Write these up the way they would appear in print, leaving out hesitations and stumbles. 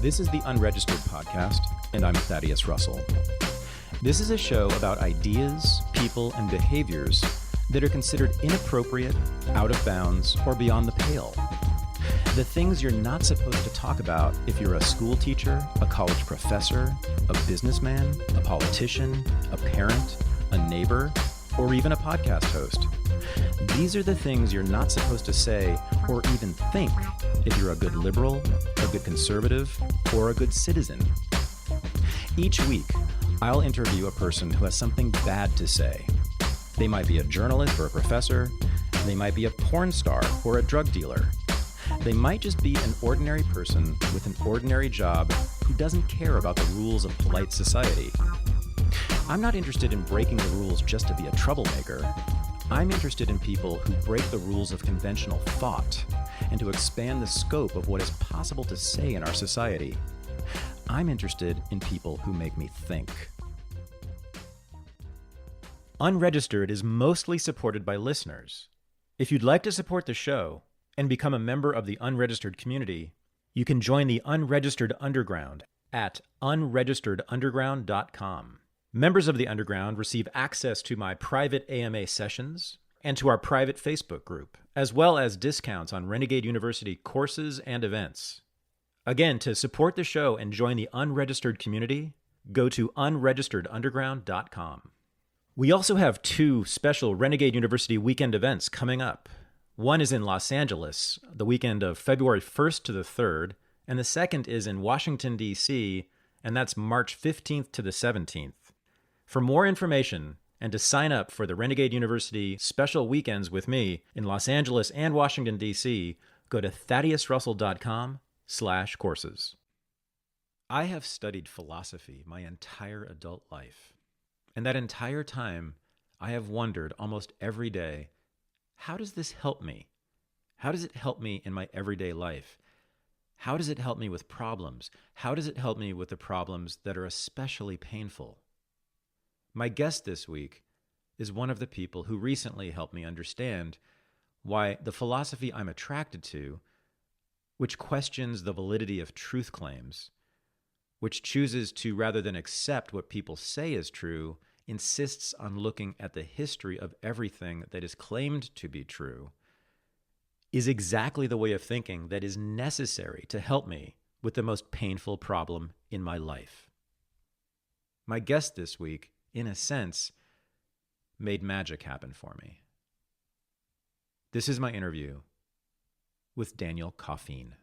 This is the Unregistered podcast, and I'm Thaddeus Russell. This is a show about ideas, people, and behaviors that are considered inappropriate, out of bounds, or beyond the pale. The things you're not supposed to talk about if you're a school teacher, a college professor, a businessman, a politician, a parent, a neighbor, or even a podcast host. These are the things you're not supposed to say or even think if you're a good liberal, a good conservative, or a good citizen. Each week, I'll interview a person who has something bad to say. They might be a journalist or a professor. They might be a porn star or a drug dealer. They might just be an ordinary person with an ordinary job who doesn't care about the rules of polite society. I'm not interested in breaking the rules just to be a troublemaker. I'm interested in people who break the rules of conventional thought and to expand the scope of what is possible to say in our society. I'm interested in people who make me think. Unregistered is mostly supported by listeners. If you'd like to support the show and become a member of the Unregistered community, you can join the Unregistered Underground at unregisteredunderground.com. Members of the Underground receive access to my private AMA sessions and to our private Facebook group, as well as discounts on Renegade University courses and events. Again, to support the show and join the Unregistered community, go to unregisteredunderground.com. We also have 2 special Renegade University weekend events coming up. One is in Los Angeles, the weekend of February 1st to the 3rd, and the second is in Washington, D.C., and that's March 15th to the 17th. For more information and to sign up for the Renegade University special weekends with me in Los Angeles and Washington, D.C., go to thaddeusrussell.com/courses. I have studied philosophy my entire adult life. And that entire time, I have wondered almost every day, how does this help me? How does it help me in my everyday life? How does it help me with problems? How does it help me with the problems that are especially painful? My guest this week is one of the people who recently helped me understand why the philosophy I'm attracted to, which questions the validity of truth claims, which chooses to, rather than accept what people say is true, insists on looking at the history of everything that is claimed to be true, is exactly the way of thinking that is necessary to help me with the most painful problem in my life. My guest this week, in a sense, made magic happen for me. This is my interview with Daniel Coffeen.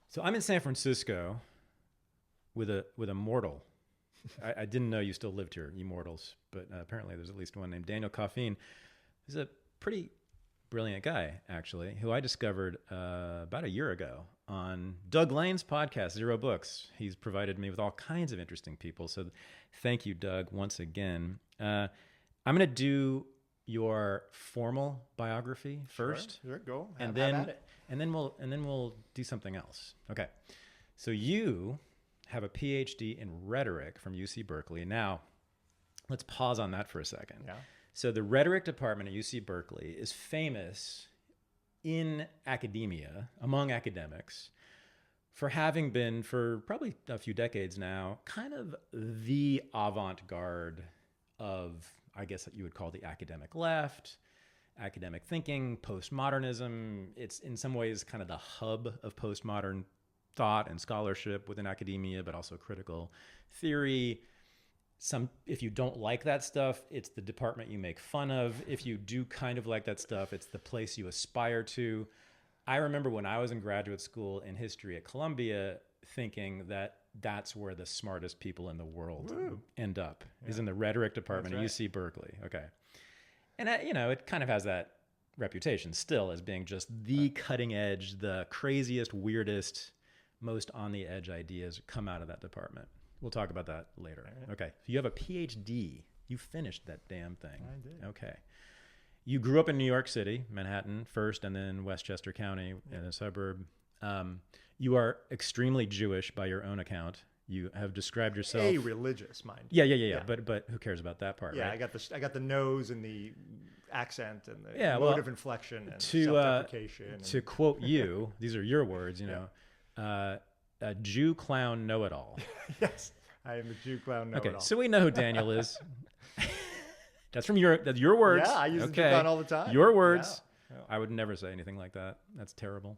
So I'm in San Francisco with a mortal. I didn't know you still lived here, you mortals, but apparently there's at least one named Daniel Coffeen. He's a pretty brilliant guy, actually, who I discovered about a year ago on Doug Lane's podcast, Zero Books. He's provided me with all kinds of interesting people. So thank you, Doug, once again. I'm going to do your formal biography first. Sure, go. And then we'll do something else. Okay. So you have a PhD in Rhetoric from UC Berkeley. Now, let's pause on that for a second. Yeah. So the Rhetoric department at UC Berkeley is famous in academia, among academics, for having been, for probably a few decades now, kind of the avant-garde of, I guess you would call the academic left, academic thinking, postmodernism. It's in some ways kind of the hub of postmodern thought and scholarship within academia, but also critical theory. If you don't like that stuff, it's the department you make fun of. If you do kind of like that stuff, it's the place you aspire to. I remember when I was in graduate school in history at Columbia thinking that that's where the smartest people in the world end up, is in the Rhetoric department at UC Berkeley. Okay. And it kind of has that reputation still as being just the cutting edge, the craziest, weirdest, most on the edge ideas come out of that department. We'll talk about that later. Right. Okay. So you have a PhD. You finished that damn thing. I did. Okay. You grew up in New York City, Manhattan first, and then Westchester County in a suburb. You are extremely Jewish by your own account. You have described yourself a religious, mind you. Yeah. But who cares about that part? Yeah, right? I got the nose and the accent and the mode of inflection and self-deprecation. To quote you, these are your words. You know, a Jew clown know-it-all. Yes, I am the Jew clown know-it-all. Okay, so we know who Daniel is. That's your words. Yeah, I use the Jew clown all the time. Your words. Yeah. I would never say anything like that. That's terrible.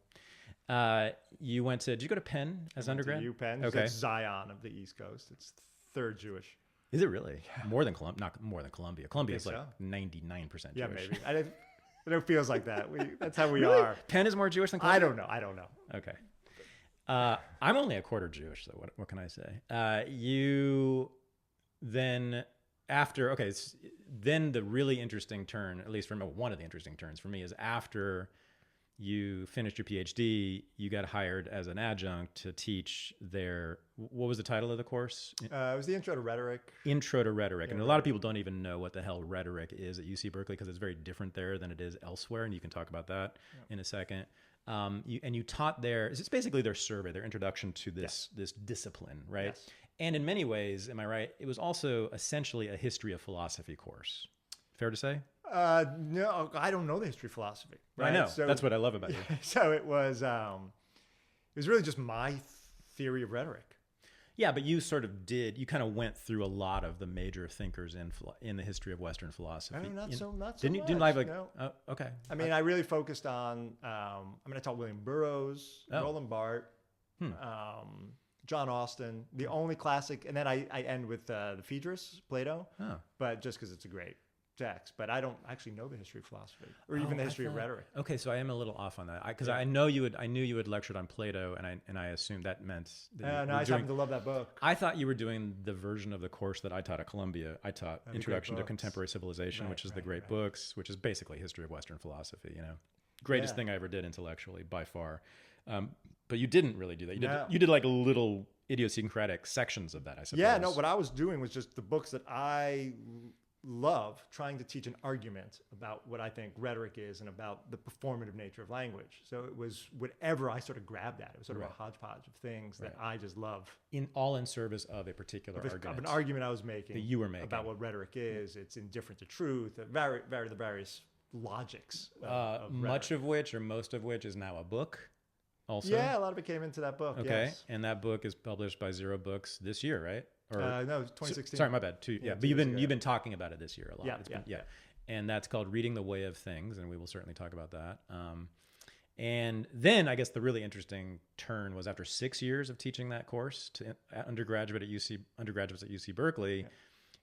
You went to, did you go to Penn as undergrad? UPenn. Okay. It's Zion of the East Coast. It's third Jewish. Is it really? More than Columbia? Not more than Columbia. Columbia is like so. 99% Jewish. Yeah, maybe. It feels like that. That's how we Really? are. Penn is more Jewish than Columbia? I don't know. Okay. I'm only a quarter Jewish, so what can I say? You then then the really interesting turn, at least one of the interesting turns for me, is after you finished your PhD, you got hired as an adjunct to teach what was the title of the course? It was the Intro to Rhetoric. Intro to Rhetoric. And a lot of people don't even know what the hell rhetoric is at UC Berkeley because it's very different there than it is elsewhere. And you can talk about that in a second. You taught there, it's basically their survey, their introduction to this discipline, right? Yes. And in many ways, am I right? It was also essentially a history of philosophy course. Fair to say? No, I don't know the history of philosophy. Right? I know. So, that's what I love about you. So it was really just my theory of rhetoric. Yeah, but you sort of you kind of went through a lot of the major thinkers in the history of Western philosophy. Not so much. Didn't you no. Oh, okay. I mean, I really focused on, I taught William Burroughs, Roland Barthes, John Austin, the only classic, and then I end with the Phaedrus, Plato, but just because it's a great text. But I don't actually know the history of philosophy or even the history of rhetoric. Okay, so I am a little off on that because I knew you had lectured on Plato, and I assumed that meant that I just happen to love that book. I thought you were doing the version of the course that I taught at Columbia. I taught Introduction to Contemporary Civilization, which is the great books, which is basically history of Western philosophy. You know, greatest thing I ever did intellectually by far. But you didn't really do that. You did like little idiosyncratic sections of that, I suppose. Yeah, no, what I was doing was just the books that I love, trying to teach an argument about what I think rhetoric is and about the performative nature of language. So it was whatever I sort of grabbed at. It was sort of a hodgepodge of things that I just love. In service of a particular argument. Of an argument I was making. That you were making. About what rhetoric is. It's indifferent to truth. The various logics of much of which or most of which is now a book. Also? Yeah, a lot of it came into that book. Okay, yes. And that book is published by Zero Books this year, right? Or no, 2016. Sorry, my bad. But you've been talking about it this year a lot. Yeah. And that's called Reading the Way of Things, and we will certainly talk about that. And then I guess the really interesting turn was after 6 years of teaching that course to undergraduates at UC Berkeley. Yeah.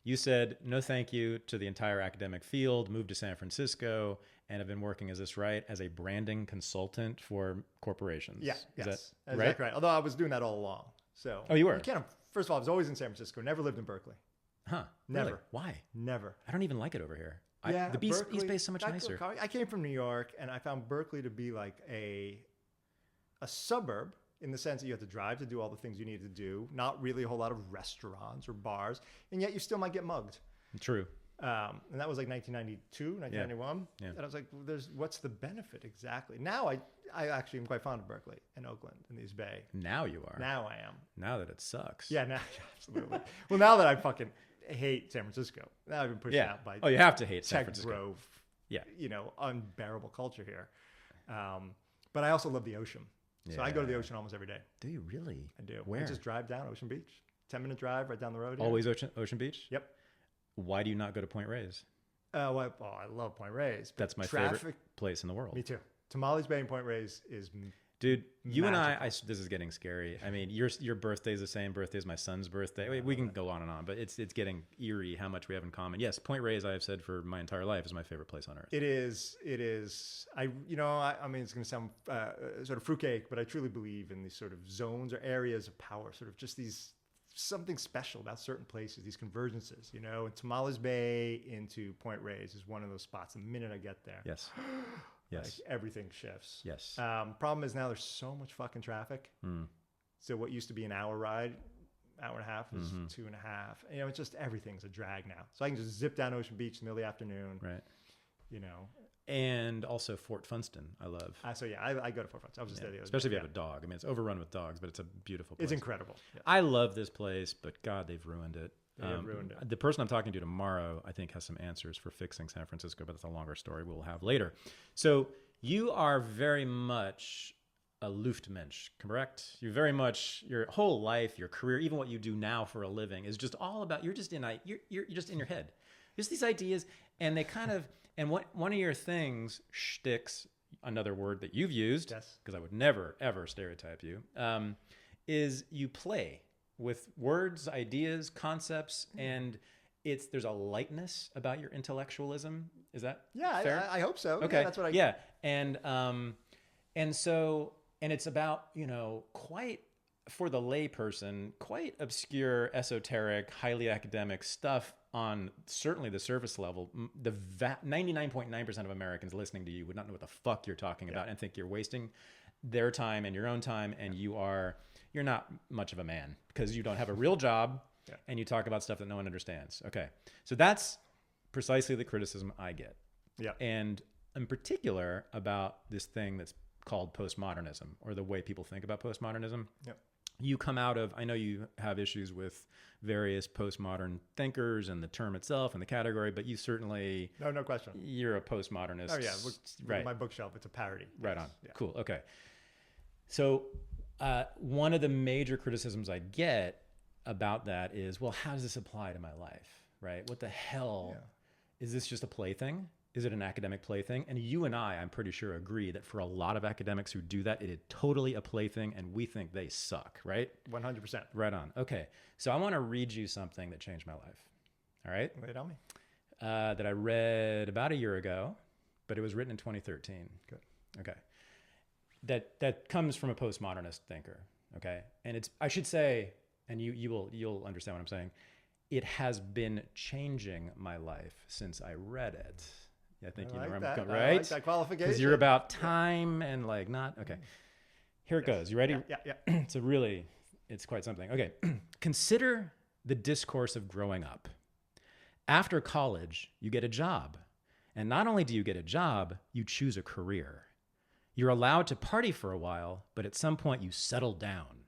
You said no thank you to the entire academic field, moved to San Francisco, and have been working as a branding consultant for corporations. Yeah, Is that's right? Right. Although I was doing that all along. So you were? First of all, I was always in San Francisco. Never lived in Berkeley. Huh? Never. Really? Why? Never. I don't even like it over here. The Berkeley, East Bay is so much nicer. I came from New York, and I found Berkeley to be like a suburb in the sense that you have to drive to do all the things you need to do. Not really a whole lot of restaurants or bars, and yet you still might get mugged. True. And that was like 1992, 1991. Yeah. And I was like, what's the benefit exactly? Now I actually am quite fond of Berkeley and Oakland and the East Bay. Now you are. Now I am. Now that it sucks. Yeah, now, absolutely. Well, now that I fucking hate San Francisco. Now I've been pushed out by you have to hate San Francisco. Grove. Yeah. Unbearable culture here. But I also love the ocean. So I go to the ocean almost every day. Do you really? I do. Where? I just drive down Ocean Beach. 10-minute drive right down the road here. Always Ocean Beach? Yep. Why do you not go to Point Reyes? I love Point Reyes. That's my favorite place in the world. Me too. Tamales Bay and Point Reyes is Dude, you magical. and I, this is getting scary. I mean, your birthday is the same birthday as my son's birthday. We can go on and on, but it's getting eerie how much we have in common. Yes, Point Reyes, I have said for my entire life, is my favorite place on earth. It is. I mean, it's going to sound sort of fruitcake, but I truly believe in these sort of zones or areas of power, sort of just these something special about certain places, these convergences, and Tamales Bay into Point Reyes is one of those spots. The minute I get there. Yes. Yes. Like everything shifts. Yes. Problem is now there's so much fucking traffic. So what used to be an hour ride, hour and a half is 2.5. It's just everything's a drag now. So I can just zip down Ocean Beach in the middle of the afternoon. Right. And also Fort Funston, I love. I go to Fort Funston. I was just there the other especially day. if you have a dog. I mean, it's overrun with dogs, but it's a beautiful place. It's incredible. Yeah. I love this place, but God, they've ruined it. Ruined it. The person I'm talking to tomorrow, I think, has some answers for fixing San Francisco, but that's a longer story we'll have later. So you are very much a Luftmensch, correct? You very much, your whole life, your career, even what you do now for a living is just all about, you're just in your head. Just these ideas, and they kind of, and one of your things, shticks, another word that you've used, because I would never, ever stereotype you, is you play with words, ideas, concepts, and there's a lightness about your intellectualism. Is that fair? I hope so. Okay, yeah, that's what I. Yeah, and so it's about quite, for the layperson, quite obscure, esoteric, highly academic stuff on certainly the surface level. The 99.9% of Americans listening to you would not know what the fuck you're talking about and think you're wasting their time and your own time, and you're not much of a man because you don't have a real job and you talk about stuff that no one understands. Okay. So that's precisely the criticism I get. Yeah. And in particular about this thing that's called postmodernism, or the way people think about postmodernism. Yep. You come out of, I know you have issues with various postmodern thinkers and the term itself and the category, but you certainly... No question. You're a postmodernist. Oh, yeah. Right. My bookshelf, it's a parody. Right on. Yeah. Cool. Okay. So one of the major criticisms I get about that is, well, how does this apply to my life, right? What the hell? Is this just a plaything? Is it an academic plaything? And you and I'm pretty sure, agree that for a lot of academics who do that, it is totally a plaything, and we think they suck, right? 100%. Right on. Okay. So I want to read you something that changed my life. All right? Lay it on me. That I read about a year ago, but it was written in 2013. Good. Okay. That comes from a postmodernist thinker. Okay. And it's, I should say, and you'll understand what I'm saying, it has been changing my life since I read it. I think you know where I'm going, right? I like that qualification. Because you're about time and like not, okay. Here it goes. You ready? Yeah. It's quite something. Okay. Consider the discourse of growing up. After college, you get a job. And not only do you get a job, you choose a career. You're allowed to party for a while, but at some point you settle down.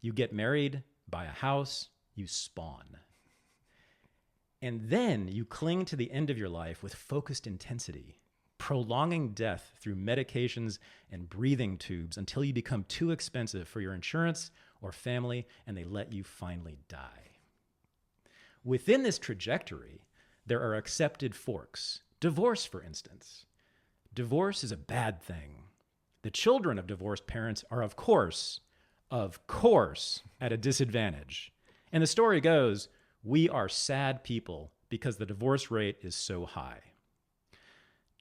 You get married, buy a house, you spawn. And then you cling to the end of your life with focused intensity, prolonging death through medications and breathing tubes until you become too expensive for your insurance or family and they let you finally die. Within this trajectory, there are accepted forks. Divorce, for instance. Divorce is a bad thing. The children of divorced parents are, of course, at a disadvantage. And the story goes, we are sad people because the divorce rate is so high.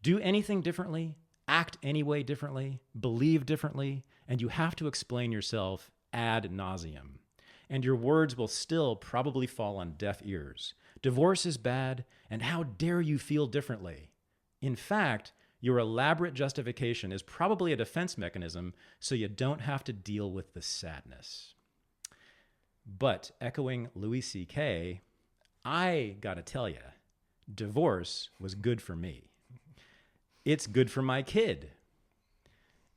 Do anything differently, act any way differently, believe differently, and you have to explain yourself ad nauseum. And your words will still probably fall on deaf ears. Divorce is bad, and how dare you feel differently? In fact, your elaborate justification is probably a defense mechanism so you don't have to deal with the sadness. But echoing Louis C.K., I gotta tell you, divorce was good for me. It's good for my kid.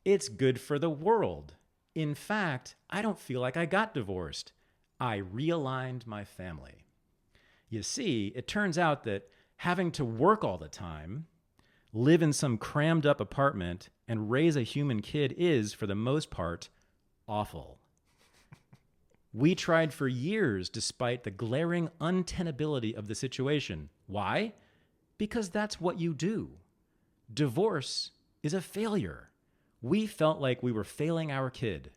It's good for the world. In fact, I don't feel like I got divorced. I realigned my family. You see, it turns out that having to work all the time, live in some crammed up apartment, and raise a human kid is, for the most part, awful. We tried for years despite the glaring untenability of the situation. Why? Because that's what you do. Divorce is a failure. We felt like we were failing our kid.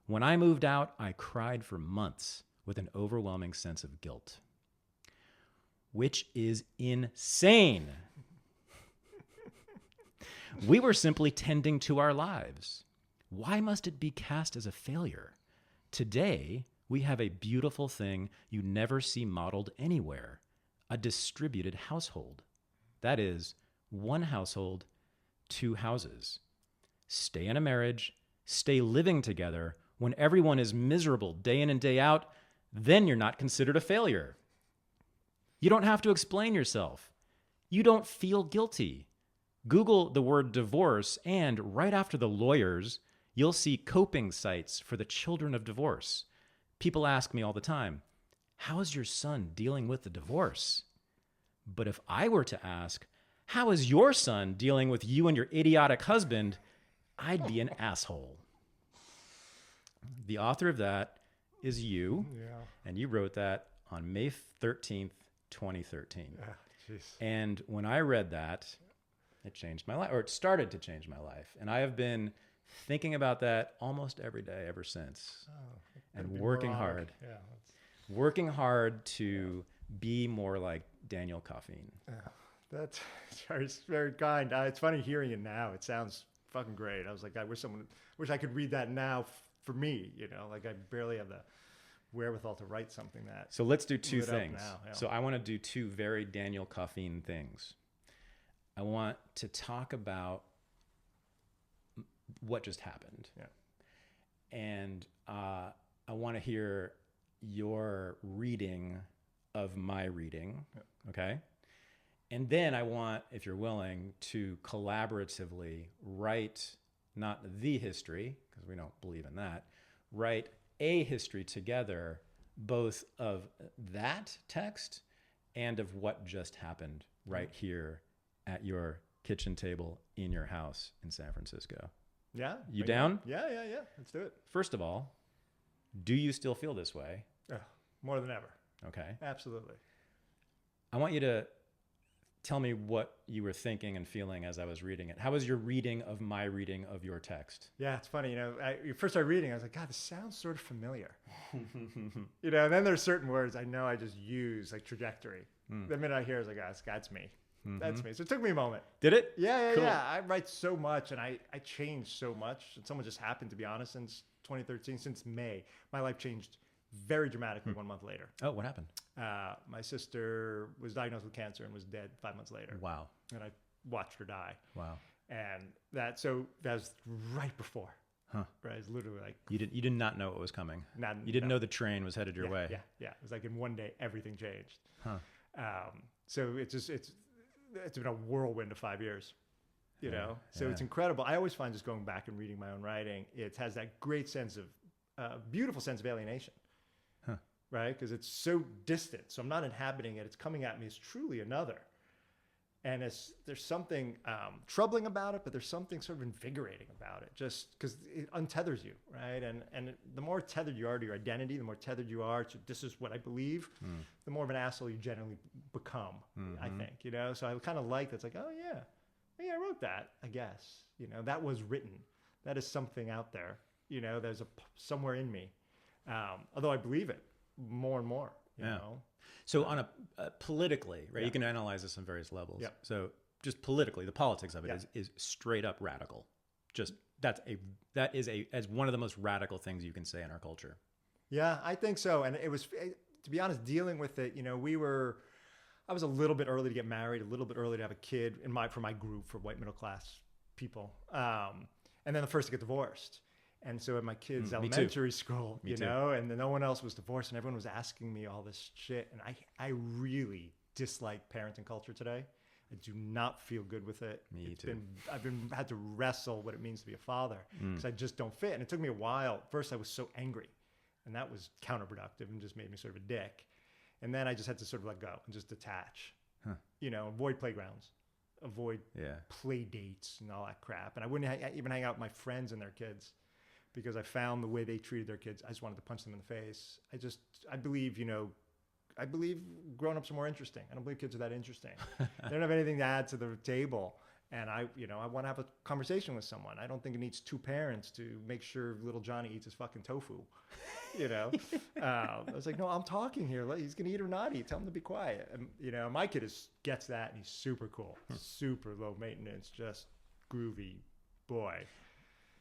When I moved out, I cried for months with an overwhelming sense of guilt. Which is insane. We were simply tending to our lives. Why must it be cast as a failure? Today, we have a beautiful thing you never see modeled anywhere, a distributed household. That is, one household, two houses. Stay in a marriage, stay living together. When everyone is miserable day in and day out, then you're not considered a failure. You don't have to explain yourself. You don't feel guilty. Google the word divorce, and right after the lawyers, you'll see coping sites for the children of divorce. People ask me all the time, how is your son dealing with the divorce? But if I were to ask, how is your son dealing with you and your idiotic husband, I'd be an asshole. The author of that is you. Yeah. And you wrote that on May 13th, 2013. Jeez. And when I read that, it changed my life, or it started to change my life. And I have been thinking about that almost every day ever since. And working hard. Yeah. Working hard to be more like Daniel Coffeen. That's very, very kind. It's funny hearing it now. It sounds fucking great. I was like, I wish I could read that now for me, you know, like I barely have the wherewithal to write something that. So let's do two things. Now, yeah. So I want to do two very Daniel Coffeen things. I want to talk about what just happened. Yeah. And I want to hear your reading of my reading. Yeah. Okay. And then I want, if you're willing, to collaboratively write not the history, because we don't believe in that, write a history together, both of that text and of what just happened right here at your kitchen table in your house in San Francisco. Yeah. You down? Yeah. Let's do it. First of all, do you still feel this way? More than ever. Okay. Absolutely. I want you to tell me what you were thinking and feeling as I was reading it. How was your reading of my reading of your text? Yeah, it's funny. You know, you first started reading, I was like, God, this sounds sort of familiar. You know, and then there's certain words I know I just use, like trajectory. The minute I hear it, I was like, that's me. Mm-hmm. That's me. So it took me a moment. Did it? Yeah, cool. Yeah. I write so much, and I changed so much. And someone just happened, to be honest, since 2013, since May. My life changed very dramatically 1 month later. Oh, what happened? My sister was diagnosed with cancer and was dead 5 months later. Wow. And I watched her die. Wow. And that was right before. Huh. Right. It's literally like you did not know what was coming. You didn't know the train was headed your way. Yeah. It was like in one day everything changed. Huh. So it's been a whirlwind of 5 years. You know. So yeah. It's incredible. I always find just going back and reading my own writing, it has that great sense of beautiful sense of alienation. Huh. Right? Because it's so distant. So I'm not inhabiting it. It's coming at me as truly another. And there's something troubling about it, but there's something sort of invigorating about it, just because it untethers you, right? And the more tethered you are to your identity, the more tethered you are to this is what I believe, the more of an asshole you generally become, I think, you know? So I kind of like that's like, oh yeah, I wrote that, I guess. You know, that was written. That is something out there. You know, there's somewhere in me. Although I believe it more and more, you know? So on a politically, right? You can analyze this on various levels. Yeah. So just politically, the politics of it is straight up radical. Just that is as one of the most radical things you can say in our culture. Yeah, I think so. And it was, to be honest, dealing with it, you know, I was a little bit early to get married, a little bit early to have a kid for my group, for white middle class people. And then the first to get divorced. And so at my kids' elementary school, you know, and then no one else was divorced and everyone was asking me all this shit. And I really dislike parenting culture today. I do not feel good with it. Me too. I've had to wrestle what it means to be a father because I just don't fit. And it took me a while. First, I was so angry and that was counterproductive and just made me sort of a dick. And then I just had to sort of let go and just detach, you know, avoid playgrounds, avoid play dates and all that crap. And I wouldn't even hang out with my friends and their kids. Because I found the way they treated their kids, I just wanted to punch them in the face. I believe, you know, grown-ups are more interesting. I don't believe kids are that interesting. They don't have anything to add to the table. And I want to have a conversation with someone. I don't think it needs two parents to make sure little Johnny eats his fucking tofu. You know, I was like, no, I'm talking here. He's going to eat or not eat. Tell him to be quiet. And, you know, my kid gets that and he's super cool, super low maintenance, just groovy boy.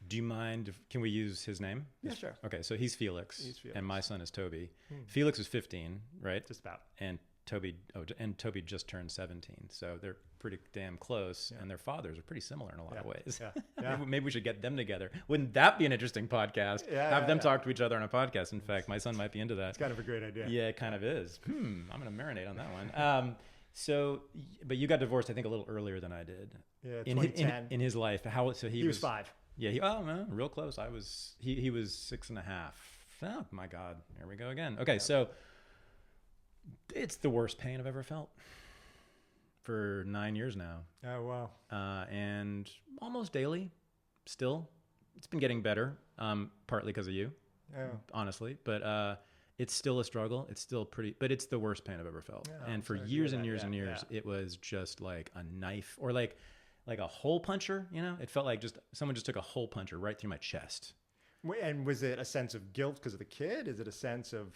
Do you mind can we use his name? Yeah, sure. Okay, so he's Felix, and my son is Toby. Felix is 15, right? Just about. And Toby just turned 17, so they're pretty damn close, and their fathers are pretty similar in a lot of ways. Yeah. Maybe we should get them together. Wouldn't that be an interesting podcast? Have them talk to each other on a podcast. In fact, my son might be into that. It's kind of a great idea. Yeah, it kind of is. I'm going to marinate on that one. So, but you got divorced, I think, a little earlier than I did. Yeah, 2010. In his life. So he was 5. Yeah, real close. He was 6.5. Oh my God, here we go again. Okay, so it's the worst pain I've ever felt for 9 years now. Oh wow. And almost daily, still. It's been getting better, partly because of you. honestly, but it's still a struggle. It's still but it's the worst pain I've ever felt. Yeah, and for years and years and years, it was just like a knife or like a hole puncher, It felt like someone just took a hole puncher right through my chest. And was it a sense of guilt because of the kid? Is it a sense of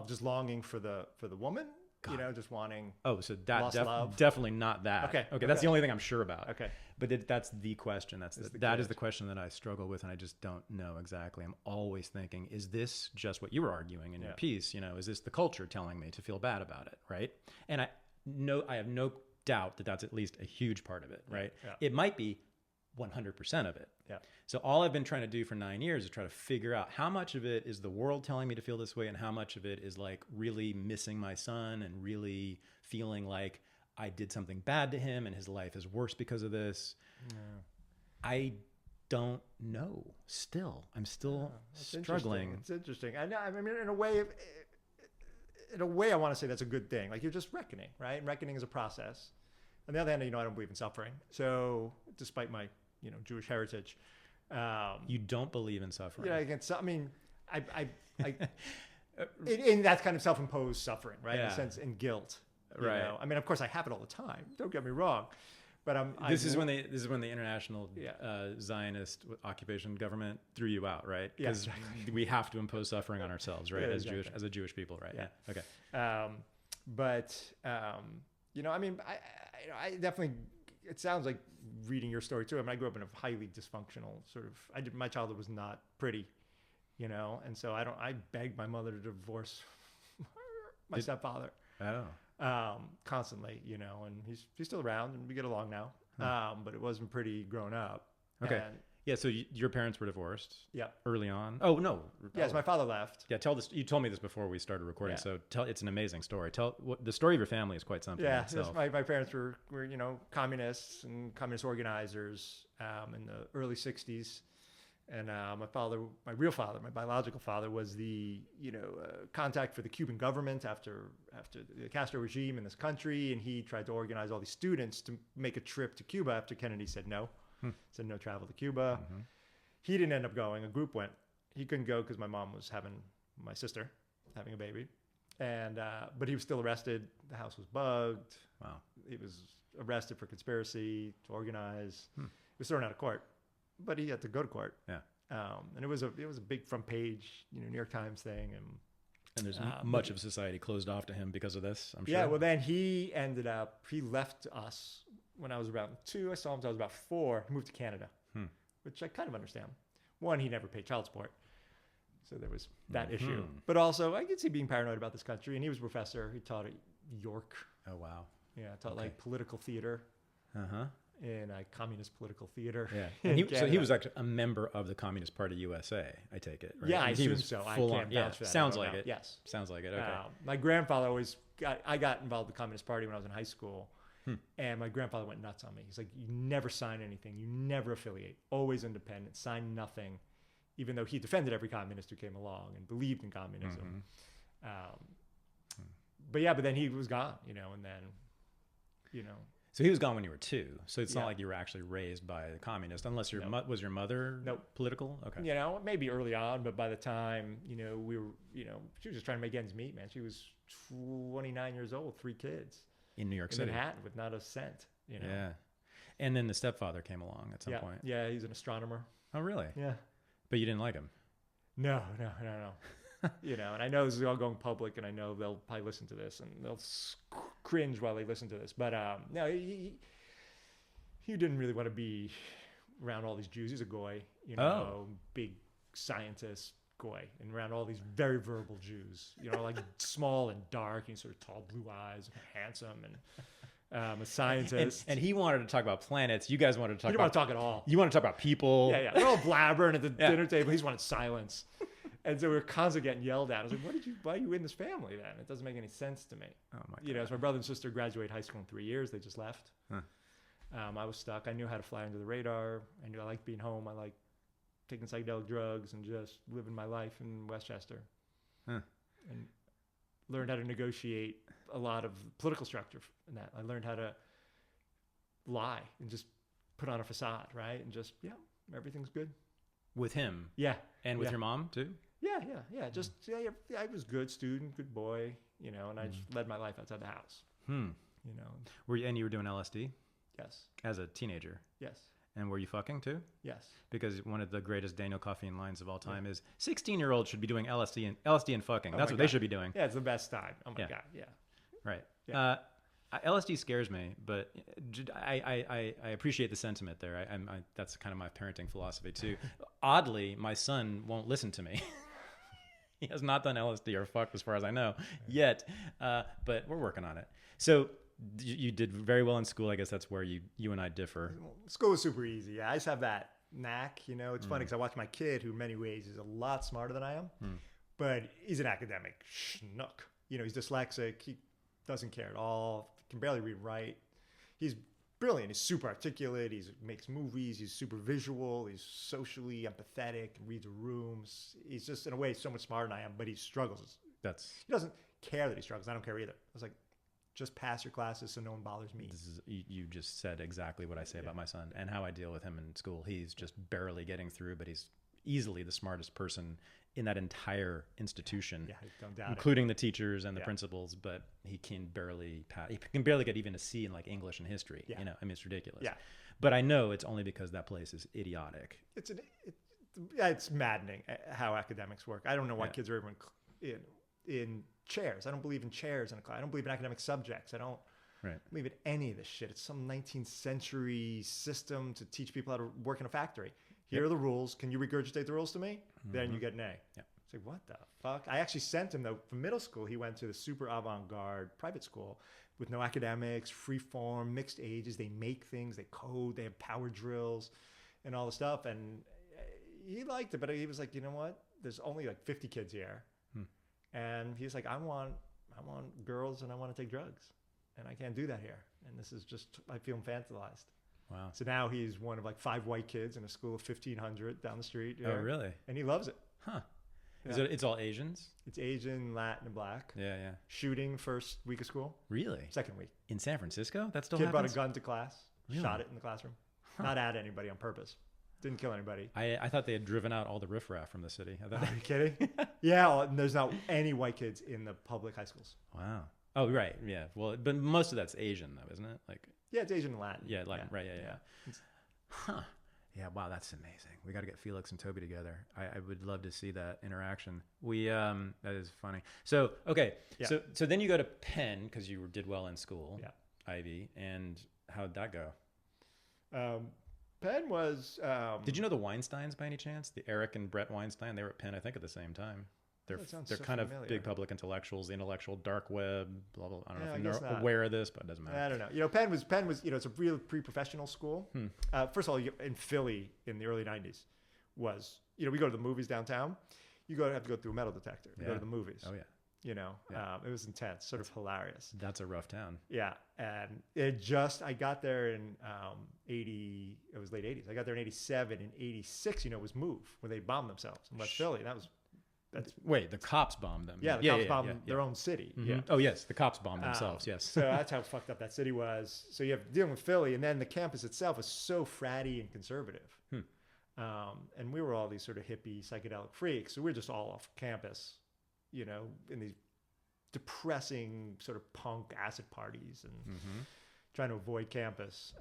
just longing for the woman? God. Just wanting. Oh, so that love? Definitely not that. Okay. That's the only thing I'm sure about. Okay. But that's the question. That is the question that I struggle with, and I just don't know exactly. I'm always thinking, is this just what you were arguing in your piece? Is this the culture telling me to feel bad about it, right? And I have no doubt that that's at least a huge part of it, right? Yeah. It might be 100% of it. Yeah. So all I've been trying to do for 9 years is try to figure out how much of it is the world telling me to feel this way and how much of it is like really missing my son and really feeling like I did something bad to him and his life is worse because of this. Yeah. I don't know. I'm still struggling. It's interesting. I mean, in a way, I want to say that's a good thing. Like you're just reckoning, right? And reckoning is a process. On the other hand, I don't believe in suffering. So despite my, Jewish heritage, you don't believe in suffering. Yeah, in that kind of self-imposed suffering, right? Yeah. In a sense, in guilt. Right. I mean, of course, I have it all the time. Don't get me wrong, but This is when the international Zionist occupation government threw you out, right? Because we have to impose suffering on ourselves, right? As a Jewish people, right? Yeah. Okay. I mean, I definitely. It sounds like reading your story too. I mean, I grew up in a highly dysfunctional sort of. My childhood was not pretty, and so I begged my mother to divorce my stepfather. Constantly, and he's still around and we get along now. But it wasn't pretty growing up. Okay. So your parents were divorced. Yeah. Early on. Oh no. Yes, my father left. Yeah. Tell this. You told me this before we started recording. Yeah. So it's an amazing story. The story of your family is quite something. Yeah. My parents were communists and communist organizers in the early '60s. And my real father, my biological father, was the contact for the Cuban government after the Castro regime in this country, and he tried to organize all these students to make a trip to Cuba after Kennedy said no, said no travel to Cuba. Mm-hmm. He didn't end up going. A group went. He couldn't go because my sister having a baby, and but he was still arrested. The house was bugged. Wow. He was arrested for conspiracy to organize. He was thrown out of court. But he had to go to court. Yeah. And it was a big front page, New York Times thing. And there's much of society closed off to him because of this, I'm sure. Yeah, well, then he left us when I was around 2. I saw him until I was about 4. He moved to Canada, which I kind of understand. One, he never paid child support. So there was that issue. But also, I could see being paranoid about this country. And he was a professor. He taught at York. Oh, wow. Yeah, taught like political theater. Uh-huh. In a communist political theater. Yeah. And he was actually a member of the Communist Party USA, I take it. Right? Yeah, I assume so. I can't vouch for that. Sounds like it. Yes. Sounds like it. Okay. My grandfather I got involved with the Communist Party when I was in high school. And my grandfather went nuts on me. He's like, you never sign anything. You never affiliate. Always independent. Sign nothing. Even though he defended every communist who came along and believed in communism. But then he was gone, and then, So he was gone when you were 2. So it's not like you were actually raised by a communist, unless was your mother political? Okay. Maybe early on, but by the time, we were, she was just trying to make ends meet, man. She was 29 years old, 3 kids. In New York City. In Manhattan with not a cent, Yeah. And then the stepfather came along at some point. Yeah, he's an astronomer. Oh, really? Yeah. But you didn't like him? No. And I know this is all going public, and I know they'll probably listen to this, and they'll cringe while they listen to this. But no, he didn't really want to be around all these Jews. He's a goy, big scientist goy, and around all these very verbal Jews, like small and dark, and sort of tall, blue eyes, handsome, and a scientist. And he wanted to talk about planets. You guys wanted to talk. He didn't want to talk at all. You want to talk about people. Yeah. They're all blabbering at the dinner table. He just wanted silence. And so we were constantly getting yelled at. I was like, why are you in this family then? It doesn't make any sense to me. Oh my God. So my brother and sister graduated high school in 3 years. They just left. I was stuck. I knew how to fly under the radar. I knew I liked being home. I liked taking psychedelic drugs and just living my life in Westchester. And learned how to negotiate a lot of political structure in that. I learned how to lie and just put on a facade, right? And just, everything's good. With him? Yeah. And with your mom too? Just I was a good student, good boy, and I just led my life outside the house. You know. And you were doing LSD? Yes. As a teenager? Yes. And were you fucking too? Yes. Because one of the greatest Daniel Coffeen lines of all time is 16-year-olds should be doing LSD and fucking. That's what they should be doing. Yeah, it's the best time. Oh my God. Yeah. Right. Yeah. LSD scares me, but I appreciate the sentiment there. That's kind of my parenting philosophy too. Oddly, my son won't listen to me. He has not done LSD or fucked as far as I know yet, but we're working on it. So you did very well in school. I guess that's where you and I differ. School was super easy. Yeah, I just have that knack. It's funny because I watch my kid, who in many ways is a lot smarter than I am, but he's an academic schnook. He's dyslexic. He doesn't care at all. Can barely read and write. He's brilliant. He's super articulate. He makes movies. He's super visual. He's socially empathetic. Reads rooms. He's just in a way so much smarter than I am, but he struggles. He doesn't care that he struggles. I don't care either. I was like, just pass your classes so no one bothers me. You just said exactly what I say about my son and how I deal with him in school. He's just barely getting through, but he's easily the smartest person in that entire institution, including the teachers and the principals, but he can barely pass. He can barely get even a C in like English and history. It's ridiculous. Yeah. But I know it's only because that place is idiotic. It's maddening how academics work. I don't know why kids are even in chairs. I don't believe in chairs in a class. I don't believe in academic subjects. I don't believe in any of this shit. It's some 19th century system to teach people how to work in a factory. Here are the rules. Can you regurgitate the rules to me? Then you get an A. Yep. It's like, what the fuck? I actually sent him, though, from middle school. He went to the super avant-garde private school with no academics, free form, mixed ages. They make things, they code, they have power drills and all the stuff. And he liked it, but he was like, you know what? There's only like 50 kids here. And he's like, I want girls and I want to take drugs. And I can't do that here. And this is just, I feel infantilized. Wow. So now he's one of like 5 white kids in a school of 1,500 down the street. Oh, really? And he loves it. Huh. It's all Asians? It's Asian, Latin, and Black. Yeah. Shooting first week of school. Really? Second week. In San Francisco? That still Kid happens? brought a gun to class. Really? Shot it in the classroom. Not at anybody on purpose. Didn't kill anybody. I thought they had driven out all the riffraff from the city. Are you kidding? Yeah, there's not any white kids in the public high schools. Wow. Oh, right. Yeah. Well, but most of that's Asian, though, isn't it? Like. Yeah, it's Asian and Latin. Yeah, Latin. Yeah. Right. Yeah. Huh. Yeah. Wow, that's amazing. We got to get Felix and Toby together. I would love to see that interaction. That is funny. So okay. Yeah. So then you go to Penn because you did well in school. Yeah. Ivy. And how'd that go? Penn was. Did you know the Weinsteins by any chance? The Eric and Brett Weinstein. They were at Penn, I think, at the same time. They're so kind familiar. Of big public intellectuals, the intellectual dark web, blah blah. I don't know if you're aware of this, but it doesn't matter. I don't know. Penn was. It's a real pre-professional school. First of all, in Philly in the early '90s, we go to the movies downtown. You have to go through a metal detector to go to the movies. Oh yeah. It was intense, sort of hilarious. That's a rough town. Yeah, and I got there in 80. It was late '80s. I got there in '87. In '86, was MOVE when they bombed themselves in West Philly. Wait, the cops bombed them. Yeah, the cops bombed their own city. Mm-hmm. Yeah. Oh, yes, the cops bombed themselves, yes. So that's how fucked up that city was. So you have dealing with Philly, and then the campus itself was so fratty and conservative. And we were all these sort of hippie, psychedelic freaks, so we were just all off campus, in these depressing sort of punk acid parties and trying to avoid campus.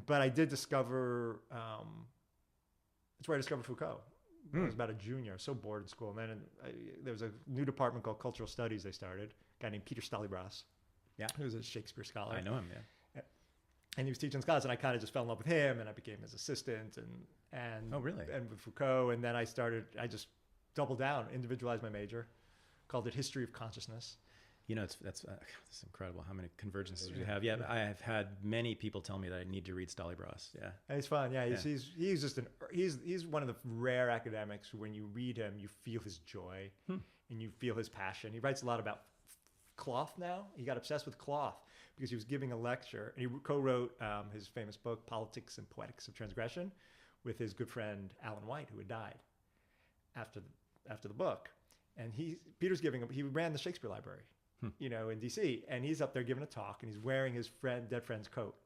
But I did discover, that's where I discovered Foucault. I was about a junior. I was so bored in school. And then there was a new department called Cultural Studies they started. A guy named Peter Stalybras. Yeah. Who was a Shakespeare scholar. I know him, yeah. And he was teaching class, and I kind of just fell in love with him, and I became his assistant. And oh, really? And with Foucault. And then I just doubled down, individualized my major, called it History of Consciousness. That's incredible how many convergences we have. Yeah, I have had many people tell me that I need to read Stalybras. Yeah, and he's fun. Yeah, he's just he's one of the rare academics who, when you read him, you feel his joy and you feel his passion. He writes a lot about cloth now. He got obsessed with cloth because he was giving a lecture, and he co-wrote his famous book Politics and Poetics of Transgression with his good friend Alan White, who had died after the book. And he ran the Shakespeare Library. In DC, and he's up there giving a talk, and he's wearing his dead friend's coat,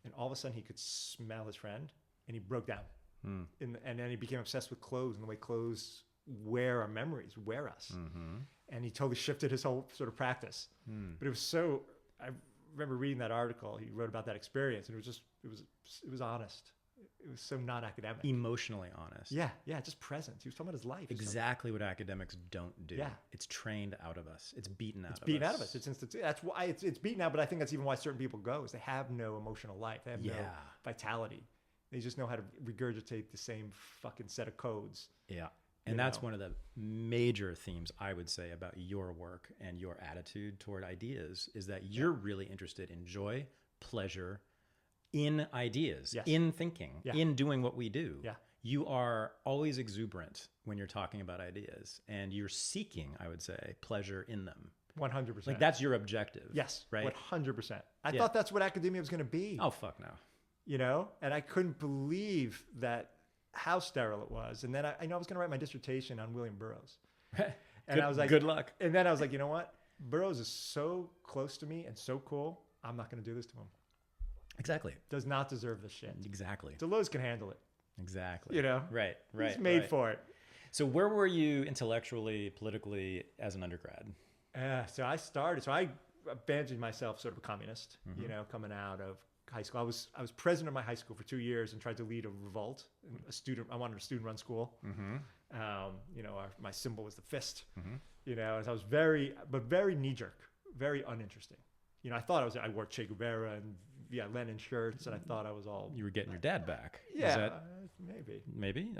and all of a sudden he could smell his friend, and he broke down, and then he became obsessed with clothes and the way clothes wear our memories, wear us. And he totally shifted his whole sort of practice. But it was so, I remember reading that article. He wrote about that experience, and it was honest. It was so not academic. Emotionally honest. Yeah, just present. He was talking about his life. Exactly what academics don't do. Yeah. It's trained out of us. It's beaten out of us. It's beaten out of us. That's why it's beaten out, but I think that's even why certain people go, is they have no emotional life. They have no vitality. They just know how to regurgitate the same fucking set of codes. Yeah. And that's one of the major themes I would say about your work and your attitude toward ideas, is that you're really interested in joy, pleasure, in ideas, in thinking, in doing what we do. Yeah. You are always exuberant when you're talking about ideas, and you're seeking, I would say, pleasure in them. 100%. Like, that's your objective. Yes, right? 100%. I thought that's what academia was going to be. Oh, fuck no. You know? And I couldn't believe that, how sterile it was. And then I was going to write my dissertation on William Burroughs. And I was like, good luck. And then I was like, you know what? Burroughs is so close to me and so cool. I'm not going to do this to him. Exactly. Does not deserve this shit. Exactly. Deleuze can handle it. Exactly. You know? Right. He's made for it. So where were you intellectually, politically as an undergrad? So I abandoned myself sort of a communist, you know, coming out of high school. I was president of my high school for 2 years and tried to lead a revolt. I wanted a student-run school. You know, my symbol was the fist. You know, and I was very knee-jerk, very uninteresting. You know, I wore Che Guevara and Lenin shirts, and I thought I was all. You were getting your dad back. Yeah, maybe. Maybe,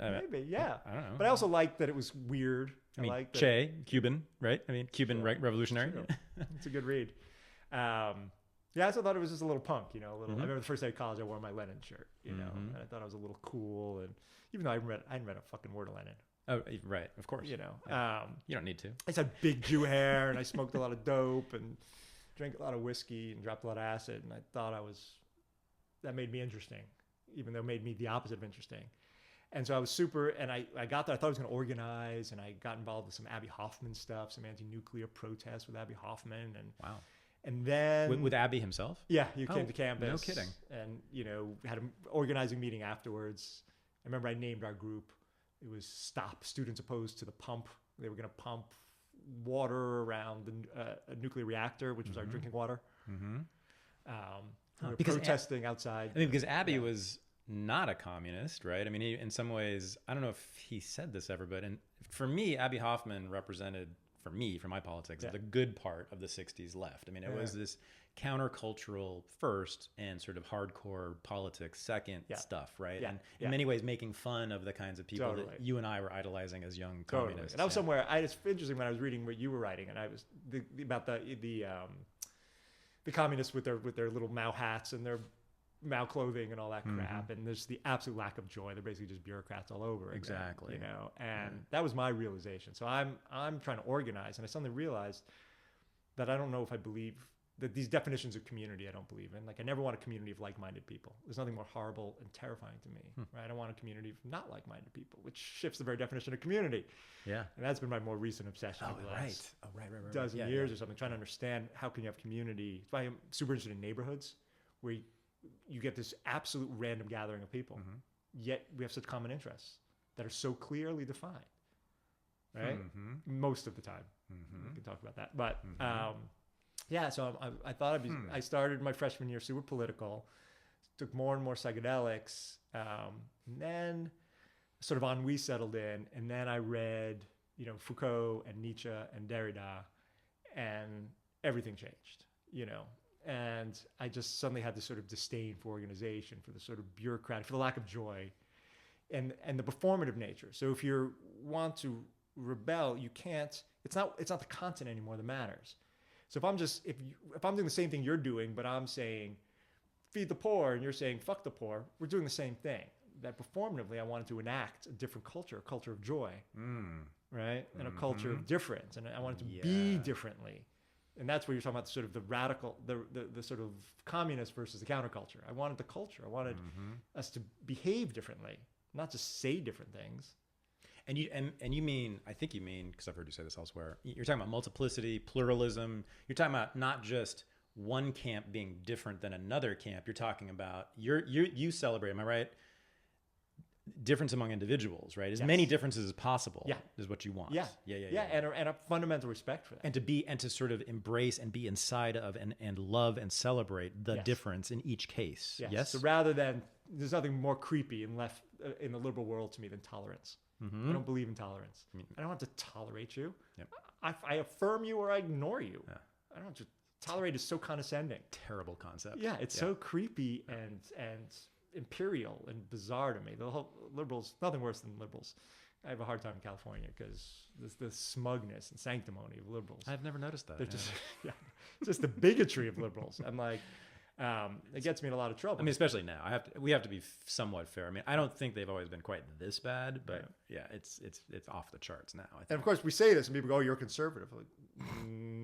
yeah. I don't know. But I also liked that it was weird. I mean, Che, Cuban, right? I mean, Cuban revolutionary. It's a good read. I also thought it was just a little punk, you know. I remember the first day of college, I wore my Lenin shirt, you know, and I thought I was a little cool. And even though I hadn't read a fucking word of Lenin. Oh, right, of course. You know, you don't need to. I just had big Jew hair, and I smoked a lot of dope, and drank a lot of whiskey, and dropped a lot of acid. And I thought that made me interesting, even though it made me the opposite of interesting. And so I was super, and I got there, I thought I was going to organize, and I got involved with some Abbie Hoffman stuff, some anti-nuclear protests with Abbie Hoffman. And wow. And then with Abbie himself? Yeah, he came to campus. No kidding. And, you know, had an organizing meeting afterwards. I remember I named our group. It was Stop Students Opposed to the Pump. They were going to pump water around a nuclear reactor, which was our drinking water. We were protesting outside. I mean, because Abbie was not a communist, right? I mean, in some ways, I don't know if he said this ever, but for me, Abbie Hoffman represented, for my politics, the good part of the 60s left. I mean, it was this countercultural first and sort of hardcore politics second stuff, right? And in many ways making fun of the kinds of people that you and I were idolizing as young communists. And I was somewhere, it's interesting when I was reading what you were writing, and I was about the communists with their little Mao hats and their Mao clothing and all that crap, and there's the absolute lack of joy. They're basically just bureaucrats all over. Exactly. Again, you know, and that was my realization. So I'm trying to organize, and I suddenly realized that I don't know if I believe that these definitions of community I don't believe in. Like, I never want a community of like-minded people. There's nothing more horrible and terrifying to me, right? I want a community of not like-minded people, which shifts the very definition of community. Yeah. And that's been my more recent obsession over the last dozen years or something, trying to understand how can you have community. That's why I'm super interested in neighborhoods where you get this absolute random gathering of people, yet we have such common interests that are so clearly defined, right? Most of the time. We can talk about that. But so I thought I started my freshman year super political, took more and more psychedelics, and then sort of ennui settled in, and then I read, you know, Foucault and Nietzsche and Derrida, and everything changed, you know. And I just suddenly had this sort of disdain for organization, for the sort of bureaucratic, for the lack of joy, and the performative nature. So if you want to rebel, you can't. It's not the content anymore that matters. So if I'm doing the same thing you're doing, but I'm saying feed the poor, and you're saying fuck the poor, we're doing the same thing. That performatively, I wanted to enact a different culture, a culture of joy, right, and a culture of difference, and I wanted to be differently. And that's where you're talking about sort of the radical, the sort of communist versus the counterculture. I wanted the culture. I wanted us to behave differently, not just say different things. And you mean, I think you mean, because I've heard you say this elsewhere, you're talking about multiplicity, pluralism. You're talking about not just one camp being different than another camp. You're talking about, you celebrate, am I right? difference among individuals, right? As many differences as possible is what you want. Yeah. And a fundamental respect for that. And to sort of embrace and be inside of and love and celebrate the difference in each case. Yes. So rather than, there's nothing more creepy in the liberal world to me than tolerance. I don't believe in tolerance. I don't have to tolerate you. Yep. I affirm you or I ignore you. Yeah. I don't just tolerate is so condescending. Terrible concept. Yeah, it's so creepy and imperial and bizarre to me. The whole liberals, nothing worse than liberals. I have a hard time in California because there's the smugness and sanctimony of liberals. I've never noticed that. They're just just the bigotry of liberals. I'm like, it gets me in a lot of trouble. I mean, especially now. We have to be somewhat fair. I mean, I don't think they've always been quite this bad, but it's off the charts now. I think. And of course, we say this, and people go, "Oh, you're conservative." Like,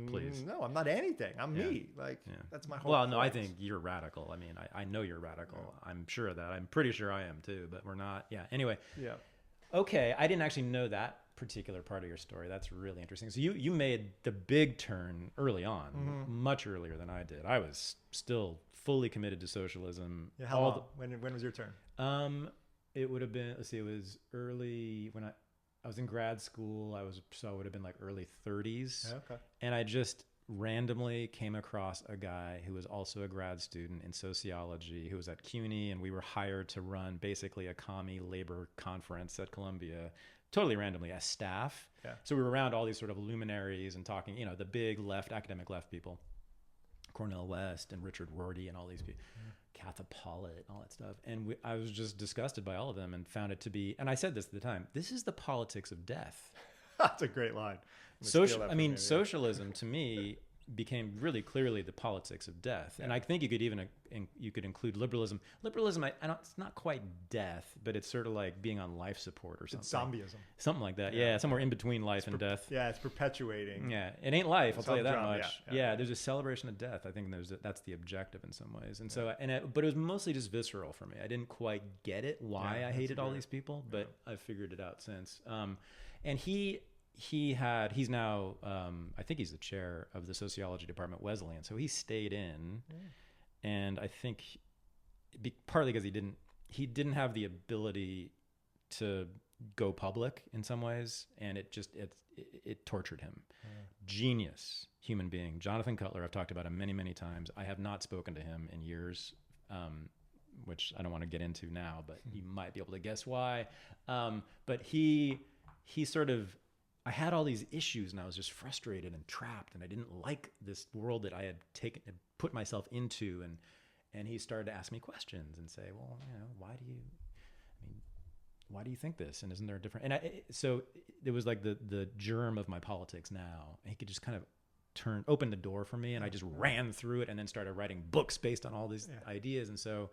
please, no, I'm not anything. I'm me. Like that's my whole. Well, no, I think you're radical. I mean, I know you're radical. Yeah. I'm sure of that. I'm pretty sure I am too. But we're not. Yeah. Anyway. Yeah. Okay, I didn't actually know that particular part of your story. That's really interesting. So you made the big turn early on, much earlier than I did. I was still fully committed to socialism. Yeah, how long? When was your turn? It would have been, it was early when I was in grad school. So it would have been like early 30s. Yeah, okay. And I just randomly came across a guy who was also a grad student in sociology who was at CUNY, and we were hired to run basically a commie labor conference at Columbia, totally randomly as staff. Yeah. So we were around all these sort of luminaries and talking, the big academic left people, Cornel West and Richard Rorty and all these people, Katha Pollitt and all that stuff. And I was just disgusted by all of them and found it to be, and I said this at the time, this is the politics of death. That's a great line. Socialism to me became really clearly the politics of death, and I think you could include liberalism. Liberalism, it's not quite death, but it's sort of like being on life support or something. It's zombieism, something like that. Yeah, somewhere in between life and death. Yeah, it's perpetuating. Yeah, it ain't life. I'll tell you that much. Yeah, there's a celebration of death. I think that's the objective in some ways, and so but it was mostly just visceral for me. I didn't quite get it why I hated all these people, but I figured it out since. And he's now I think he's the chair of the sociology department Wesleyan, so he stayed in, and I think partly because he didn't have the ability to go public in some ways, and it tortured him. Genius human being, Jonathan Cutler. I've talked about him many times. I have not spoken to him in years, which I don't want to get into now, but you might be able to guess why. But he sort of, I had all these issues and I was just frustrated and trapped, and I didn't like this world that I had put myself into. And he started to ask me questions and say, well, why do you think this? And isn't there a different, so it was like the germ of my politics now. And he could just kind of open the door for me, and I just ran through it and then started writing books based on all these ideas. And so,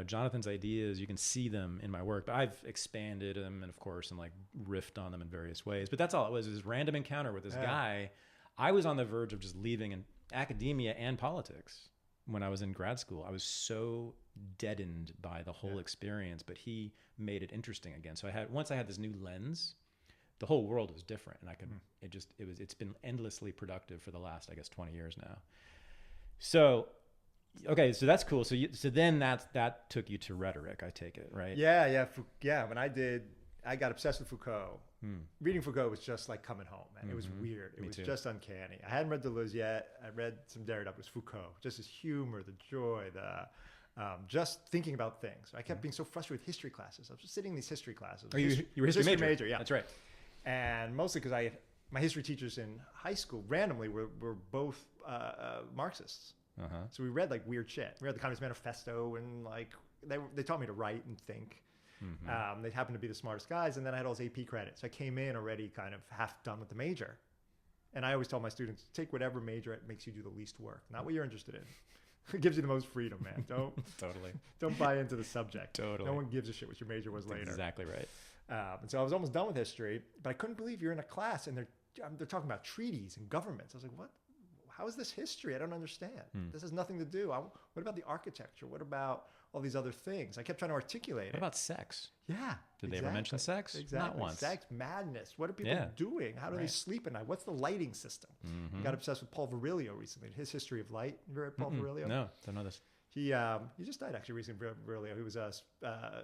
Jonathan's ideas, you can see them in my work, but I've expanded them and of course, and like riffed on them in various ways. But that's all it was this random encounter with this guy. I was on the verge of just leaving in academia and politics when I was in grad school. I was so deadened by the whole experience, but he made it interesting again. So once I had this new lens, the whole world was different, and I could, it's been endlessly productive for the last, I guess, 20 years now. So, okay, so that's cool. So then that took you to rhetoric, I take it, right? Yeah. When I got obsessed with Foucault. Reading Foucault was just like coming home, man. It was weird. It was just uncanny. I hadn't read Deleuze yet. I read some Derrida. It was Foucault. Just his humor, the joy, just thinking about things. I kept being so frustrated with history classes. I was just sitting in these history classes. Oh, you were history major? Yeah, that's right. And mostly because my history teachers in high school randomly were both Marxists. So we read like weird shit. We read the Communist Manifesto, and like they taught me to write and think. They happened to be the smartest guys, and then I had all those AP credits. So I came in already kind of half done with the major. And I always tell my students, take whatever major it makes you do the least work, not what you're interested in. It gives you the most freedom, man. Don't buy into the subject. Totally. No one gives a shit what your major was later. Exactly right. And so I was almost done with history, but I couldn't believe you're in a class and they're talking about treaties and governments. I was like, what? How is this history? I don't understand. This has nothing to do. What about the architecture? What about all these other things? I kept trying to articulate it. What about sex? Yeah. Did they ever mention sex? Exactly. Not once. Sex, madness. What are people doing? How do they sleep at night? What's the lighting system? I got obsessed with Paul Virilio recently. His history of light. You ever read Paul Virilio? No, don't know this. He just died actually recently, earlier. He was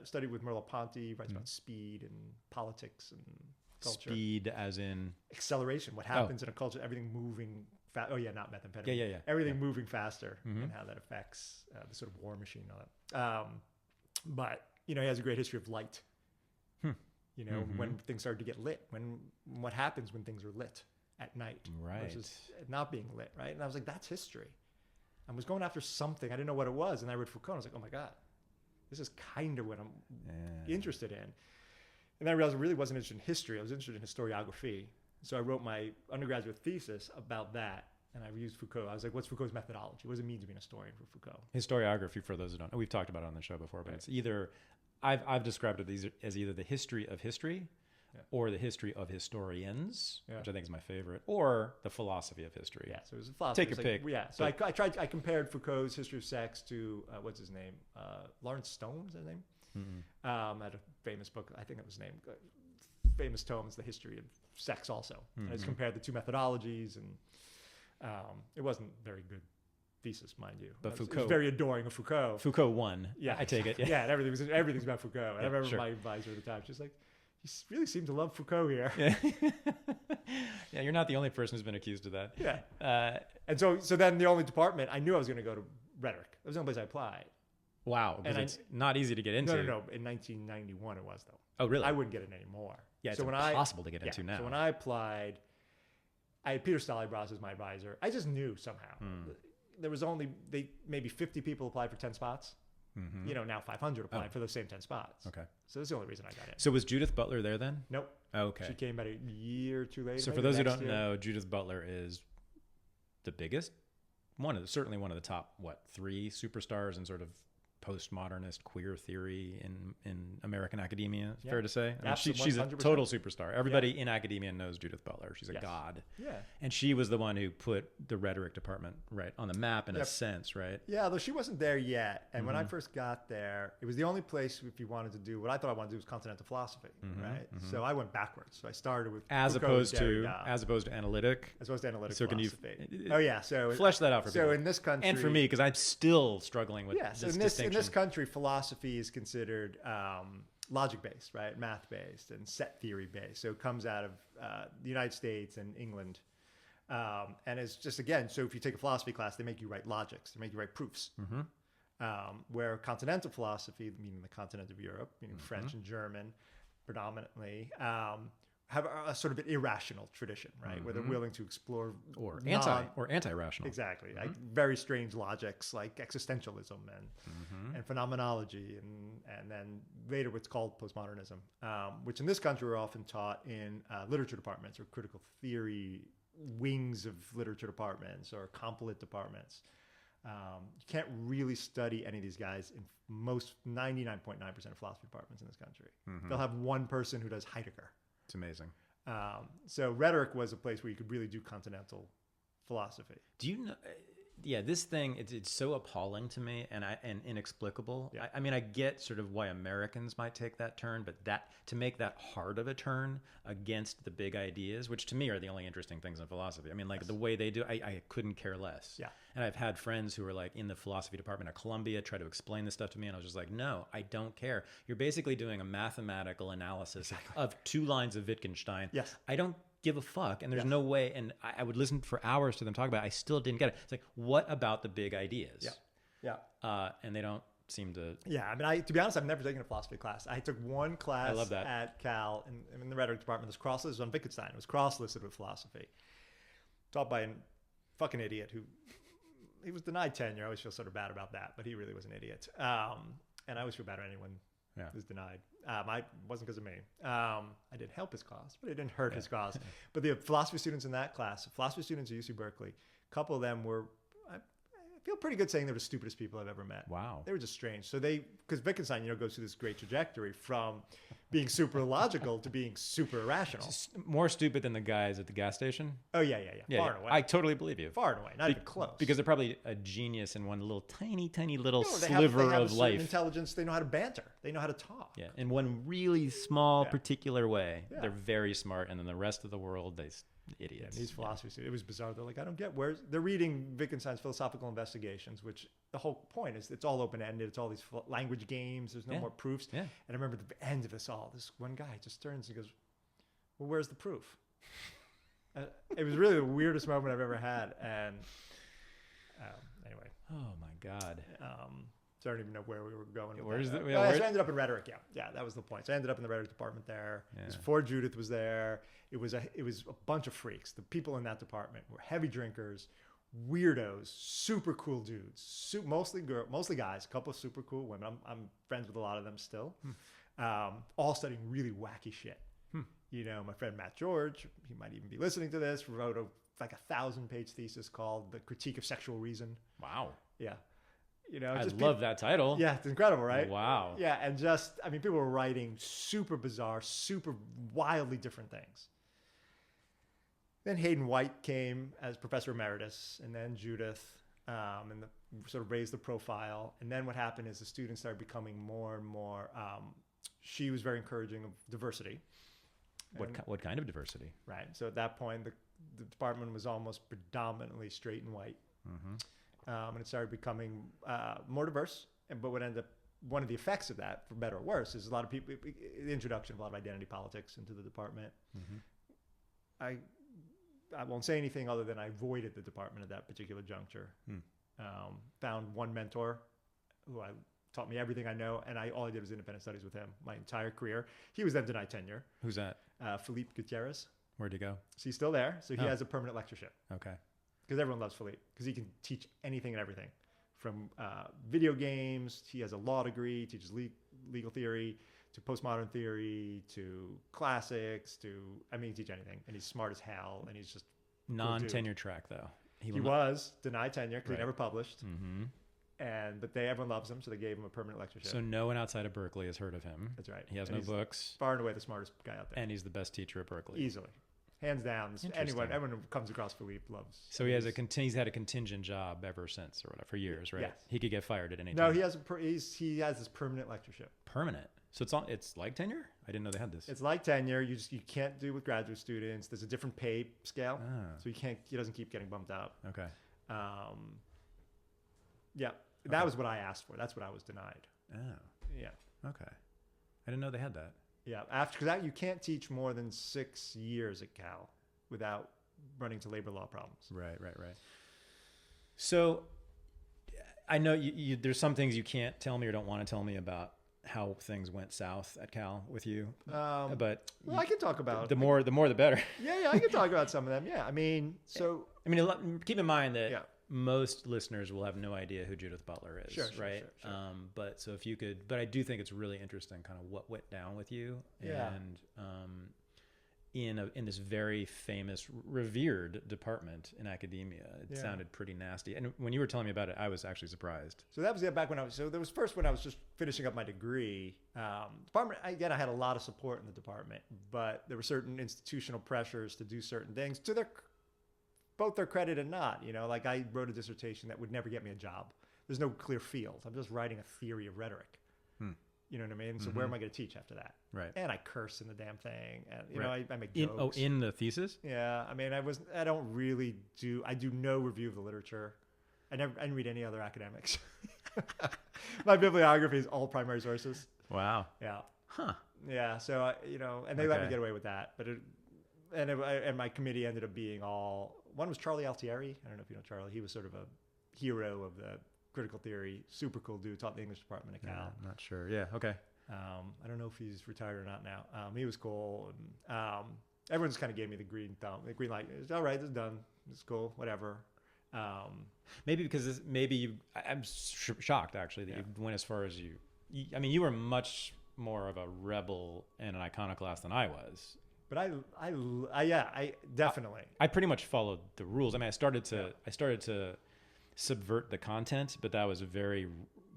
studied with Merleau-Ponty, writes about speed and politics and culture. Speed as in? Acceleration, what happens in a culture, everything moving fast. Oh yeah, not methamphetamine. Yeah. Everything moving faster and how that affects the sort of war machine and all that. But, he has a great history of light. When things start to get lit, what happens when things are lit at night versus not being lit, right? And I was like, that's history. I was going after something. I didn't know what it was. And I read Foucault and I was like, oh my God, this is kind of what I'm interested in. And then I realized I really wasn't interested in history. I was interested in historiography. So I wrote my undergraduate thesis about that. And I used Foucault. I was like, what's Foucault's methodology? What does it mean to be an historian for Foucault? Historiography, for those who don't know, we've talked about it on the show before, but it's either, I've described it as either the history of history or the history of historians, which I think is my favorite, or the philosophy of history. Yeah, so it was a philosophy. Take your pick. So I compared Foucault's History of Sex to, what's his name? Lawrence Stone, is that his name? Had a famous book, I think it was his name, famous tome, it's The History of Sex also. And I just compared the two methodologies, and it wasn't very good thesis, mind you. But Foucault, it was very adoring of Foucault. Foucault won. Yeah, I take it. Yeah, and everything's about Foucault. And I remember my advisor at the time, she's like, you really seem to love Foucault here. Yeah, you're not the only person who's been accused of that. Yeah. And so then the only department, I knew I was going to go to Rhetoric. That was the only place I applied. Wow, because it's not easy to get into. No. In 1991 it was, though. Oh, really? I wouldn't get it anymore. Yeah, it's impossible to get into now. So when I applied, I had Peter Stalybros as my advisor. I just knew somehow. There was only maybe 50 people applied for 10 spots. Now 500 applied for those same 10 spots. Okay. So that's the only reason I got in. So was Judith Butler there then? Nope. Okay. She came about a year or two later. So for those who don't know, Judith Butler is the biggest, certainly one of the top, 3 superstars in sort of postmodernist queer theory in American academia. Fair to say. I mean, she's a total superstar. Everybody in academia knows Judith Butler. She's a god. Yeah. And she was the one who put the rhetoric department on the map in a sense, right? Yeah, though she wasn't there yet. And when I first got there, it was the only place if you wanted to do what I thought I wanted to do was continental philosophy, right? So I went backwards. So I started with as opposed to analytic. As opposed to analytic so philosophy. So flesh that out for people. So in this country, and for me, because I'm still struggling with this distinction. In this country, philosophy is considered logic-based, right? Math-based and set theory-based. So it comes out of the United States and England. And it's just, again, so if you take a philosophy class, they make you write logics. They make you write proofs. Where continental philosophy, meaning the continent of Europe, meaning French and German predominantly, have a sort of an irrational tradition, right? Where they're willing to explore anti-rational. Exactly. Like very strange logics like existentialism and phenomenology and then later what's called postmodernism, which in this country are often taught in literature departments or critical theory wings of literature departments or composite departments. You can't really study any of these guys in most 99.9% of philosophy departments in this country. They'll have one person who does Heidegger. It's amazing. So Rhetoric was a place where you could really do continental philosophy. Do you know? Yeah, this thing, it's so appalling to me and inexplicable. Yeah. I mean, I get sort of why Americans might take that turn, but to make that hard of a turn against the big ideas, which to me are the only interesting things in philosophy. I mean, like the way they do, I couldn't care less. Yeah. And I've had friends who are like in the philosophy department at Columbia try to explain this stuff to me, and I was just like, no, I don't care. You're basically doing a mathematical analysis of 2 lines of Wittgenstein. Yes. I don't give a fuck, and there's no way, and I would listen for hours to them talk about it. I still didn't get it. It's like, what about the big ideas? Yeah. And they don't seem to. Yeah, I mean, to be honest, I've never taken a philosophy class. I took one class I love that. at Cal in the rhetoric department. It was cross-listed on Wittgenstein. It was cross-listed with philosophy, taught by a fucking idiot who he was denied tenure. I always feel sort of bad about that, but he really was an idiot. And I always feel bad about anyone who's denied. It wasn't because of me. I didn't help his cause, but it didn't hurt his cause. But the philosophy students in that class, philosophy students at UC Berkeley, a couple of them were, I feel pretty good saying they were the stupidest people I've ever met. Wow. They were just strange. So because Wittgenstein, goes through this great trajectory from being super logical to being super irrational. More stupid than the guys at the gas station. Oh yeah. Far and away. I totally believe you. Far and away, not even close. Because they're probably a genius in one little tiny little they sliver have of a life. Intelligence. They know how to banter. They know how to talk. Yeah, in one really small particular way. Yeah. They're very smart, and then the rest of the world, idiots. Yeah, these philosophy students, it was bizarre. They're like, I don't get they're reading Wittgenstein's Philosophical Investigations, which the whole point is it's all open-ended. It's all these language games. There's no more proofs. Yeah. And I remember at the end of this one guy just turns and goes, well, where's the proof? It was really the weirdest moment I've ever had. And anyway. Oh my God. So I don't even know where we were going. So I ended up in Rhetoric. Yeah, that was the point. So I ended up in the Rhetoric department there. Yeah. It was before Judith was there. It was a bunch of freaks. The people in that department were heavy drinkers, weirdos, super cool dudes, mostly guys, a couple of super cool women. I'm friends with a lot of them still, all studying really wacky shit. You know, my friend Matt George, he might even be listening to this, wrote a 1,000-page thesis called The Critique of Sexual Reason. Wow. Yeah. You know, I love that title. Yeah, it's incredible, right? Wow. Yeah, and people were writing super bizarre, super wildly different things. Then Hayden White came as professor emeritus, and then Judith, and sort of raised the profile. And then what happened is the students started becoming more and more. She was very encouraging of diversity. What kind of diversity? Right. So at that point, the department was almost predominantly straight and white. And it started becoming more diverse. But what ended up, one of the effects of that, for better or worse, is a lot of people, the introduction of a lot of identity politics into the department. I won't say anything other than I avoided the department at that particular juncture. Found one mentor who taught me everything I know, and all I did was independent studies with him my entire career. He was then denied tenure. Who's that? Philippe Gutierrez. Where'd he go? So he's still there. So he has a permanent lectureship. Okay. Because everyone loves Philippe, because he can teach anything and everything. From video games, he has a law degree, teaches legal theory, to postmodern theory, to classics, he teach anything. And he's smart as hell, and he's just non-tenure track, though. He was denied tenure because he never published. But everyone loves him, so they gave him a permanent lectureship. So no one outside of Berkeley has heard of him. That's right. He has no books. Far and away the smartest guy out there. And he's the best teacher at Berkeley. Easily. Hands down. Everyone who comes across Philippe loves. So he's had a contingent job ever since, or whatever, for years, right? Yes. He could get fired at any time. No, he has this permanent lectureship. Permanent. So it's like tenure? I didn't know they had this. It's like tenure. You can't do it with graduate students. There's a different pay scale, so he doesn't keep getting bumped up. Okay. That was what I asked for. That's what I was denied. Oh. Yeah. Okay. I didn't know they had that. Yeah, because you can't teach more than 6 years at Cal without running into labor law problems. Right. So I know there's some things you can't tell me or don't want to tell me about how things went south at Cal with you. But I can talk about the more the better. Yeah, I can talk about some of them. Yeah, keep in mind that most listeners will have no idea who Judith Butler is, right? Sure. But I do think it's really interesting kind of what went down with you. Yeah. And in this very famous, revered department in academia, it sounded pretty nasty. And when you were telling me about it, I was actually surprised. So that was back when I was just finishing up my degree. Department, again, I had a lot of support in the department, but there were certain institutional pressures to do certain things to both their credit and not. Like I wrote a dissertation that would never get me a job. There's no clear field. I'm just writing a theory of rhetoric. You know what I mean? So where am I going to teach after that? Right. And I curse in the damn thing. And I make jokes. In the thesis? Yeah. I do no review of the literature. I didn't read any other academics. My bibliography is all primary sources. Wow. Yeah. Huh. Yeah. So, and they let me get away with that. But and my committee ended up being one was Charlie Altieri. I don't know if you know Charlie. He was sort of a hero of the critical theory, super cool dude, taught the English department at Cal. Yeah, not sure. Yeah, okay. I don't know if he's retired or not now. He was cool. And everyone's kind of gave me the green light. It's all right, it's done. It's cool, whatever. Maybe I'm shocked actually that you went as far as you you were much more of a rebel and an iconoclast than I was. But I definitely. I pretty much followed the rules. I started to subvert the content, but that was very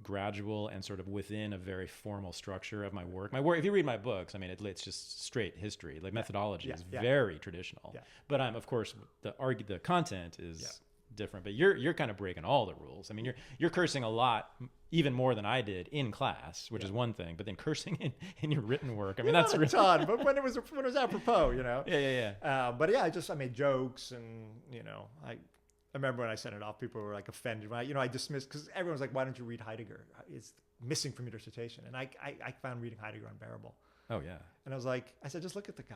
gradual and sort of within a very formal structure of my work. If you read my books, I mean, it's just straight history. Like methodology is very traditional. Yeah. But of course, the content is different. But you're kind of breaking all the rules. I mean, you're cursing a lot, even more than I did in class, which is one thing. But then cursing in your written work, I mean, that's really a ton. But when it was apropos, you know. Yeah. But yeah, I made jokes, and you know, I remember when I sent it off, people were like offended. When I dismissed, because everyone was like, "Why don't you read Heidegger? It's missing from your dissertation." And I found reading Heidegger unbearable. Oh yeah. And I said, just look at the guy.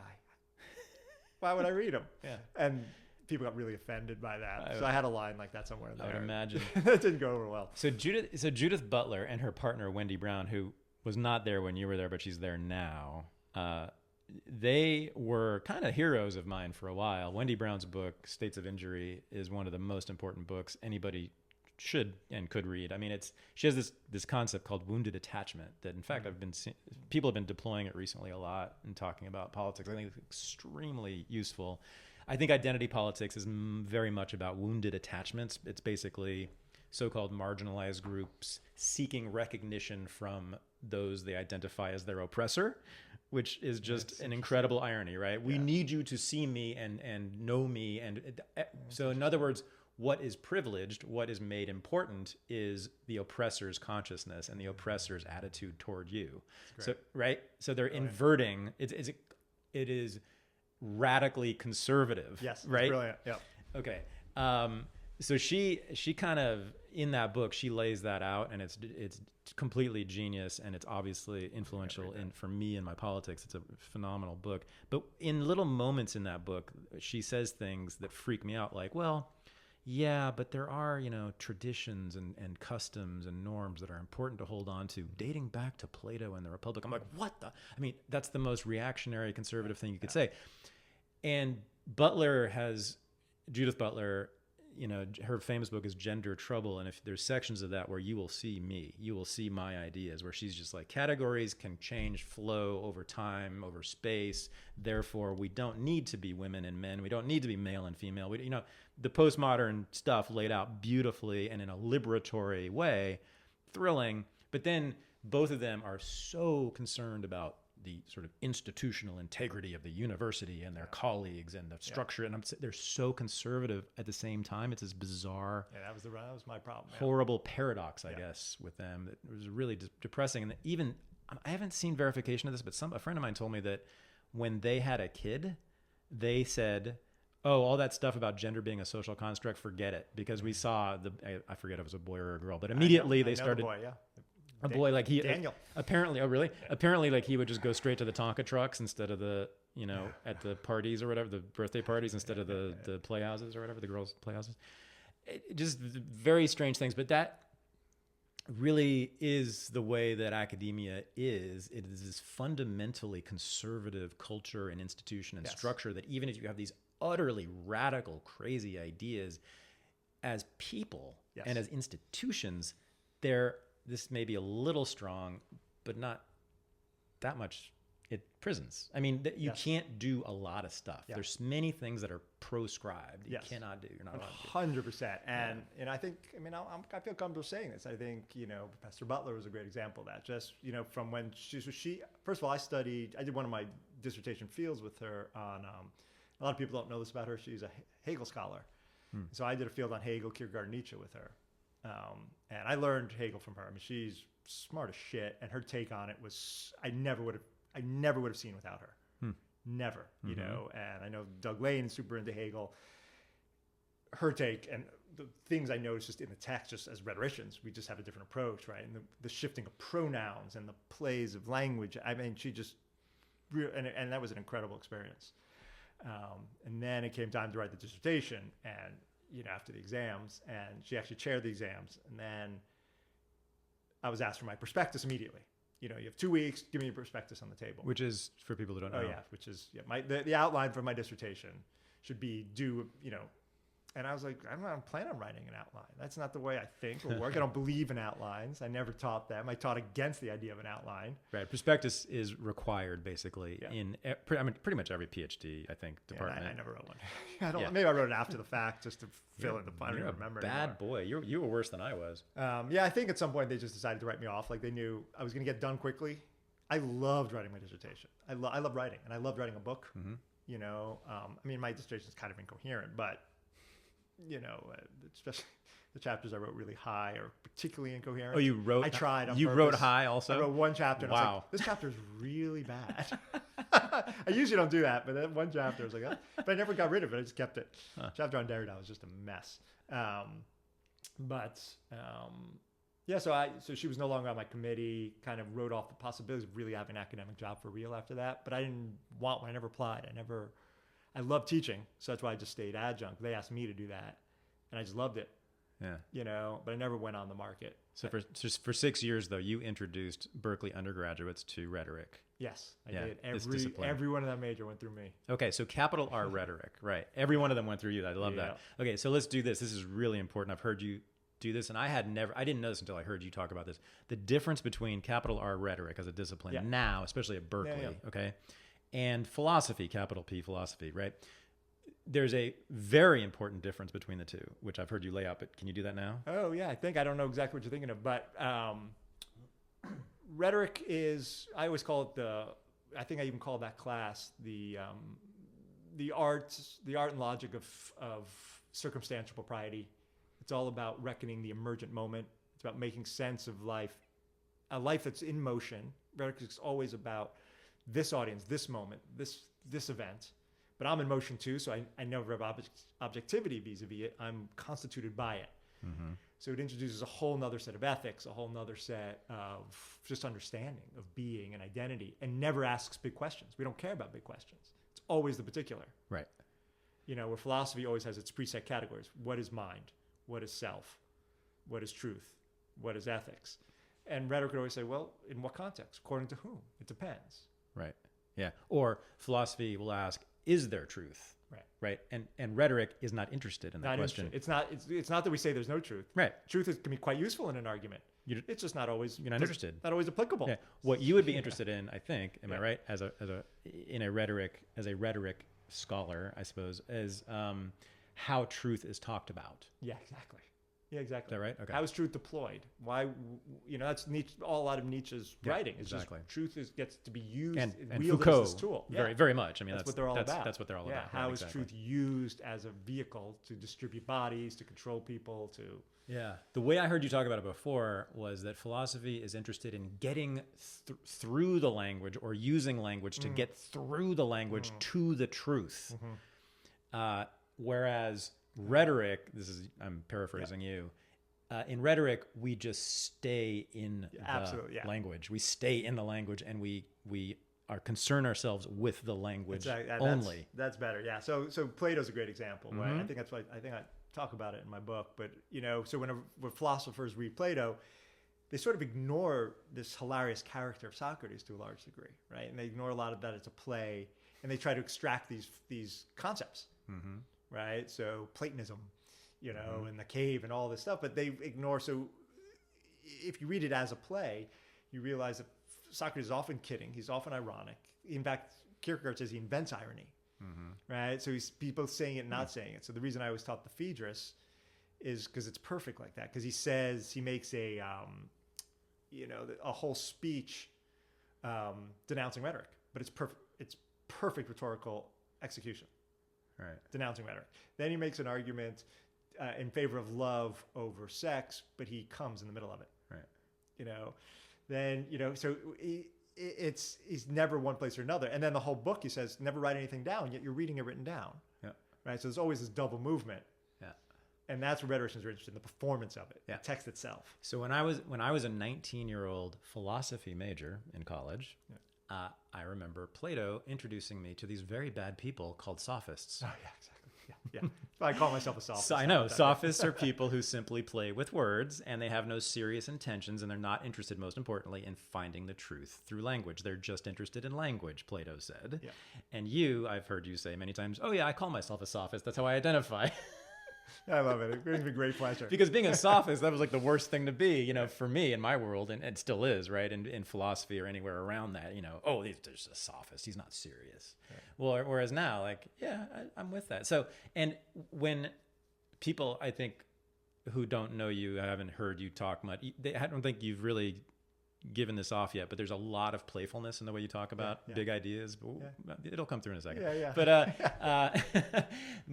Why would I read him? Yeah. And people got really offended by that. So I had a line like that somewhere in there. I would imagine. That didn't go over well. So Judith Butler and her partner Wendy Brown, who was not there when you were there, but she's there now. They were kind of heroes of mine for a while. Wendy Brown's book, States of Injury, is one of the most important books anybody should and could read. I mean, she has this concept called wounded attachment that, in fact, people have been deploying it recently a lot and talking about politics. I think it's extremely useful. I think identity politics is very much about wounded attachments. It's basically so-called marginalized groups seeking recognition from those they identify as their oppressor, which is just an incredible irony, right? We need you to see me and know me. And so in other words, what is privileged, what is made important is the oppressor's consciousness and the oppressor's attitude toward you. So, right? So they're inverting, it is radically conservative. Yes, right? Brilliant. Yeah. Okay. So she kind of, in that book, she lays that out, and it's completely genius, and it's obviously influential for me in my politics. It's a phenomenal book. But in little moments in that book, she says things that freak me out, like, well, yeah, but there are, traditions and customs and norms that are important to hold on to, dating back to Plato and the Republic. I'm like, what the? I mean, that's the most reactionary conservative thing you could say. And Judith Butler, her famous book is Gender Trouble. And if there's sections of that where you will see me, you will see my ideas, where she's just like, categories can change, flow over time, over space. Therefore, we don't need to be women and men. We don't need to be male and female. The postmodern stuff laid out beautifully and in a liberatory way, thrilling. But then both of them are so concerned about the sort of institutional integrity of the university and their colleagues and the structure. And they're so conservative at the same time. It's this bizarre, that was my problem. Horrible paradox, I guess, with them. It was really depressing. And even, I haven't seen verification of this, but a friend of mine told me that when they had a kid, they said, oh, all that stuff about gender being a social construct, forget it. Because we saw I forget if it was a boy or a girl, but immediately they started. A boy, like Daniel. Apparently, oh really? Apparently, like he would just go straight to the Tonka trucks instead of the, at the parties or whatever, the birthday parties instead of the playhouses or whatever, the girls' playhouses. Just very strange things, but that really is the way that academia is. It is this fundamentally conservative culture and institution and structure that even if you have these utterly radical, crazy ideas, as people and as institutions, this may be a little strong, but not that much. Prisons. I mean, you can't do a lot of stuff. There's many things that are proscribed. You cannot do. You're not allowed to. 100%. And I think, I feel comfortable saying this. I think, Professor Butler was a great example of that. Just, from when she first of all, I did one of my dissertation fields with her on, a lot of people don't know this about her. She's a Hegel scholar. So I did a field on Hegel, Kierkegaard, Nietzsche with her. And I learned Hegel from her. I mean, she's smart as shit, and her take on it was I never would have seen without her. Never, And I know Doug Lane is super into Hegel. Her take and the things I noticed just in the text, just as rhetoricians, we just have a different approach, right? And the shifting of pronouns and the plays of language. I mean, she just, and that was an incredible experience. And then it came time to write the dissertation, and after the exams, and she actually chaired the exams. And then I was asked for my prospectus immediately. You have 2 weeks, give me your prospectus on the table. Which is, for people who don't know. Oh yeah, which is, the outline for my dissertation should be due, And I was like, I don't plan on writing an outline. That's not the way I think or work. I don't believe in outlines. I never taught them. I taught against the idea of an outline. Right. Prospectus is required basically in pretty much every PhD, I think, department. I never wrote one. Maybe I wrote it after the fact just to fill in the fun. I don't You're remember a bad anymore. boy. You were worse than I was. I think at some point they just decided to write me off. Like they knew I was going to get done quickly. I loved writing my dissertation. I love writing, and I loved writing a book. Mm-hmm. You know, my dissertation is kind of incoherent, but you know, especially the chapters I wrote really high or particularly incoherent. Oh, you wrote? I tried. You purpose. wrote high also? I wrote one chapter. And I was like, this chapter is really bad. I usually don't do that, but that one chapter I was like, oh. But I never got rid of it. I just kept it. Chapter on Derrida was just a mess. So she was no longer on my committee. Kind of wrote off the possibilities of really having an academic job for real after that. But I didn't want one. I never applied. I love teaching, so that's why I just stayed adjunct. They asked me to do that, and I just loved it. Yeah. You know, but I never went on the market. So for 6 years, though, you introduced Berkeley undergraduates to rhetoric. Yes, I did. Every one of that major went through me. Okay, so capital R rhetoric, right? Every one of them went through you. I love that. Okay, so let's do this. This is really important. I've heard you do this, and I didn't know this until I heard you talk about this. The difference between capital R rhetoric as a discipline now, especially at Berkeley, okay, and philosophy, capital P philosophy, right? There's a very important difference between the two, which I've heard you lay out, but can you do that now? Oh, yeah. I don't know exactly what you're thinking of, but rhetoric is, I always call it I think I even call that class the art and logic of circumstantial propriety. It's all about reckoning the emergent moment. It's about making sense of life, a life that's in motion. Rhetoric is always about this audience, this moment, this event. But I'm in motion too, so I never have objectivity vis-a-vis it. I'm constituted by it. Mm-hmm. So it introduces a whole nother set of ethics, a whole nother set of just understanding of being and identity, and never asks big questions. We don't care about big questions. It's always the particular. Right. You know, where philosophy always has its preset categories. What is mind? What is self? What is truth? What is ethics? And rhetoric would always say, well, in what context? According to whom? It depends. Right. Yeah. Or philosophy will ask, is there truth? Right. And rhetoric is not interested in that question. It's not that we say there's no truth. Right. Truth can be quite useful in an argument. It's just not always. You're not interested. Not always applicable. Yeah. What you would be interested in, I think, am I right? As a rhetoric scholar, I suppose, is how truth is talked about. Yeah, exactly. Yeah, exactly. Is that right? Okay. How is truth deployed? Why? That's Nietzsche. A lot of Nietzsche's writing. It's exactly. Just truth gets to be used and Foucault as this tool. Very much. I mean, that's what they're all about. That's what they're all about. How is truth used as a vehicle to distribute bodies, to control people, to? Yeah. The way I heard you talk about it before was that philosophy is interested in getting through the language or using language to get through the language to the truth. Mm-hmm. Whereas rhetoric, I'm paraphrasing you, in rhetoric, we just stay in the language. We stay in the language, and we are concern ourselves with the language only. That's better. Yeah. So Plato's a great example, right? Mm-hmm. I think that's why I talk about it in my book. But so when philosophers read Plato, they sort of ignore this hilarious character of Socrates to a large degree, right? And they ignore a lot of that it's a play, and they try to extract these concepts. Mm-hmm. Right. So Platonism, and the cave and all this stuff, but they ignore. So if you read it as a play, you realize that Socrates is often kidding. He's often ironic. In fact, Kierkegaard says he invents irony. Mm-hmm. Right. So he's both saying it and not saying it. So the reason I always taught the Phaedrus is because it's perfect like that. Because he makes a whole speech denouncing rhetoric, but it's perfect. It's perfect rhetorical execution. Right. Denouncing rhetoric. Then he makes an argument in favor of love over sex, but he comes in the middle of it. Right. So he's never one place or another. And then the whole book, he says, never write anything down, yet you're reading it written down. Yeah. Right. So there's always this double movement. Yeah. And that's where rhetoricians are interested in, the performance of it, the text itself. So when I was a 19-year-old philosophy major in college, I remember Plato introducing me to these very bad people called sophists. Oh, yeah, exactly. Yeah. I call myself a sophist. So I know. Sophists are people who simply play with words, and they have no serious intentions, and they're not interested, most importantly, in finding the truth through language. They're just interested in language, Plato said. Yeah. And I've heard you say many times, oh, yeah, I call myself a sophist. That's how I identify. I love it. It brings me great pleasure. Because being a sophist, that was like the worst thing to be, you know, for me in my world, and it still is, right? In philosophy or anywhere around that, you know, oh, there's a sophist, he's not serious. Right. Well, whereas now, like, yeah, I'm with that. So, and when people, I think, who don't know you, haven't heard you talk much, I don't think you've really given this off yet, but there's a lot of playfulness in the way you talk about big ideas. It'll come through in a second.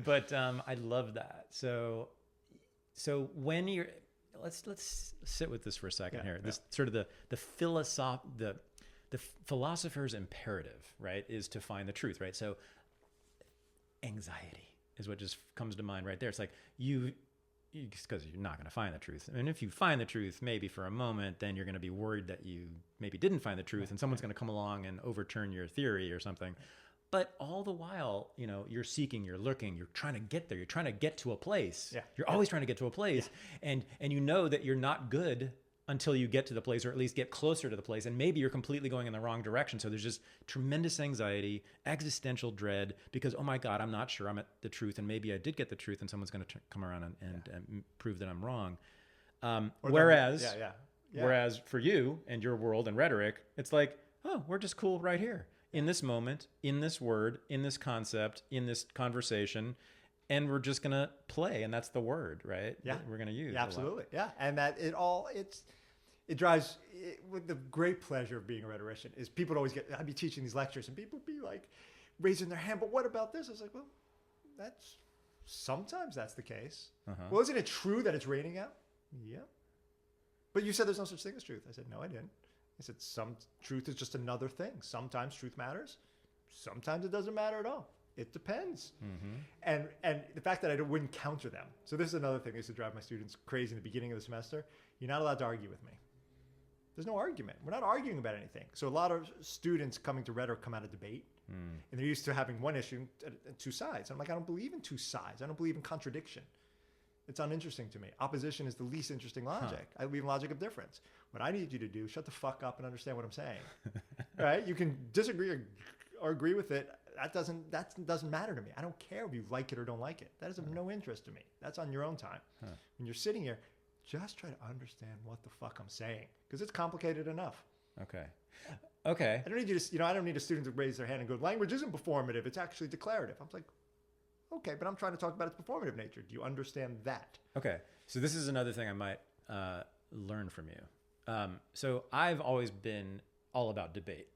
But I love that. So when you're, let's sit with this for a second here. This sort of the philosopher's imperative, right, is to find the truth, right? So anxiety is what just comes to mind right there. It's like because you're not going to find the truth. And if you find the truth, maybe for a moment, then you're going to be worried that you maybe didn't find the truth and someone's going to come along and overturn your theory or something. But all the while, you know, you're seeking, you're looking, you're trying to get there. You're trying to get to a place. You're always trying to get to a place. And you know that you're not good until you get to the place, or at least get closer to the place. And maybe you're completely going in the wrong direction. So there's just tremendous anxiety, existential dread, because, oh my God, I'm not sure I'm at the truth. And maybe I did get the truth and someone's going to come around and prove that I'm wrong. Whereas for you and your world and rhetoric, it's like, oh, we're just cool right here in this moment, in this word, in this concept, in this conversation. And we're just going to play. And that's the word, right? Yeah. That we're going to use. Yeah, absolutely. Yeah. And that it drives with the great pleasure of being a rhetorician is people would always I'd be teaching these lectures and people would be like raising their hand, but what about this? I was like, well, sometimes that's the case. Well, isn't it true that it's raining out? Yeah. But you said there's no such thing as truth. I said, no, I didn't. I said, some truth is just another thing. Sometimes truth matters. Sometimes it doesn't matter at all. It depends. And the fact that I wouldn't counter them. So this is another thing that used to drive my students crazy in the beginning of the semester. You're not allowed to argue with me. There's no argument. We're not arguing about anything. So a lot of students coming to rhetoric come out of debate. And they're used to having one issue and two sides. I'm like, I don't believe in two sides. I don't believe in contradiction. It's uninteresting to me. Opposition is the least interesting logic. I believe in logic of difference. What I need you to do, shut the fuck up and understand what I'm saying. Right? You can disagree or agree with it. That doesn't matter to me. I don't care if you like it or don't like it. That is of no interest to me. That's on your own time. When you're sitting here, just try to understand what the fuck I'm saying, because it's complicated enough. Okay. I don't need you to, I don't need a student to raise their hand and go, language isn't performative. It's actually declarative. I'm like, okay, but I'm trying to talk about its performative nature. Do you understand that? Okay. So this is another thing I might learn from you. So I've always been all about debate.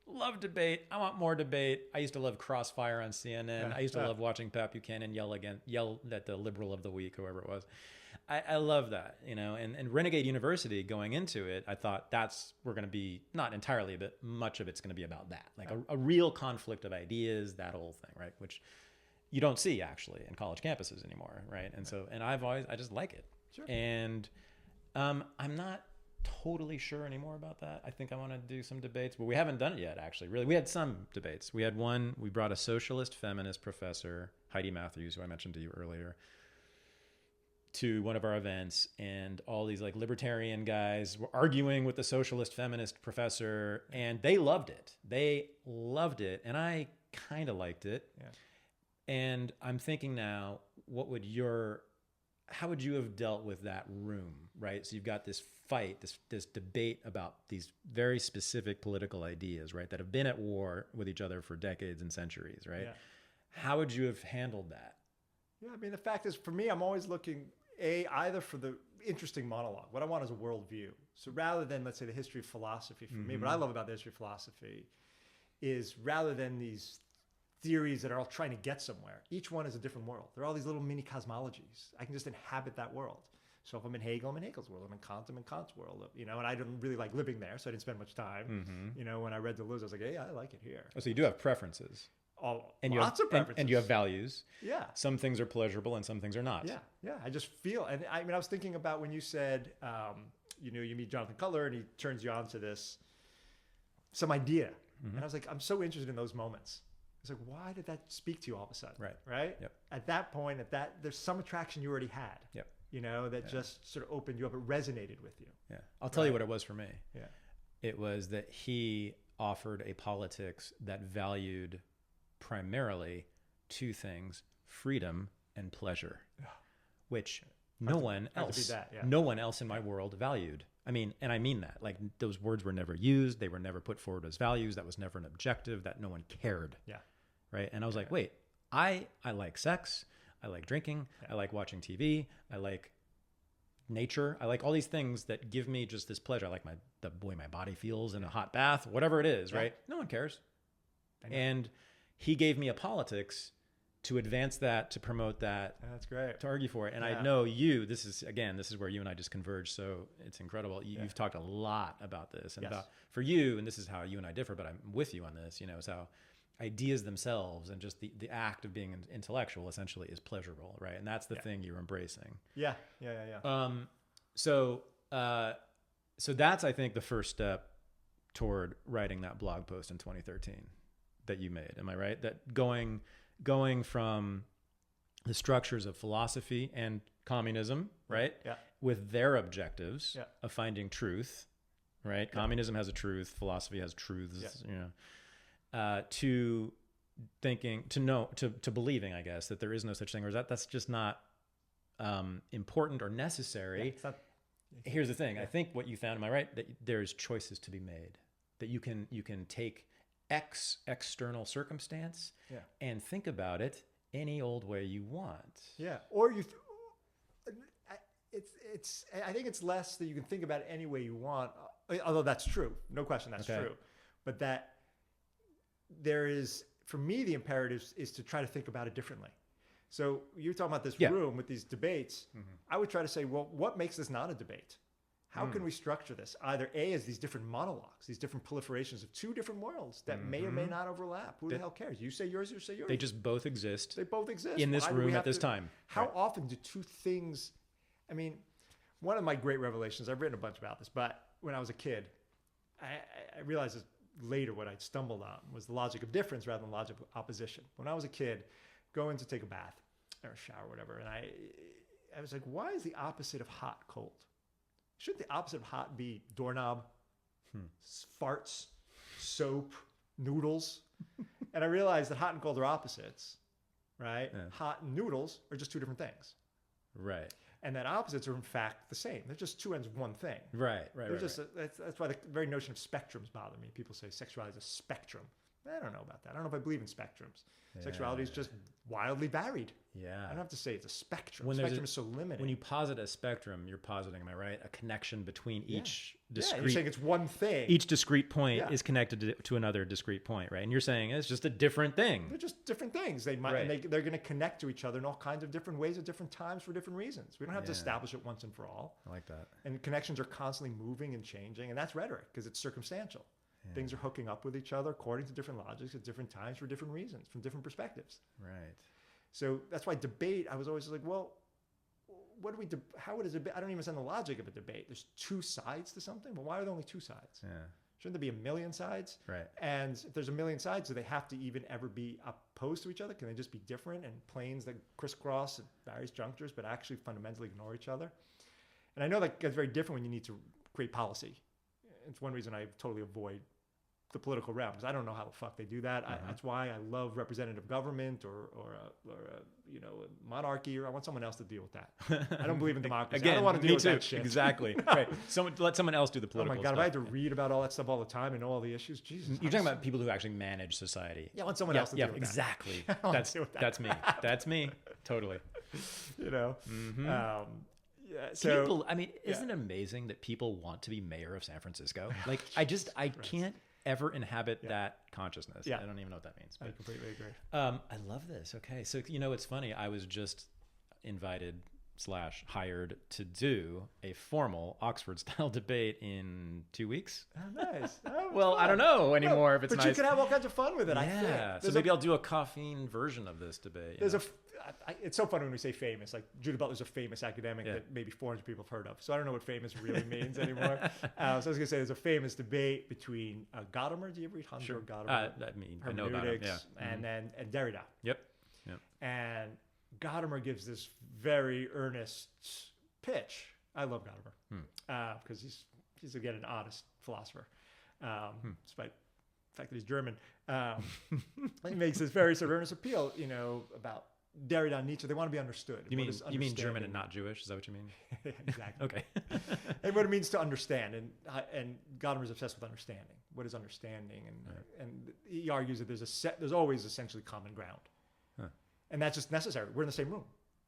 Love debate. I want more debate. I used to love Crossfire on CNN. I used to love watching Pat Buchanan yell at the liberal of the week, whoever it was. I love that, and Renegade University, going into it, I thought we're going to be, not entirely, but much of it's going to be about that, like a real conflict of ideas, that whole thing, right? Which you don't see actually in college campuses anymore, right? And so, and I just like it. Sure. And I'm not totally sure anymore about that. I think I want to do some debates, but we haven't done it yet, actually. Really, we had some debates. We had one, we brought a socialist feminist professor, Heidi Matthews, who I mentioned to you earlier, to one of our events, and all these like libertarian guys were arguing with the socialist feminist professor, and they loved it. And I kind of liked it. Yeah. And I'm thinking now, how would you have dealt with that room, right? So you've got this fight, this debate about these very specific political ideas, right, that have been at war with each other for decades and centuries, right? Yeah. How would you have handled that? Yeah, I mean, the fact is, for me, I'm always looking either for the interesting monologue. What I want is a worldview. So rather than, let's say, the history of philosophy for me, what I love about the history of philosophy is, rather than these theories that are all trying to get somewhere, each one is a different world. They're all these little mini cosmologies. I can just inhabit that world. So if I'm in Hegel, I'm in Hegel's world. I'm in Kant, I'm in Kant's world. And I didn't really like living there, so I didn't spend much time. When I read Deleuze, I was like, hey, I like it here. Oh, so you do have preferences. Lots of preferences. And you have values. Yeah. Some things are pleasurable and some things are not. Yeah. I just feel, and I was thinking about when you said, you meet Jonathan Cutler and he turns you on to some idea. And I was like, I'm so interested in those moments. It's like, why did that speak to you all of a sudden? Right? Yep. At that point, there's some attraction you already had. Yep. That just sort of opened you up. It resonated with you. Yeah. I'll tell you what it was for me. Yeah. It was that he offered a politics that valued primarily two things: freedom and pleasure, which no one else in my world valued. I mean, and I mean that, like, those words were never used. They were never put forward as values. That was never an objective, that no one cared. Yeah. Right. And I was like, wait, I like sex. I like drinking. I like watching TV. I like nature. I like all these things that give me just this pleasure. I like the way my body feels in a hot bath, whatever it is, right? No one cares. And he gave me a politics to advance that, to promote that. That's great. To argue for it. And I know this is where you and I just converge. So it's incredible. You've talked a lot about this and about, for you, and this is how you and I differ, but I'm with you on this, is how ideas themselves and just the act of being intellectual essentially is pleasurable, right? And that's the thing you're embracing. Yeah. So that's, I think, the first step toward writing that blog post in 2013 that you made. Am I right? That going from the structures of philosophy and communism, right? Yeah. With their objectives of finding truth, right? Yeah. Communism has a truth, philosophy has truths, to thinking, to believing, I guess, that there is no such thing, or that's just not important or necessary. Yeah, here's the thing. I think what you found, am I right? That there's choices to be made, that you can take external circumstance and think about it any old way you want. Yeah. Or I think it's less that you can think about it any way you want, although that's true. No question, that's true. But that there is, for me, the imperative is to try to think about it differently. So you're talking about this room with these debates. Mm-hmm. I would try to say, well, what makes this not a debate? How can we structure this? Either A, as these different monologues, these different proliferations of two different worlds that may or may not overlap. Who the hell cares? You say yours, you say yours. They just both exist. They both exist. In this room at this time. How often do two things... I mean, one of my great revelations, I've written a bunch about this, but when I was a kid, I realized this later what I'd stumbled on was the logic of difference rather than logic of opposition. When I was a kid, going to take a bath or a shower or whatever, and I was like, why is the opposite of hot cold? Shouldn't the opposite of hot be doorknob, farts, soap, noodles? And I realized that hot and cold are opposites, right? Yeah. Hot and noodles are just two different things. Right. And that opposites are in fact the same. They're just two ends of one thing. Right. That's why the very notion of spectrums bother me. People say sexuality is a spectrum. I don't know about that. I don't know if I believe in spectrums. Yeah. Sexuality is just wildly varied. Yeah. I don't have to say it's a spectrum. Spectrum is so limited. When you posit a spectrum, you're positing, am I right, a connection between each discrete... Yeah, you're saying it's one thing. Each discrete point is connected to another discrete point, right? And you're saying it's just a different thing. They're just different things. They might, and they're going to connect to each other in all kinds of different ways at different times for different reasons. We don't have to establish it once and for all. I like that. And connections are constantly moving and changing, and that's rhetoric because it's circumstantial. Yeah. Things are hooking up with each other according to different logics at different times for different reasons, from different perspectives. Right. So that's why debate, I was always like, well, what do we, how would a debate, I don't even understand the logic of a debate. There's two sides to something. Well, why are there only two sides? Yeah. Shouldn't there be a million sides? Right. And if there's a million sides, do they have to even ever be opposed to each other? Can they just be different and planes that crisscross at various junctures, but actually fundamentally ignore each other? And I know that gets very different when you need to create policy. It's one reason I totally avoid the political realm, because I don't know how the fuck they do that. That's why I love representative government or a monarchy, or I want someone else to deal with that. I don't believe in democracy. Again, I don't want to deal with that shit. Exactly. Right. Let someone else do the political stuff. Oh my God, if I had to read about all that stuff all the time and know all the issues, Jesus. You're talking about people who actually manage society. Yeah, I want someone else to deal with exactly. That. That's me. That's me. Totally. Mm-hmm. So people, I mean, isn't it amazing that people want to be mayor of San Francisco? Like, I can't ever inhabit that consciousness. Yeah. I don't even know what that means. But, I completely agree. I love this. Okay. So, it's funny. I was just invited / hired to do a formal Oxford style debate in 2 weeks. Oh, nice. Oh, well, fun. I don't know anymore if it's but nice. you can have all kinds of fun with it. I think. So maybe I'll do a Coffeen version of this debate. It's so funny when we say famous. Like Judah Butler's a famous academic that maybe 400 people have heard of. So I don't know what famous really means anymore. So I was going to say there's a famous debate between Gadamer. Do you ever read Hans Gadamer? I know about him. Yeah. And Derrida. Yep. And Gadamer gives this very earnest pitch. I love Gadamer because he's again an honest philosopher, despite the fact that he's German. He makes this very sort of earnest appeal, about Derrida and Nietzsche, they want to be understood. You mean German and not Jewish? Is that what you mean? Exactly. Okay. And what it means to understand, and Gadamer's obsessed with understanding. What is understanding? And he argues that there's always essentially common ground, and that's just necessary. We're in the same room.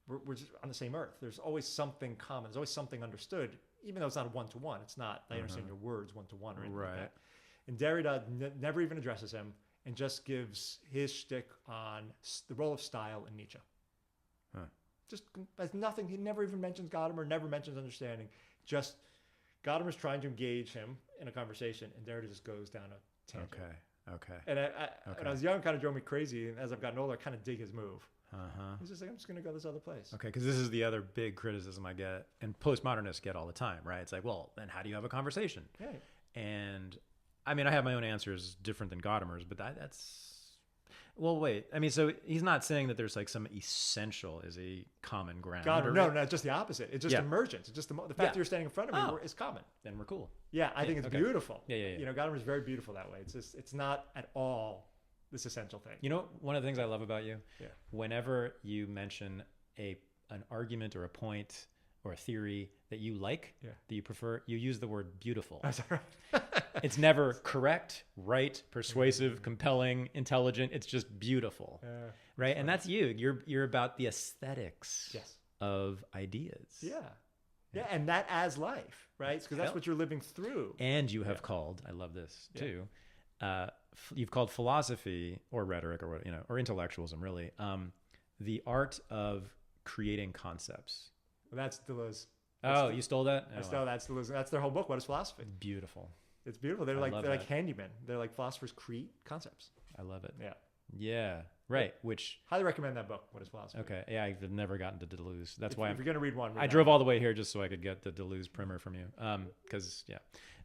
We're just on the same earth. There's always something common. There's always something understood, even though it's not a one-to-one. It's not, I understand your words one-to-one or anything like that. And Derrida never even addresses him and just gives his shtick on the role of style in Nietzsche. Just has nothing. He never even mentions Gadamer, never mentions understanding. Just Gadamer's trying to engage him in a conversation, and Derrida just goes down a tangent. Okay. And when I was young, it kind of drove me crazy. And as I've gotten older, I kind of dig his move. He's just like, I'm just going to go this other place. Okay, because this is the other big criticism I get, and postmodernists get all the time, right? It's like, well, then how do you have a conversation? Right. And I mean, I have my own answers different than Gadamer's, but that's... Well, wait. I mean, so he's not saying that there's like some essential is a common ground. No, just the opposite. It's just emergence. It's just the fact that you're standing in front of me is common. Then we're cool. Yeah, I think it's beautiful. Yeah. You know, Gadamer's very beautiful that way. It's not at all this essential thing. You know, one of the things I love about you, whenever you mention an argument or a point or a theory that you like, that you prefer, you use the word beautiful. That's right. It's never correct, right, persuasive, compelling, intelligent. It's just beautiful, right? And that's you. You're about the aesthetics of ideas. Yeah, and that as life, right? Because that's what you're living through. And you have called, I love this too, you've called philosophy or rhetoric or or intellectualism really, the art of creating concepts. Well, that's Deleuze. You stole that? That's Deleuze. That's their whole book. What is philosophy? Beautiful. It's beautiful. They're like handymen. They're like philosophers create concepts. I love it. Yeah. Right. Which highly recommend that book. What is philosophy? Okay. Yeah, I've never gotten to Deleuze. That's why if you're gonna read one. I drove all the way here just so I could get the Deleuze primer from you. Because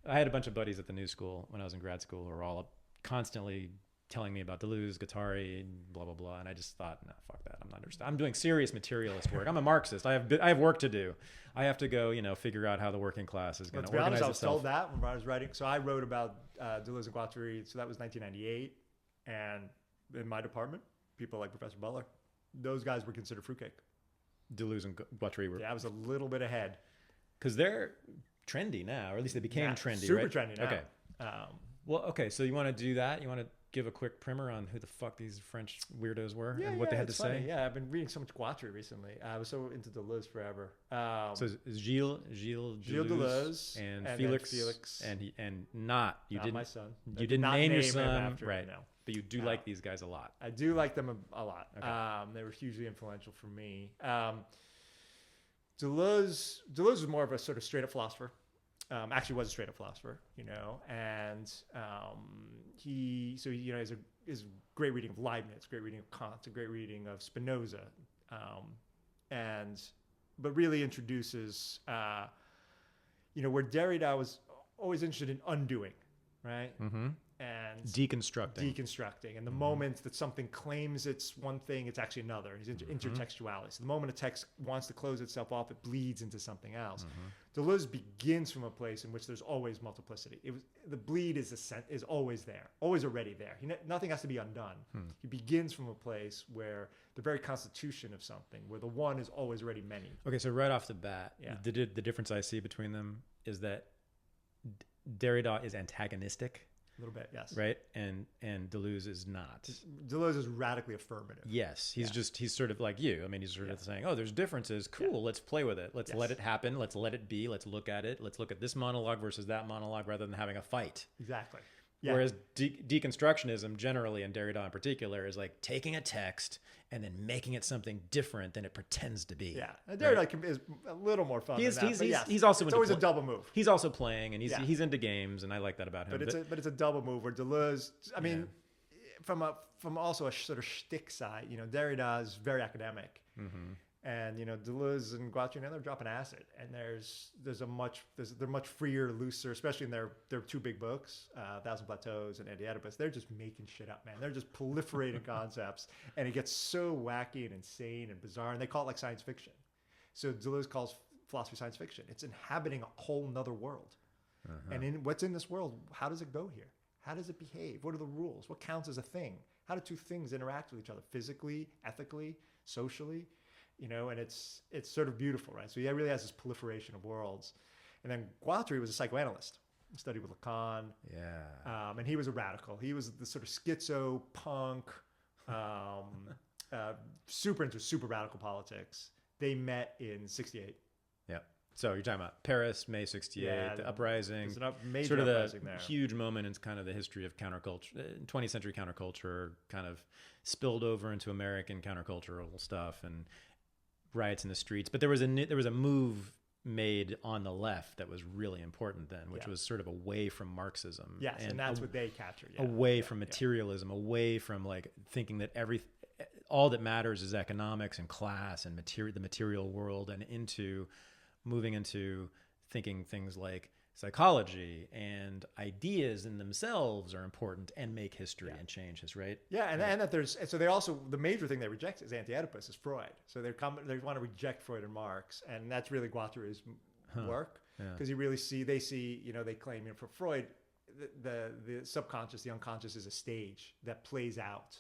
I had a bunch of buddies at the New School when I was in grad school who were all constantly telling me about Deleuze, Guattari, blah blah blah, and I just thought, no, fuck that. I'm not interested. I'm doing serious materialist work. I'm a Marxist. I have work to do. I have to go, figure out how the working class is going to organize itself. I was told that when I was writing. So I wrote about Deleuze and Guattari. So that was 1998, and in my department, people like Professor Butler, those guys were considered fruitcake. Deleuze and Guattari were. Yeah, I was a little bit ahead. Because they're trendy now, or at least they became trendy, super right? Trendy now. Okay. Okay. So you want to do that? You want to give a quick primer on who the fuck these French weirdos were and what they had to say? Yeah, I've been reading so much Guattari recently. I was so into Deleuze forever. So it's Gilles Deleuze and Felix, not my son. You didn't name your son, right? No. But you do like these guys a lot. I do like them a lot. Okay. They were hugely influential for me. Deleuze was more of a sort of straight up philosopher. Actually was a straight up philosopher, and he is a great reading of Leibniz, great reading of Kant, a great reading of Spinoza, but really introduces, where Derrida was always interested in undoing, right? Mm-hmm. And deconstructing. And the moment that something claims it's one thing, it's actually another. He's into intertextuality. So the moment a text wants to close itself off, it bleeds into something else. Deleuze begins from a place in which there's always multiplicity. The bleed is always there, always already there. Nothing has to be undone. He begins from a place where the very constitution of something, where the one is always already many. Okay, so right off the bat, the difference I see between them is that Derrida is antagonistic. A little bit, yes. Right? And Deleuze is not. Deleuze is radically affirmative. Yes. He's sort of like you. I mean, he's sort of saying, oh, there's differences. Cool. Let's play with it. Let's let it happen. Let's let it be. Let's look at it. Let's look at this monologue versus that monologue rather than having a fight. Exactly. Yeah. Whereas deconstructionism generally, and Derrida in particular, is like taking a text and then making it something different than it pretends to be. Yeah, and Derrida is a little more fun. He's also it's always a double move. He's also playing, and he's into games, and I like that about him. But it's a double move where Deleuze. I mean, from also a sort of shtick side, Derrida is very academic. Mm-hmm. And Deleuze and Guattari, they're dropping acid, and they're much freer, looser, especially in their two big books, Thousand Plateaus and Anti-Oedipus. They're just making shit up, man. They're just proliferating concepts, and it gets so wacky and insane and bizarre, and they call it like science fiction. So Deleuze calls philosophy science fiction. It's inhabiting a whole nother world, and what's in this world? How does it go here? How does it behave? What are the rules? What counts as a thing? How do two things interact with each other physically, ethically? socially, and it's sort of beautiful, right? So he really has this proliferation of worlds. And then Guattari was a psychoanalyst. He studied with Lacan. Yeah. And he was a radical. He was the sort of schizo punk, super into super radical politics. They met in 68. Yeah. So you're talking about Paris, May 68, the uprising, major sort of uprising the there. Huge moment in kind of the history of counterculture, 20th century counterculture, kind of spilled over into American countercultural stuff and riots in the streets. But there was a move made on the left that was really important then, which was sort of away from Marxism. Yes, and that's what they captured. Yeah. Away from materialism, away from like thinking that all that matters is economics and class and the material world, and moving into thinking things like psychology and ideas in themselves are important and make history and change history, right? Yeah, and that they also, the major thing they reject is anti-Oedipus, is Freud. So they want to reject Freud and Marx, and that's really Guattari's work, because they claim, for Freud, the subconscious, the unconscious is a stage that plays out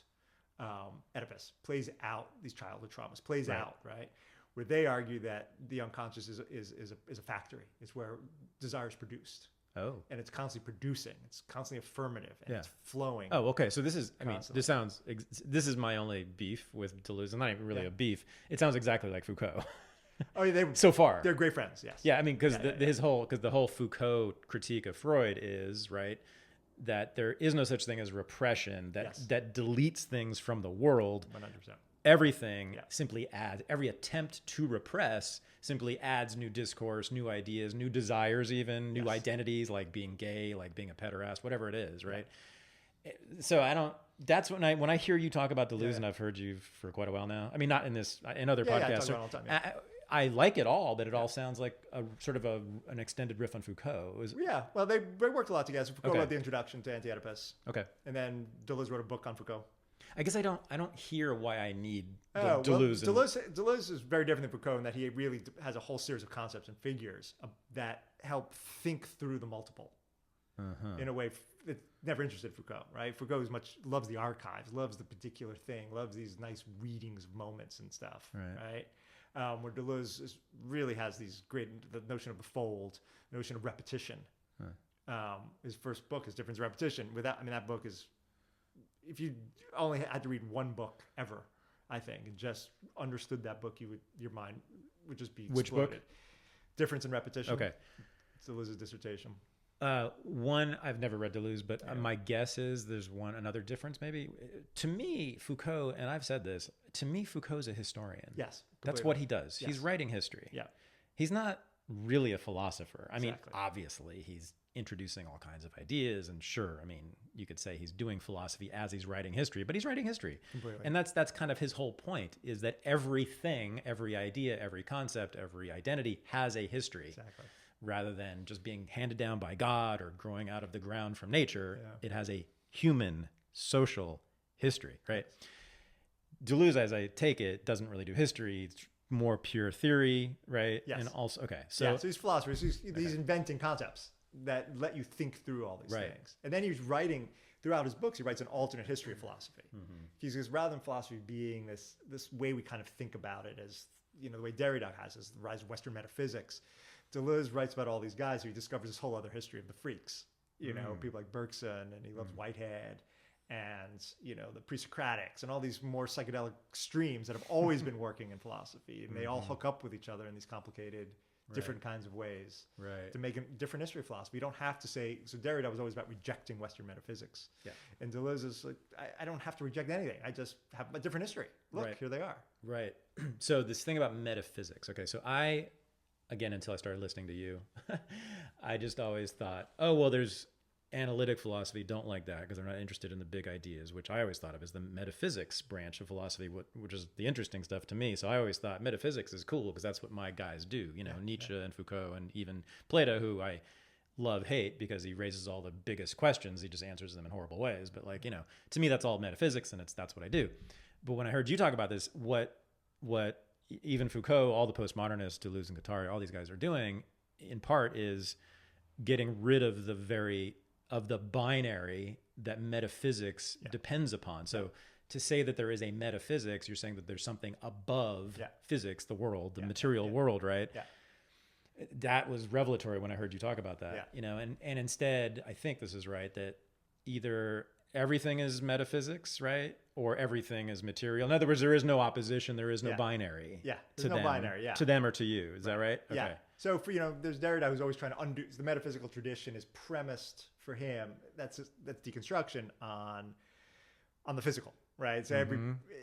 Oedipus, plays out these childhood traumas, plays out, right? Where they argue that the unconscious is a factory. It's where desire is produced. Oh. And it's constantly producing. It's constantly affirmative, and it's flowing. Oh, okay. So this is, this is my only beef with Deleuze. It's not even really a beef. It sounds exactly like Foucault. Oh, so far. They're great friends, yes. Yeah, because the whole Foucault critique of Freud is, right, that there is no such thing as repression, that deletes things from the world. 100%. Everything simply adds, every attempt to repress simply adds new discourse, new ideas, new desires, even new identities, like being gay, like being a pederast, whatever it is, right? So that's when I hear you talk about Deleuze, and I've heard you for quite a while now. I mean, not in other podcasts. I talk about it all the time, I like it all, but it all sounds like a sort of an extended riff on Foucault. Well, they worked a lot together. So Foucault wrote the introduction to Anti-Oedipus. Okay. And then Deleuze wrote a book on Foucault. I guess I don't hear why I need Deleuze. Well, Deleuze is very different than Foucault in that he really has a whole series of concepts and figures that help think through the multiple in a way that never interested Foucault, right? Foucault loves the archives, loves the particular thing, loves these nice readings of moments and stuff, right? Where Deleuze really has the notion of the fold, notion of repetition. His first book is Difference and Repetition. That book is, if you only had to read one book ever, I think, and just understood that book, your mind would just be exploded. Which book? Difference and Repetition. Okay. It's Deleuze's dissertation. One, I've never read Deleuze, but my guess is there's another difference maybe. To me, Foucault, and I've said this, to me, Foucault's a historian. Yes. That's what he does. Yes. He's writing history. Yeah. He's not really a philosopher. I mean, obviously, he's introducing all kinds of ideas, and sure, I mean, you could say he's doing philosophy as he's writing history, but he's writing history. Completely. And that's kind of his whole point, is that everything, every idea, every concept, every identity has a history. Exactly. Rather than just being handed down by God or growing out of the ground from nature, it has a human, social history, right? Deleuze, as I take it, doesn't really do history. It's more pure theory, right? Yes. And also, so he's philosophers. He's inventing concepts that let you think through all these things. And then he's writing, throughout his books, he writes an alternate history of philosophy. He says, rather than philosophy being this way we kind of think about it as, the way Derrida has, as the rise of Western metaphysics, Deleuze writes about all these guys who he discovers this whole other history of the freaks, people like Bergson, and he loves Whitehead, and, the pre-Socratics, and all these more psychedelic streams that have always been working in philosophy. And they all hook up with each other in these complicated, different kinds of ways to make a different history of philosophy. You don't have to say, so Derrida was always about rejecting Western metaphysics. Yeah. And Deleuze is like, I don't have to reject anything. I just have a different history. Look, here they are. Right. So this thing about metaphysics. Okay, so again, until I started listening to you, I just always thought, oh, well, there's analytic philosophy, don't like that because they're not interested in the big ideas, which I always thought of as the metaphysics branch of philosophy, which is the interesting stuff to me. So I always thought metaphysics is cool because that's what my guys do, Nietzsche and Foucault and even Plato, who I love, hate because he raises all the biggest questions. He just answers them in horrible ways. But to me, that's all metaphysics, and that's what I do. But when I heard you talk about this, what even Foucault, all the postmodernists, Deleuze and Guattari, all these guys are doing, in part, is getting rid of the binary that metaphysics depends upon. So to say that there is a metaphysics, you're saying that there's something above physics, the world, the material world, right? Yeah. That was revelatory when I heard you talk about that. Yeah. You know, and instead, I think this is right, that either everything is metaphysics, right? Or everything is material. In other words, there is no opposition, there is no binary. Yeah. There's no binary, to them or to you. Is that right? Okay. Yeah. So for, there's Derrida who's always trying to undo, the metaphysical tradition is premised for him. That's deconstruction on the physical, right? So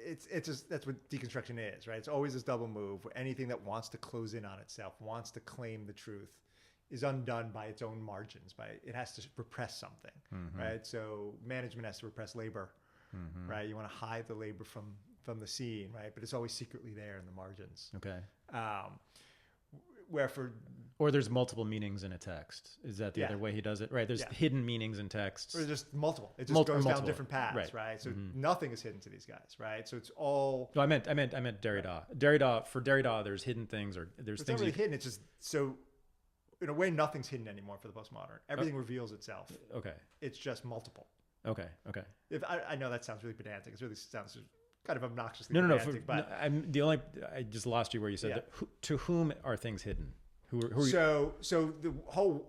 it's just, that's what deconstruction is, right? It's always this double move where anything that wants to close in on itself, wants to claim the truth, is undone by its own margins. It has to repress something, right? So management has to repress labor, right? You want to hide the labor from the scene, right? But it's always secretly there in the margins. Okay. Or there's multiple meanings in a text. Is that the other way he does it? Right. There's hidden meanings in texts. Or just multiple. It just goes down different paths, right? So nothing is hidden to these guys, right? So it's all. No, I meant Derrida. Right. For Derrida, there's hidden things, or there's things. It's not really hidden. It's just so. In a way, nothing's hidden anymore for the postmodern. Everything reveals itself. Okay. It's just multiple. Okay. If I know that sounds really pedantic. It really sounds kind of obnoxiously No. pedantic. But I just lost you where you said that, to whom are things hidden? Who are so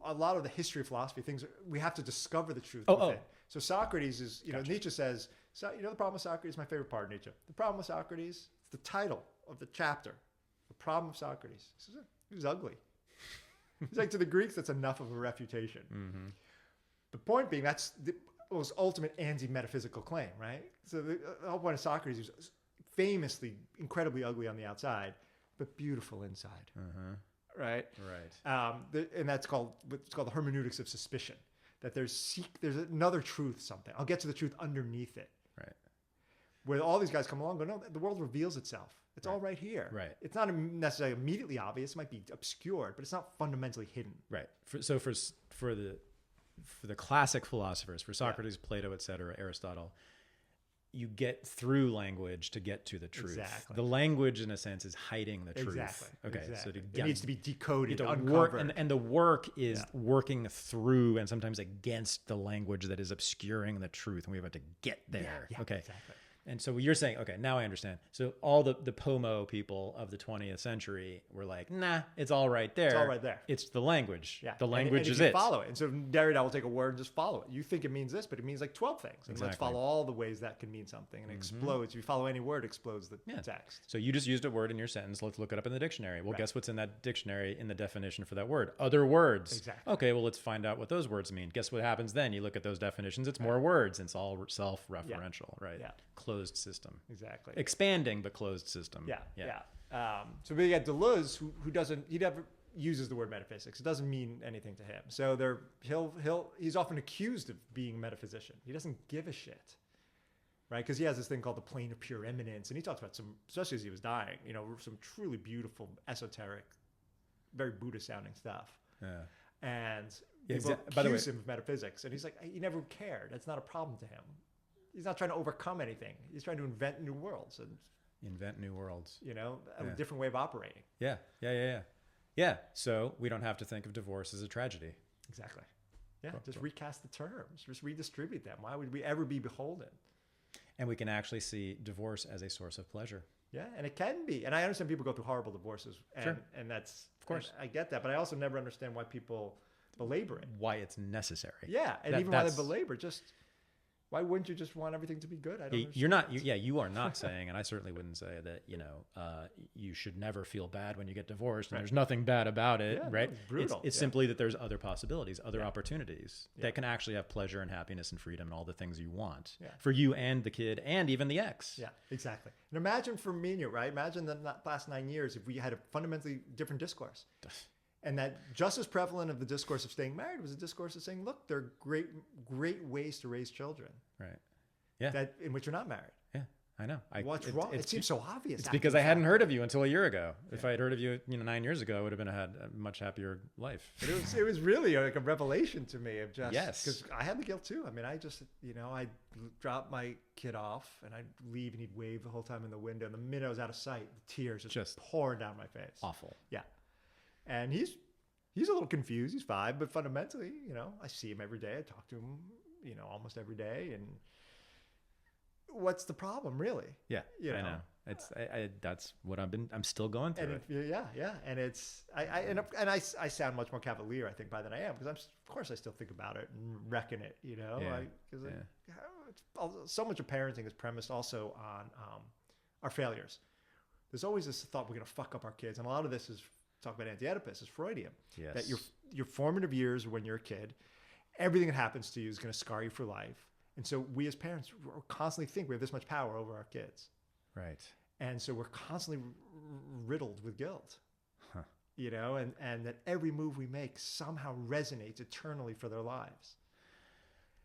a lot of the history of philosophy things we have to discover the truth within. So Socrates is Nietzsche says, so the problem with Socrates, my favorite part of Nietzsche. The problem with Socrates, it's the title of the chapter. The problem of Socrates. He was ugly. He's like, to the Greeks, that's enough of a refutation. The point being, that's the most ultimate anti-metaphysical claim, right? So the whole point of Socrates was famously incredibly ugly on the outside, but beautiful inside. Right. And that's called the Hermeneutics of Suspicion. That there's another truth, something. I'll get to the truth underneath it. Right. Where all these guys come along, go, no, the world reveals itself. It's all right here. Right. It's not necessarily immediately obvious. It might be obscured, but it's not fundamentally hidden. Right. For the classic philosophers, for Socrates, Plato, etc., Aristotle, you get through language to get to the truth. Exactly. The language, in a sense, is hiding the truth. Exactly. Okay. Exactly. So it needs to be decoded, uncovered. And the work is working through and sometimes against the language that is obscuring the truth, and we have to get there. Okay. Exactly. And so you're saying, okay, now I understand. So all the POMO people of the 20th century were like, nah, it's all right there. It's all right there. It's the language. Yeah. The language is it. it. Follow it. And so Derrida will take a word and just follow it. You think it means this, but it means like 12 things. And let's follow all the ways that can mean something. And it explodes. If you follow any word, it explodes the text. So you just used a word in your sentence. Let's look it up in the dictionary. Well, guess what's in that dictionary in the definition for that word? Other words. Exactly. Okay, well, let's find out what those words mean. Guess what happens then? You look at those definitions. It's more words. It's all self-referential, right? Yeah. Closed system. Exactly. Expanding, but closed system. Yeah. So we got Deleuze, he never uses the word metaphysics. It doesn't mean anything to him. So he's often accused of being a metaphysician. He doesn't give a shit, right? Because he has this thing called the plane of pure imminence, and he talks about some, especially as he was dying, some truly beautiful, esoteric, very Buddhist sounding stuff. Yeah. And people accuse him of metaphysics, and he's like, he never cared. That's not a problem to him. He's not trying to overcome anything. He's trying to invent new worlds and a different way of operating. Yeah. So we don't have to think of divorce as a tragedy. Exactly. Yeah. Just recast the terms. Just redistribute them. Why would we ever be beholden? And we can actually see divorce as a source of pleasure. Yeah, and it can be. And I understand people go through horrible divorces, and that's of course I get that. But I also never understand why people belabor it. Why it's necessary. Yeah, and even why they belabor just. Why wouldn't you just want everything to be good? I don't. You are not saying, and I certainly wouldn't say that. You should never feel bad when you get divorced, and there's nothing bad about it, right? It's brutal. It's simply that there's other possibilities, other opportunities that can actually have pleasure and happiness and freedom and all the things you want for you and the kid and even the ex. Yeah, exactly. And imagine for me and you, right? Imagine the last 9 years if we had a fundamentally different discourse. And that just as prevalent of the discourse of staying married was a discourse of saying, look, there are great ways to raise children. Right. Yeah. In which you're not married. Yeah, I know. What's wrong? It seems so obvious. It's because I hadn't heard of you until a year ago. Yeah. If I had heard of you 9 years ago, I would have had a much happier life. But it was really like a revelation to me of just, yes, because I had the guilt too. I mean, I just, I'd drop my kid off and I'd leave and he'd wave the whole time in the window. And the minute I was out of sight, the tears just pouring down my face. Awful. Yeah. And he's a little confused. He's 5, but fundamentally, I see him every day. I talk to him, almost every day. And what's the problem, really? Yeah, I know. It's that's what I'm still going through. And it's I sound much more cavalier, I think, by than I am, because of course I still think about it and reckon it, so much of parenting is premised also on our failures. There's always this thought we're going to fuck up our kids, and a lot of this is talk about anti-Oedipus, is Freudian. Yes. That your formative years when you're a kid, everything that happens to you is going to scar you for life, and so we as parents constantly think we have this much power over our kids. Right. And so we're constantly riddled with guilt, and that every move we make somehow resonates eternally for their lives.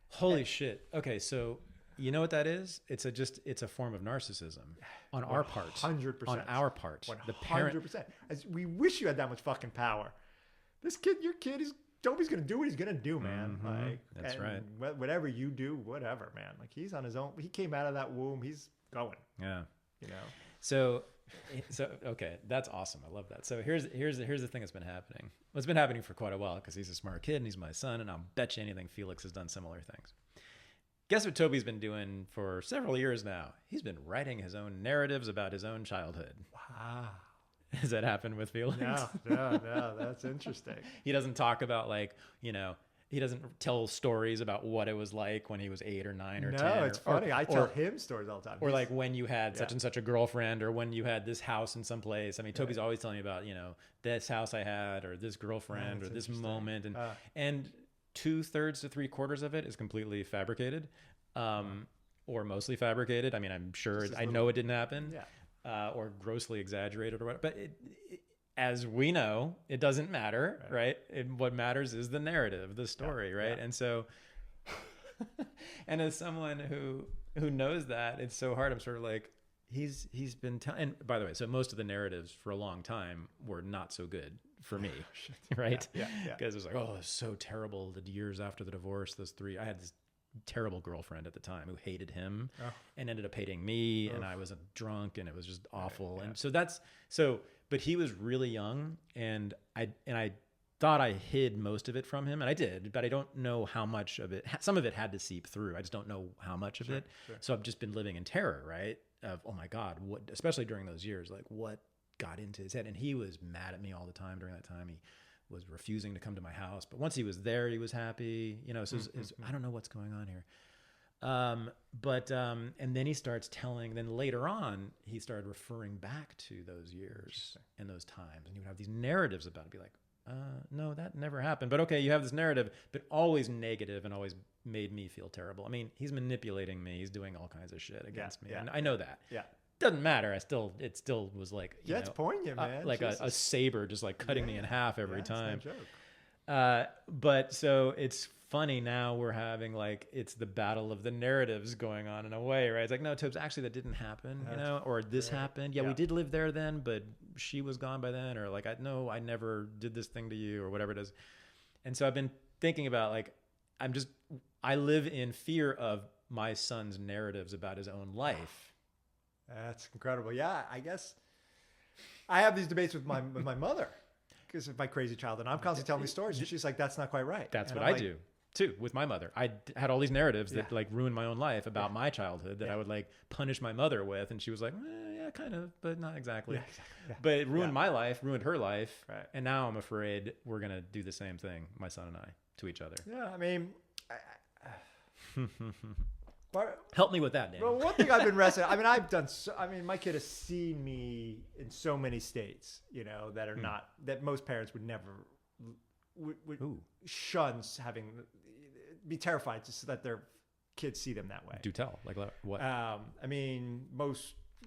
Holy shit. Okay. So you know what that is? It's a form of narcissism on our part. 100%. On our part. 100%. We wish you had that much fucking power. Your kid Toby's going to do what he's going to do, man. Mm-hmm. That's right. Whatever you do, whatever, man. Like, he's on his own. He came out of that womb. He's going. Yeah. So okay, that's awesome. I love that. So here's the thing that's been happening. Well, it's been happening for quite a while because he's a smart kid and he's my son, and I'll bet you anything Felix has done similar things. Guess what Toby's been doing for several years now? He's been writing his own narratives about his own childhood. Wow. Has that happened with Felix? No, that's interesting. He doesn't talk about he doesn't tell stories about what it was like when he was 8 or 9 or 10. No, it's funny. I tell him stories all the time. Or like when you had such and such a girlfriend, or when you had this house in some place. I mean, Toby's always telling me about, this house I had, or this girlfriend, or this moment. And 2/3 to 3/4 of it is completely fabricated, or mostly fabricated. I mean, I'm sure, I know it didn't happen, or grossly exaggerated or whatever. But as we know, it doesn't matter, right? What matters is the narrative, the story, right? And so, and as someone who knows that, it's so hard. I'm sort of like, he's been telling, and by the way, so most of the narratives for a long time were not so good for me, right? Because it was like, oh, it's so terrible. The years after the divorce, I had this terrible girlfriend at the time who hated him and ended up hating me, and I was a drunk, and it was just awful. And so but he was really young, and I thought I hid most of it from him, and I did, but I don't know how much of it. Some of it had to seep through. I just don't know how much of it. Sure. So I've just been living in terror, right? Of, oh my God, what? Especially during those years, like what got into his head? And he was mad at me all the time during that time. He was refusing to come to my house, but once he was there, he was happy. So I don't know what's going on here. And then he starts telling, then later on, he started referring back to those years and those times. And he would have these narratives about it, be like, no, that never happened. But okay, you have this narrative, but always negative and always made me feel terrible. I mean, he's manipulating me. He's doing all kinds of shit against me. And I know that. Yeah. Doesn't matter. It still was like, it's poignant, man. Like a saber just like cutting me in half every time. It's no joke. But so it's funny now we're having it's the battle of the narratives going on in a way, right? It's like, no, Tobes, actually that didn't happen, or this happened. Yeah, we did live there then, but she was gone by then, or like, I never did this thing to you, or whatever it is. And so I've been thinking about I live in fear of my son's narratives about his own life. That's incredible. Yeah, I guess I have these debates with my mother because of my crazy childhood. I'm constantly telling me stories, and she's like, "That's not quite right." That's what I do too with my mother. I had all these narratives that ruined my own life about my childhood that I would punish my mother with, and she was like, "Yeah, kind of, but not exactly." But it ruined my life, ruined her life, and now I'm afraid we're gonna do the same thing, my son and I, to each other. Yeah, I mean. Help me with that, Dan. Well, one thing I've been wrestling. My kid has seen me in so many states, that are not, that most parents would never would shun be terrified to let their kids see them that way. Do tell, like what?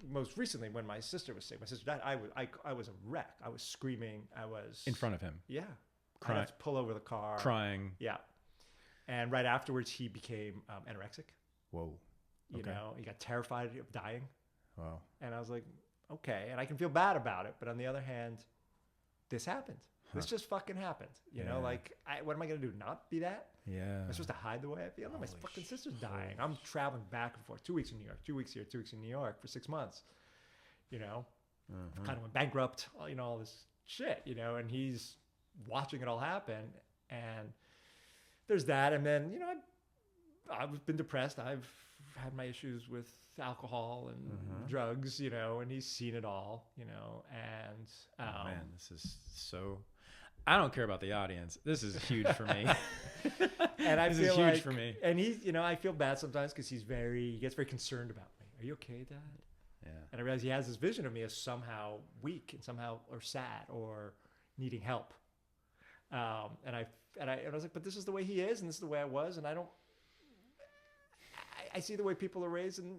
Most recently when my sister was sick, my sister died. I was a wreck. I was screaming. I was in front of him. Yeah, crying. I had to pull over the car, crying. Yeah, and right afterwards he became anorexic. Whoa. He got terrified of dying. Wow. And I was like, okay. And I can feel bad about it. But on the other hand, this happened. This just fucking happened. What am I going to do? Not be that? Yeah. Am I supposed to hide the way I feel? My fucking sister's dying. I'm traveling back and forth. 2 weeks in New York, 2 weeks here, 2 weeks in New York for 6 months. I kind of went bankrupt, all this shit, and he's watching it all happen. And there's that. And then, I've been depressed. I've had my issues with alcohol and drugs, and he's seen it all, and oh man, this is so. I don't care about the audience. This is huge for me. And I this feel is huge like, for me. And he feel bad sometimes because he gets very concerned about me. Are you okay, Dad? Yeah. And I realize he has this vision of me as somehow weak and somehow or sad or needing help. And I was like, but this is the way he is, and this is the way I was, and I see the way people are raised, and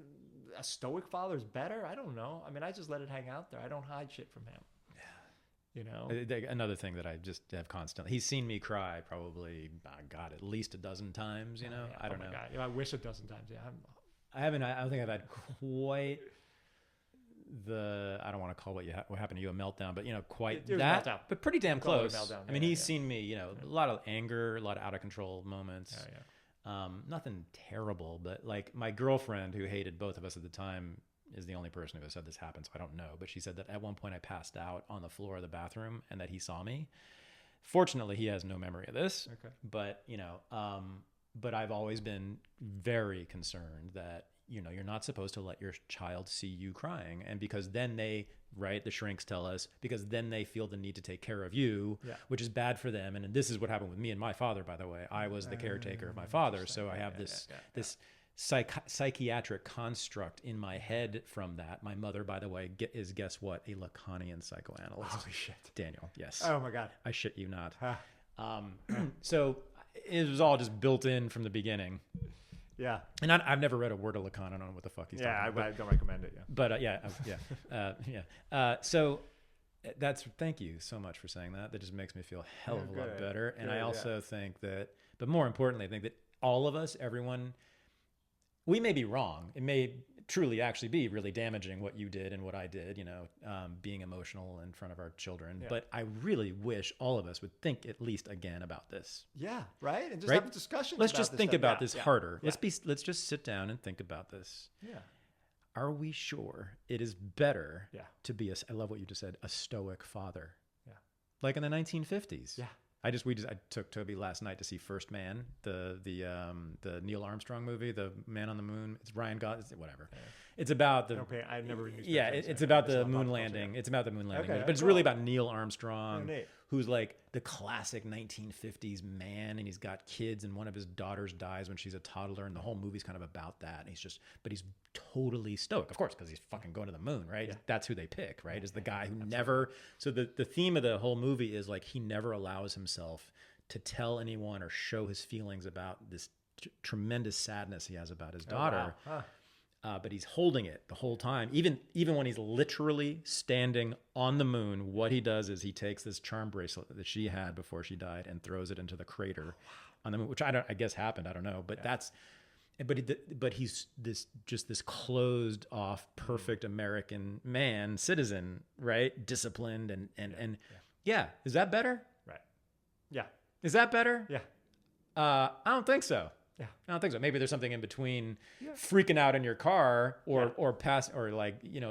a stoic father is better. I don't know. I mean, I just let it hang out there. I don't hide shit from him. Another thing that I just have constantly, he's seen me cry probably, God, at least a dozen times, I don't know. God. I wish a dozen times. Yeah. I don't think I've had quite I don't want to call what happened to you a meltdown, but quite that, but pretty damn close. I mean, he's seen me, a lot of anger, a lot of out of control moments. Nothing terrible, but like my girlfriend who hated both of us at the time is the only person who has said this happened, so I don't know. But she said that at one point I passed out on the floor of the bathroom and that he saw me. Fortunately, he has no memory of this. Okay. But but I've always been very concerned that you're not supposed to let your child see you crying, and because then the shrinks tell us, because then they feel the need to take care of you, which is bad for them. And this is what happened with me and my father, by the way. I was the caretaker of my father, so I have this psychiatric construct in my head from that. My mother, by the way, is, guess what? A Lacanian psychoanalyst. Holy shit. Daniel, yes. Oh my God. I shit you not. So it was all just built in from the beginning. Yeah. And I've never read a word of Lacan. I don't know what the fuck he's talking about. I don't recommend it. Yeah. But so thank you so much for saying that. That just makes me feel a hell of a lot better. And I also think that, but more importantly, I think that all of us, everyone, we may be wrong. It may truly actually be really damaging what you did and what I did, being emotional in front of our children. Yeah. But I really wish all of us would think at least again about this. Yeah, right? And just have a discussion. Let's just think about this harder. Yeah. Let's just sit down and think about this. Yeah. Are we sure it is better to be I love what you just said, a stoic father? Yeah. Like in the 1950s. Yeah. I took Toby last night to see First Man, the Neil Armstrong movie, the Man on the Moon. It's Ryan Gosling, whatever. Yeah. It's about the. I've never read. Yeah, it's about the moon landing. It's about the moon landing, but it's really about Neil Armstrong, who's like the classic 1950s man, and he's got kids, and one of his daughters dies when she's a toddler, and the whole movie's kind of about that. And he's totally stoic, of course, because he's fucking going to the moon, right? Yeah. That's who they pick, right? Is the guy who never. So the theme of the whole movie is like he never allows himself to tell anyone or show his feelings about this tremendous sadness he has about his daughter. Oh, wow. But he's holding it the whole time. Even when he's literally standing on the moon, what he does is he takes this charm bracelet that she had before she died and throws it into the crater on the moon, which I guess happened. I don't know, but but he's this closed off, perfect American man, citizen, right? Disciplined and is that better? Right. Yeah. Is that better? Yeah. I don't think so. Yeah. I don't think so. Maybe there's something in between freaking out in your car or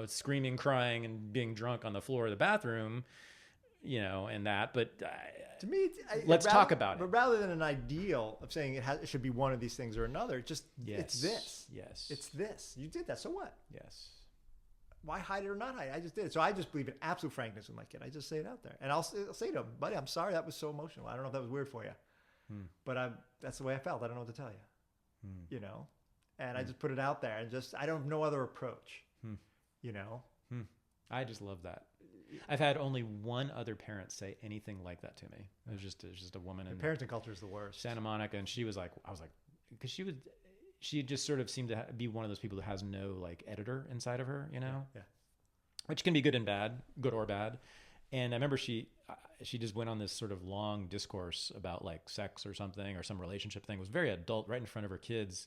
screaming, crying, and being drunk on the floor of the bathroom, and that. But to me, let's talk about it. But rather than an ideal of saying it should be one of these things or another, it's this. Yes. It's this. You did that. So what? Yes. Why hide it or not hide it? I just did it. So I just believe in absolute frankness with my kid. I just say it out there. And I'll say to him, buddy, I'm sorry that was so emotional. I don't know if that was weird for you. But that's the way I felt. I don't know what to tell you, and I just put it out there and I don't have no other approach, I just love that. I've had only one other parent say anything like that to me. It was just a woman. The parenting culture is the worst. Santa Monica. And she was like, because she just sort of seemed to be one of those people that has no like editor inside of her, Yeah. Which can be good and bad, good or bad. And I remember she just went on this sort of long discourse about like sex or something or some relationship thing. It was very adult, right in front of her kids.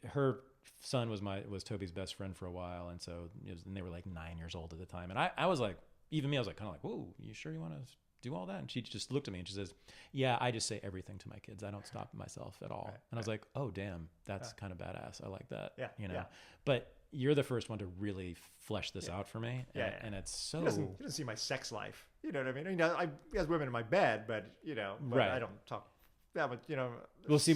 Her son was Toby's best friend for a while, and so and they were like 9 years old at the time. And I was like, even me, I was like kind of like, whoa, you sure you want to do all that? And she just looked at me and she says, yeah, I just say everything to my kids. I don't stop myself at all. Right, and I was like, oh damn, that's kind of badass. I like that. Yeah, But you're the first one to really flesh this out for me. And it's so. He doesn't see my sex life. You know what I mean? He has women in my bed, but but I don't talk that much, Well, see,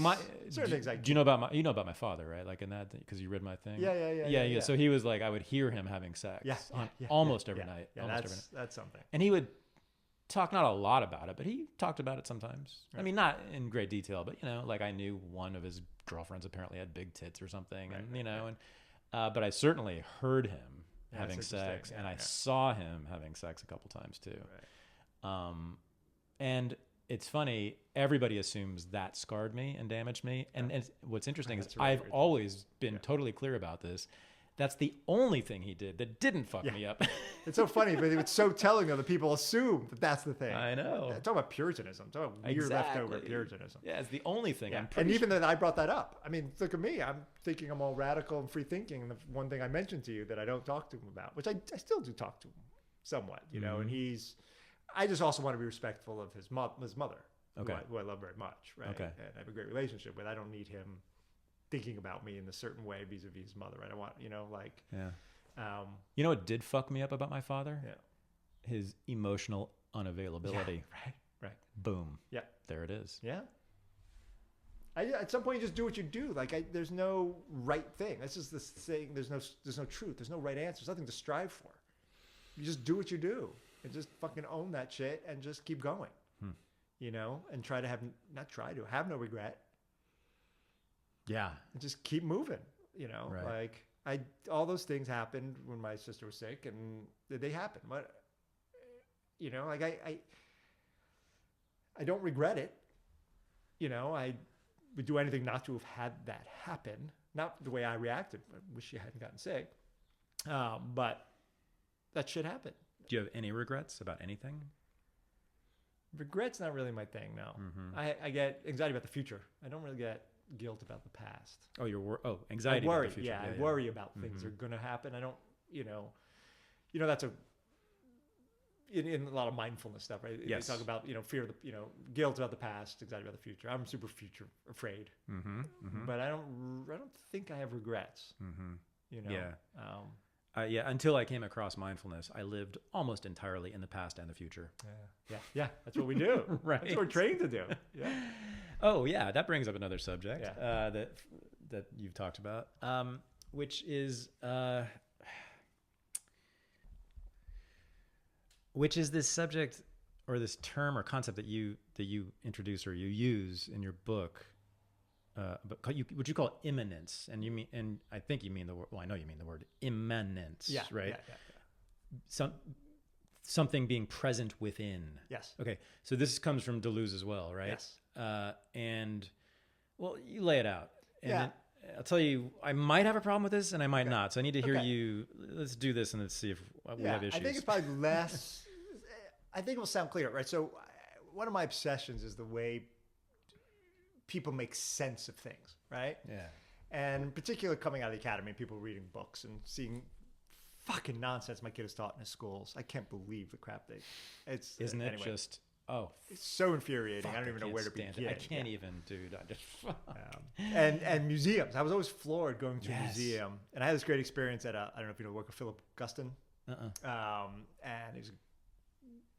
certain things do you know about my father, right? Like in that, because you read my thing. Yeah. So he was like, I would hear him having sex almost every night. Yeah, almost every night. That's something. And he would talk not a lot about it, but he talked about it sometimes. Right. I mean, not in great detail, but like I knew one of his girlfriends apparently had big tits or something, but I certainly heard him having sex, and I saw him having sex a couple times too. Right. And it's funny, everybody assumes that scarred me and damaged me. And what's interesting is I've always been totally clear about this. That's the only thing he did that didn't fuck me up. It's so funny, but it's so telling though that people assume that that's the thing. I know. Talk about Puritanism. Talk about weird leftover Puritanism. Yeah, it's the only thing. Yeah. And even that I brought that up. I mean, look at me. I'm thinking I'm all radical and free thinking. And the one thing I mentioned to you that I don't talk to him about, which I still do talk to him somewhat, and I just also want to be respectful of his mother, who I love very much, right? Okay. And I have a great relationship with. I don't need him thinking about me in a certain way vis-a-vis his mother. I don't want, what did fuck me up about my father? Yeah. His emotional unavailability. Yeah, right. Boom. Yeah. There it is. Yeah. At some point you just do what you do. There's no right thing. That's just this thing. There's no truth. There's no right answer. There's nothing to strive for. You just do what you do and just fucking own that shit and just keep going, and try to have no regret. Yeah. And just keep moving, right. All those things happened when my sister was sick, and they happened. But, I don't regret it. I would do anything not to have had that happen. Not the way I reacted. I wish she hadn't gotten sick. But that shit happened. Do you have any regrets about anything? Regret's not really my thing, no. Mm-hmm. I get anxiety about the future. I don't really get guilt about the past. Oh, anxiety about the future. Yeah, I worry about things that are going to happen. I don't, that's in a lot of mindfulness stuff, right? Yes. They talk about, fear of the, guilt about the past, anxiety about the future. I'm super future afraid, but I don't think I have regrets. Yeah. Until I came across mindfulness, I lived almost entirely in the past and the future. Yeah. That's what we do. Right. That's what we're trained to do. Yeah. Oh yeah, that brings up another subject that you've talked about, which is this subject or this term or concept that you introduce or you use in your book. Would you call it imminence? And I think you mean the word. Well, I know you mean the word immanence. Yeah. Right. Yeah. Something being present within. Yes. Okay. So this comes from Deleuze as well, right? Yes. And well, you lay it out. And I'll tell you, I might have a problem with this and I might not. So I need to hear you. Let's do this and let's see if we have issues. I think it's probably less. I think it will sound clear, right? So one of my obsessions is the way people make sense of things, right? Yeah. And particularly coming out of the academy, people reading books and seeing fucking nonsense my kid is taught in his schools. I can't believe the crap Isn't it just... Oh, it's so infuriating. I don't even know where to begin. I can't even, dude. I just and museums. I was always floored going to a museum, and I had this great experience at I don't know if you know the work of Philip Guston. And he was a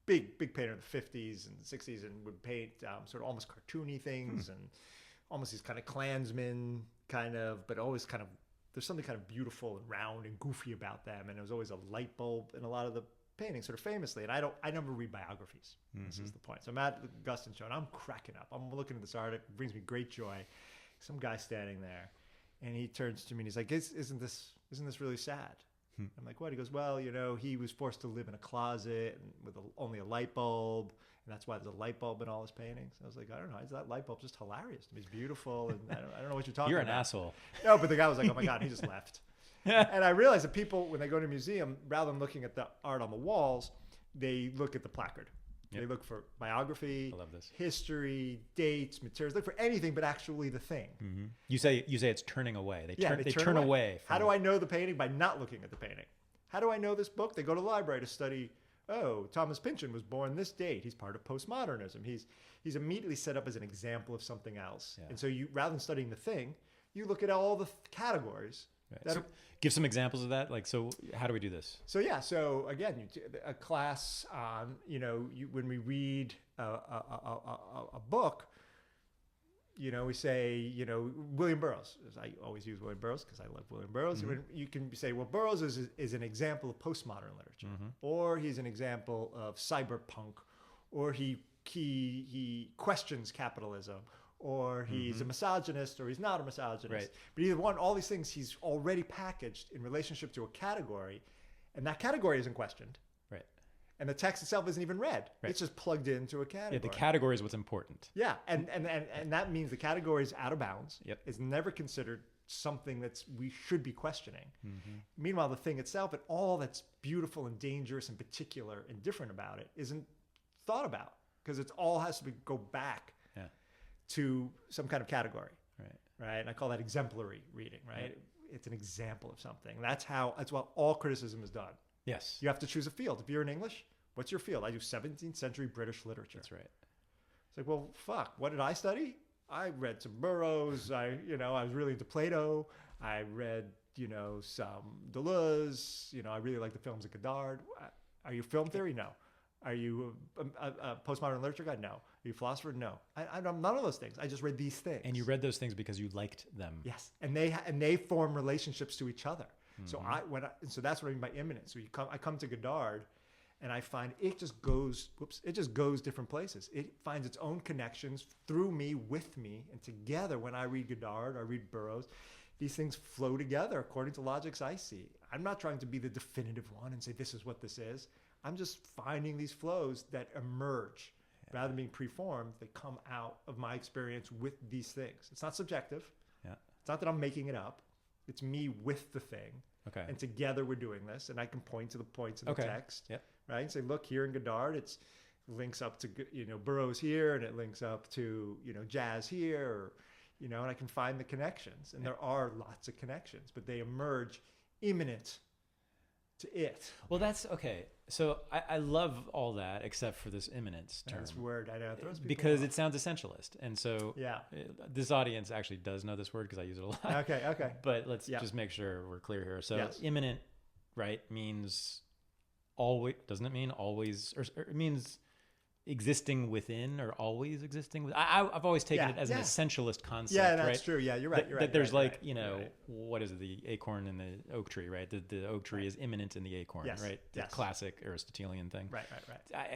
big painter in the 50s and 60s, and would paint sort of almost cartoony things and almost these kind of Klansmen but always kind of there's something kind of beautiful and round and goofy about them, and there was always a light bulb in a lot of the paintings, sort of famously. And I never read biographies. This is the point. So I'm at the Guston show and I'm cracking up. I'm looking at this art. It brings me great joy. Some guy standing there, and he turns to me and he's like, "Isn't this really sad?" I'm like, "What?" He goes, "Well, he was forced to live in a closet with only a light bulb, and that's why there's a light bulb in all his paintings." I was like, "I don't know. Is that light bulb just hilarious to me? It's beautiful, and I don't know what you're talking about." You're an asshole. No, but the guy was like, "Oh my God," he just left. And I realized that people, when they go to a museum, rather than looking at the art on the walls, they look at the placard. Yep. They look for biography, history, dates, materials. Look for anything but actually the thing. Mm-hmm. You say it's turning away. They turn away. How do I know the painting? By not looking at the painting. How do I know this book? They go to the library to study. Oh, Thomas Pynchon was born this date. He's part of Post-Modernism. He's immediately set up as an example of something else. Yeah. And so you, rather than studying the thing, you look at all the categories. Right. So give some examples of that. Like, so how do we do this? So again, a class on, when we read a book, we say, William Burroughs. I always use William Burroughs because I love William Burroughs. Mm-hmm. You can say, well, Burroughs is an example of postmodern literature, mm-hmm. or he's an example of cyberpunk, or he questions capitalism, or he's mm-hmm. a misogynist, or he's not a misogynist. Right. But either one, all these things he's already packaged in relationship to a category, and that category isn't questioned. Right. And the text itself isn't even read. Right. It's just plugged into a category. Yeah, the category is what's important. Yeah, and that means the category is out of bounds. Yep. It's never considered something we should be questioning. Mm-hmm. Meanwhile, the thing itself and all that's beautiful and dangerous and particular and different about it isn't thought about, because it all has to go back to some kind of category. Right. And I call that exemplary reading, right? Yeah. It's an example of something. That's what all criticism is done. Yes. You have to choose a field. If you're in English, what's your field? I do 17th century British literature. That's right. It's like, well, fuck, what did I study? I read some Burroughs. I was really into Plato. I read, some Deleuze. I really like the films of Godard. Are you a film theory? No. Are you a postmodern literature guy? No. Are you a philosopher? No. I'm none of those things. I just read these things. And you read those things because you liked them. Yes. And they form relationships to each other. Mm-hmm. So that's what I mean by imminence. So I come to Godard, and I find it just goes different places. It finds its own connections through me, with me, and together. When I read Godard, I read Burroughs, these things flow together according to logics I see. I'm not trying to be the definitive one and say this is what this is. I'm just finding these flows that emerge rather than being preformed. They come out of my experience with these things. It's not subjective. Yeah. It's not that I'm making it up. It's me with the thing. Okay. And together we're doing this, and I can point to the points in the text, right? And say, look, here in Godard, it links up to Burroughs here, and it links up to jazz here, or, and I can find the connections, and there are lots of connections, but they emerge imminent to it. Well, that's okay. So I love all that except for this imminence term. That's word. I know. Because it sounds essentialist. And so yeah. This audience actually does know this word because I use it a lot. Okay. But let's just make sure we're clear here. So imminent, right, means always, doesn't it mean always, or it means existing within or always existing with? I've always taken it as an essentialist concept. Yeah, that's right? True. Yeah, you're right. That there's what is it? The acorn and the oak tree, right? The oak tree is imminent in the acorn, right? The classic Aristotelian thing. Right.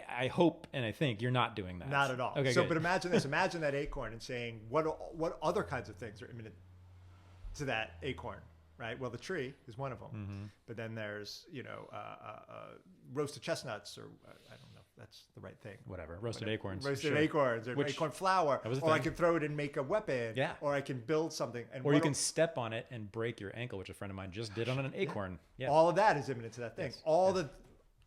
I hope and I think you're not doing that. Not at all. Okay, so, good. But imagine this. Imagine that acorn and saying, what other kinds of things are imminent to that acorn? Right. Well, the tree is one of them. Mm-hmm. But then there's, roasted chestnuts, or I don't know. That's the right thing. Whatever. Roasted acorns. Roasted acorns, or acorn flour. Or I can throw it and make a weapon. Yeah. Or I can build something. Or you can step on it and break your ankle, which a friend of mine just did on an acorn. Yeah. All of that is imminent to that thing. Yes.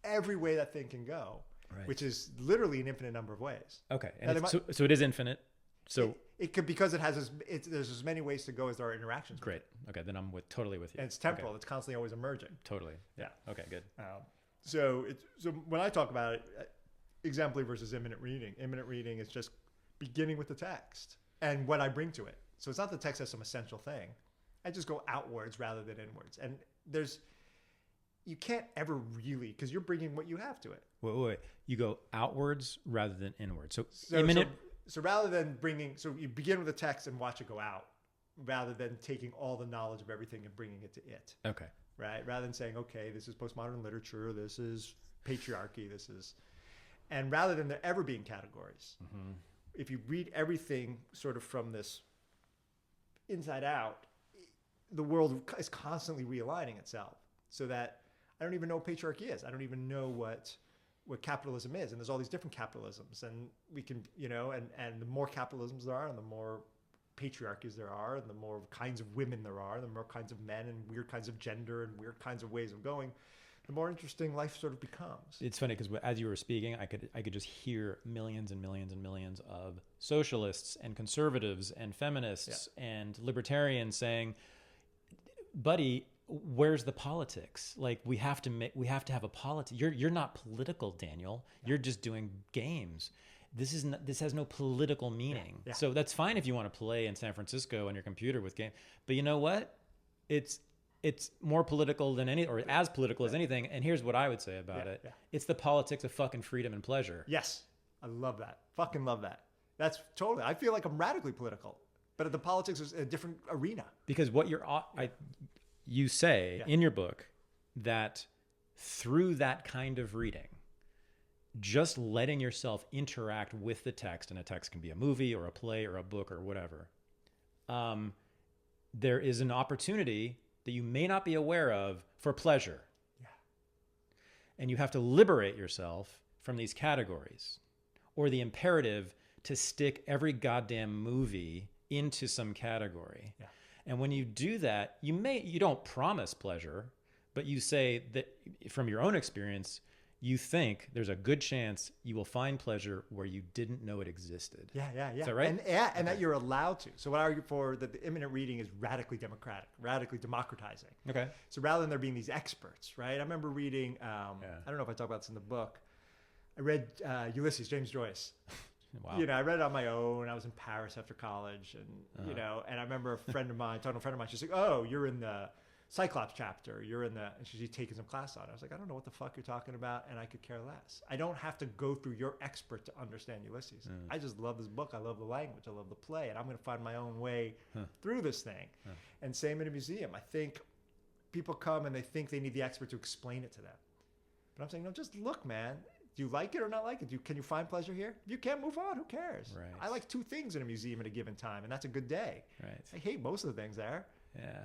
Every way that thing can go, which is literally an infinite number of ways. Okay. And so it is infinite. So it could, because it has there's as many ways to go as there are interactions. Great. Okay. Then I'm totally with you. And it's temporal. Okay. It's constantly always emerging. Totally. Yeah. Okay. Good. So when I talk about it, exemplary versus imminent reading is just beginning with the text and what I bring to it. So it's not the text as some essential thing. I just go outwards rather than inwards. And you can't ever really, because you're bringing what you have to it. Wait. You go outwards rather than inwards. So imminent. So rather than so you begin with the text and watch it go out, rather than taking all the knowledge of everything and bringing it to it. Okay. Right? Rather than saying, okay, this is postmodern literature, this is patriarchy, and rather than there ever being categories, mm-hmm. if you read everything sort of from this inside out, the world is constantly realigning itself, so that I don't even know what patriarchy is. I don't even know what capitalism is. And there's all these different capitalisms, and we can, and the more capitalisms there are, and the more patriarchies there are, and the more kinds of women there are, the more kinds of men, and weird kinds of gender, and weird kinds of ways of going, the more interesting life sort of becomes. It's funny because as you were speaking, I could just hear millions and millions and millions of socialists and conservatives and feminists and libertarians saying, buddy, where's the politics? Like, we have to have a politics. You're not political, Daniel. No. You're just doing games. This has no political meaning. Yeah. So that's fine if you want to play in San Francisco on your computer with game. But you know what? It's more political than as political as anything. And here's what I would say about it. Yeah. It's the politics of fucking freedom and pleasure. Yes. I love that. Fucking love that. That's totally. I feel like I'm radically political, but the politics is a different arena. Because what you say in your book that through that kind of reading, just letting yourself interact with the text, and a text can be a movie or a play or a book or whatever, there is an opportunity that you may not be aware of for pleasure. Yeah. And you have to liberate yourself from these categories or the imperative to stick every goddamn movie into some category. Yeah. And when you do that, you don't promise pleasure, but you say that from your own experience, you think there's a good chance you will find pleasure where you didn't know it existed. Yeah. Is that right? And that you're allowed to. So what I argue for that the imminent reading is radically democratic, radically democratizing. Okay. So rather than there being these experts, right? I remember reading, I don't know if I talk about this in the book. I read Ulysses, James Joyce. Wow. I read it on my own. I was in Paris after college, and and I remember a friend of mine, talking to a friend of mine, she's like, "Oh, you're in the Cyclops chapter. You're in the," and she's taking some class on it. I was like, "I don't know what the fuck you're talking about," and I could care less. I don't have to go through your expert to understand Ulysses. I just love this book. I love the language. I love the play, and I'm going to find my own way through this thing. And same in a museum. I think people come and they think they need the expert to explain it to them, but I'm saying, no, just look, man. Do you like it or not like it? Can you find pleasure here? If you can't, move on. Who cares? Right. I like 2 things in a museum at a given time, and that's a good day. Right. I hate most of the things there. Yeah.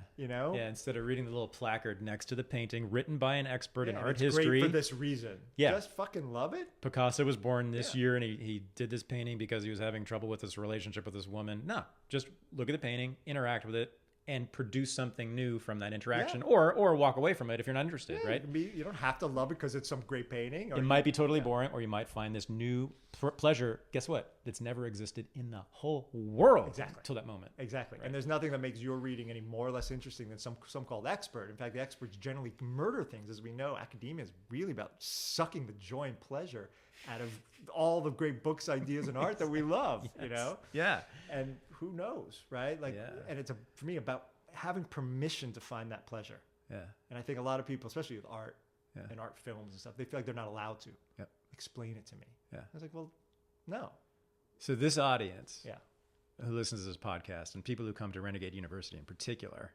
Yeah, instead of reading the little placard next to the painting written by an expert in art it's history. Great for this reason. Yeah. Just fucking love it. Picasso was born this year and he did this painting because he was having trouble with his relationship with this woman. No, just look at the painting, interact with it, and produce something new from that interaction, or walk away from it if you're not interested, right? You don't have to love it because it's some great painting. It might be totally boring, or you might find this new pleasure. Guess what? That's never existed in the whole world till that moment. Exactly. Right. And there's nothing that makes your reading any more or less interesting than some called expert. In fact, the experts generally murder things. As we know, academia is really about sucking the joy and pleasure out of all the great books, ideas, and art that we love, Yeah. And who knows, right? And it's for me about having permission to find that pleasure. Yeah. And I think a lot of people, especially with art and art films and stuff, they feel like they're not allowed to explain it to me. Yeah. I was like, well, no. So this audience who listens to this podcast and people who come to Renegade University in particular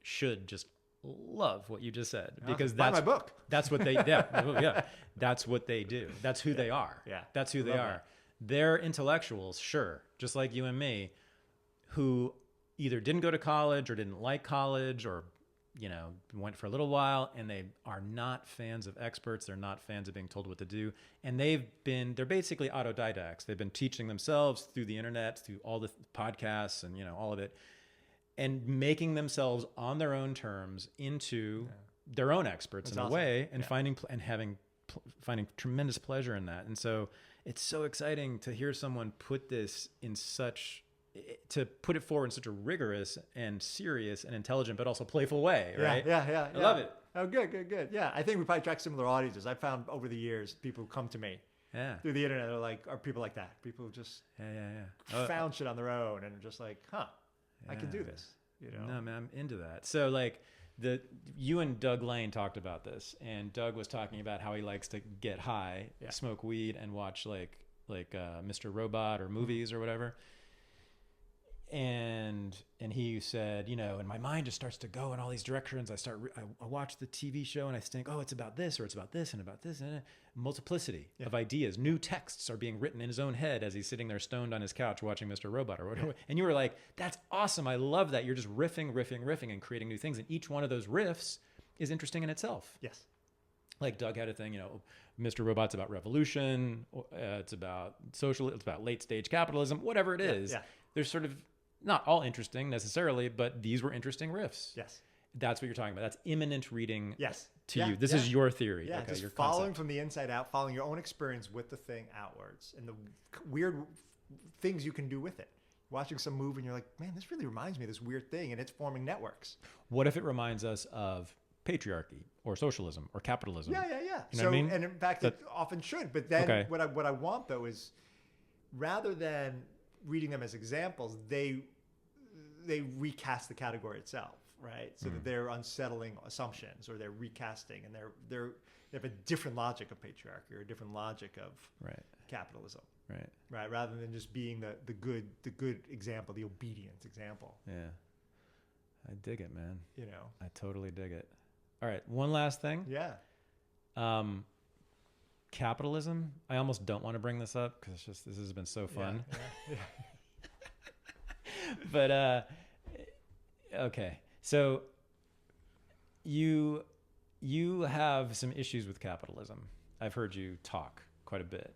should just love what you just said, because that's my book. That's what they that's what they do. That's who they are. Yeah. That's who they are. They're intellectuals, sure, just like you and me, who either didn't go to college or didn't like college, or went for a little while, and they are not fans of experts. They're not fans of being told what to do. And they're basically autodidacts. They've been teaching themselves through the internet, through all the podcasts and, all of it, and making themselves on their own terms into their own experts in a way, and finding tremendous pleasure in that. And so it's so exciting to hear someone put this to put it forward in such a rigorous and serious and intelligent, but also playful way, right? Yeah. I love it. Oh, good. Yeah, I think we probably attract similar audiences. I've found over the years, people who come to me through the internet are people like that. People who just found shit on their own and are just like, I can do this. No, man, I'm into that. So you and Doug Lane talked about this, and Doug was talking about how he likes to get high, smoke weed, and watch like Mr. Robot or movies or whatever. And he said, and my mind just starts to go in all these directions. I watch the TV show and I think, oh, it's about this, or it's about this, and about this, and multiplicity of ideas. New texts are being written in his own head as he's sitting there stoned on his couch watching Mr. Robot or whatever. Yeah. And you were like, that's awesome. I love that. You're just riffing and creating new things. And each one of those riffs is interesting in itself. Yes. Like Doug had a thing, Mr. Robot's about revolution. It's about social. It's about late stage capitalism, whatever it is. Yeah. There's sort of not all interesting necessarily, but these were interesting riffs. Yes. That's what you're talking about. That's imminent reading to you. This is your theory. Yeah, just following from the inside out, following your own experience with the thing outwards, and the weird things you can do with it. Watching some movie and you're like, man, this really reminds me of this weird thing, and it's forming networks. What if it reminds us of patriarchy or socialism or capitalism? Yeah. You know what I mean? And in fact, it often should. But then what I want, though, is rather than reading them as examples, they recast the category itself, right? So that they're unsettling assumptions, or they're recasting, and they're They have a different logic of patriarchy or a different logic of capitalism. Right. Rather than just being the good example, the obedient example. Yeah. I dig it, man. You know. I totally dig it. All right. One last thing. Yeah. Capitalism. I almost don't want to bring this up because this has been so fun. Yeah. But okay. So you have some issues with capitalism. I've heard you talk quite a bit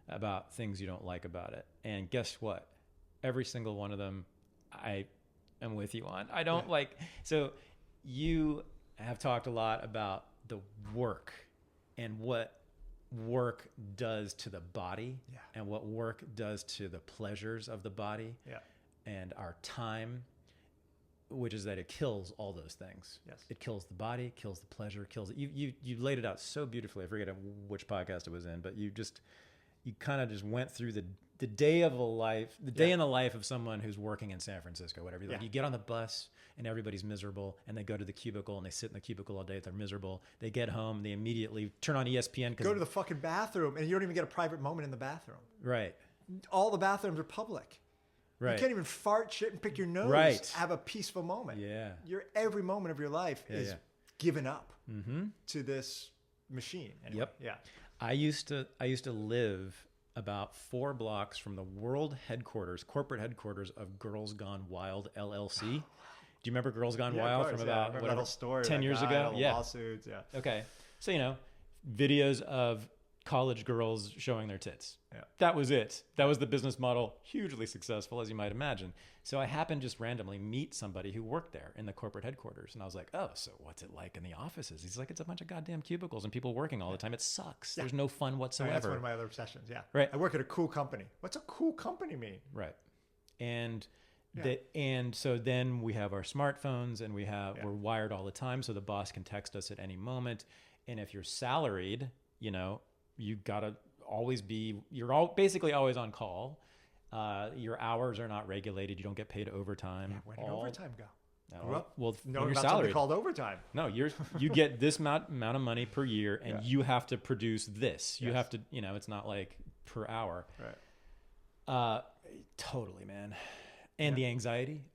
about things you don't like about it. And guess what? Every single one of them I am with you on. I don't like. So you have talked a lot about the work and what work does to the body and what work does to the pleasures of the body and our time, which is that it kills all those things. Yes. It kills the body, kills the pleasure, kills it. You laid it out so beautifully. I forget which podcast it was in, but you kind of just went through the day of a life, the day in the life of someone who's working in San Francisco, whatever. Like you get on the bus and everybody's miserable and they go to the cubicle and they sit in the cubicle all day. They're miserable. They get home. They immediately turn on ESPN. Go to the fucking bathroom and you don't even get a private moment in the bathroom. Right. All the bathrooms are public. Right. You can't even fart, shit, and pick your nose. Have a peaceful moment. Yeah. Every moment of your life is given up to this machine. Anyway. Yep. Yeah. I used to live about 4 blocks from the world headquarters, corporate headquarters of Girls Gone Wild LLC. Do you remember Girls Gone Wild from about that whole story, 10 years ago? Yeah. Lawsuits. Yeah. Okay. So, videos of college girls showing their tits. Yeah. That was it. That was the business model, hugely successful, as you might imagine. So I happened just randomly meet somebody who worked there in the corporate headquarters. And I was like, oh, so what's it like in the offices? He's like, it's a bunch of goddamn cubicles and people working all the time. It sucks. There's no fun whatsoever. That's one of my other obsessions. Yeah. Right. I work at a cool company. What's a cool company mean? Right. And so then we have our smartphones and we're wired all the time. So the boss can text us at any moment. And if you're salaried, you gotta always you're basically always on call. Your hours are not regulated. You don't get paid overtime. Yeah, where did overtime go? Well, no, you're not salaried. Something called overtime. No, you get this amount of money per year, and you have to produce this. You have to, it's not like per hour. Right. Totally, man. And the anxiety,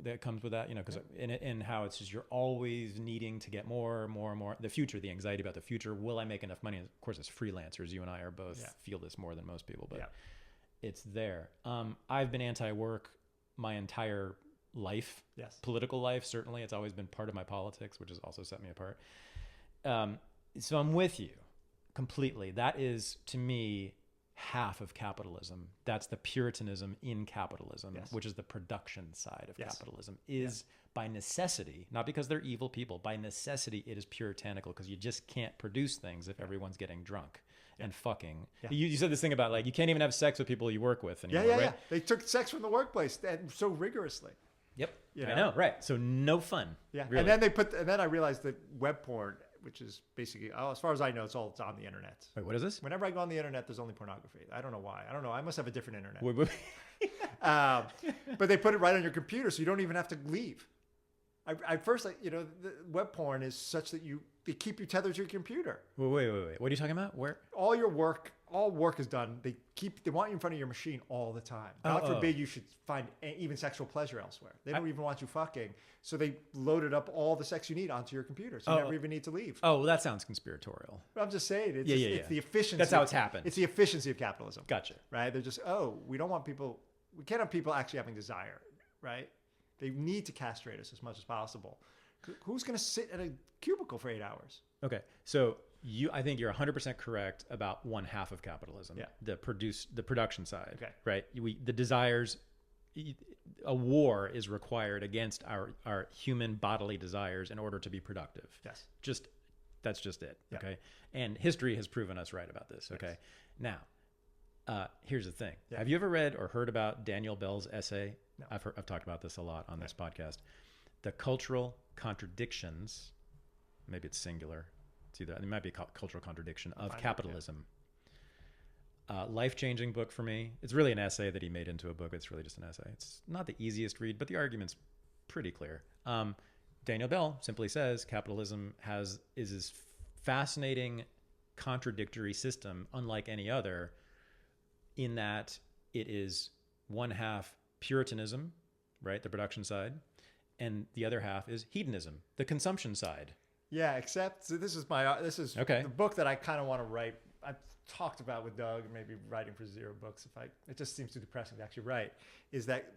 that comes with that, because and how it's just you're always needing to get more and more and more. The future, the anxiety about the future. Will I make enough money? Of course, as freelancers, you and I are both feel this more than most people, but it's there. I've been anti-work my entire life. Yes. Political life, certainly. It's always been part of my politics, which has also set me apart. So I'm with you completely. That is, to me, half of capitalism. That's the Puritanism in capitalism, which is the production side of capitalism, is by necessity, not because they're evil people, by necessity it is puritanical because you just can't produce things if everyone's getting drunk and fucking. Yeah. You said this thing about like you can't even have sex with people you work with anymore, right? Yeah. They took sex from the workplace and so rigorously. Yep. I know, right. So no fun. Yeah. Really. And then I realized that web porn, which is basically, as far as I know, it's on the internet. Wait, what is this? Whenever I go on the internet, there's only pornography. I don't know why. I don't know. I must have a different internet. Wait. But they put it right on your computer, so you don't even have to leave. I first, the web porn is such that they keep you tethered to your computer. Wait. What are you talking about? Where? All work is done. They want you in front of your machine all the time. God forbid you should find even sexual pleasure elsewhere. They don't even want you fucking. So they loaded up all the sex you need onto your computer. So you never even need to leave. Oh, well, that sounds conspiratorial. But I'm just saying. It's the efficiency. That's how it's happened. It's the efficiency of capitalism. Gotcha. Right? They're just, we don't want people. We can't have people actually having desire. Right? They need to castrate us as much as possible. Who's going to sit at a cubicle for 8 hours? Okay. So I think you're 100% correct about one half of capitalism. Yeah. The production side. Okay. Right. The desires, a war is required against our human bodily desires in order to be productive. Yes. That's just it. Yeah. Okay. And history has proven us right about this. Okay. Yes. Now, here's the thing. Yeah. Have you ever read or heard about Daniel Bell's essay? No. I've talked about this a lot on this podcast. The cultural contradictions, maybe it's singular. It might be a cultural contradiction of capitalism. Life-changing book for me. It's really an essay that he made into a book. It's really just an essay. It's not the easiest read, but the argument's pretty clear. Daniel Bell simply says capitalism is as fascinating, contradictory system, unlike any other, in that it is one half Puritanism, right, the production side, and the other half is hedonism, the consumption side. Yeah, except so this is the book that I kind of want to write. I've talked about with Doug, maybe writing for Zero Books. It just seems too depressing to actually write. Is that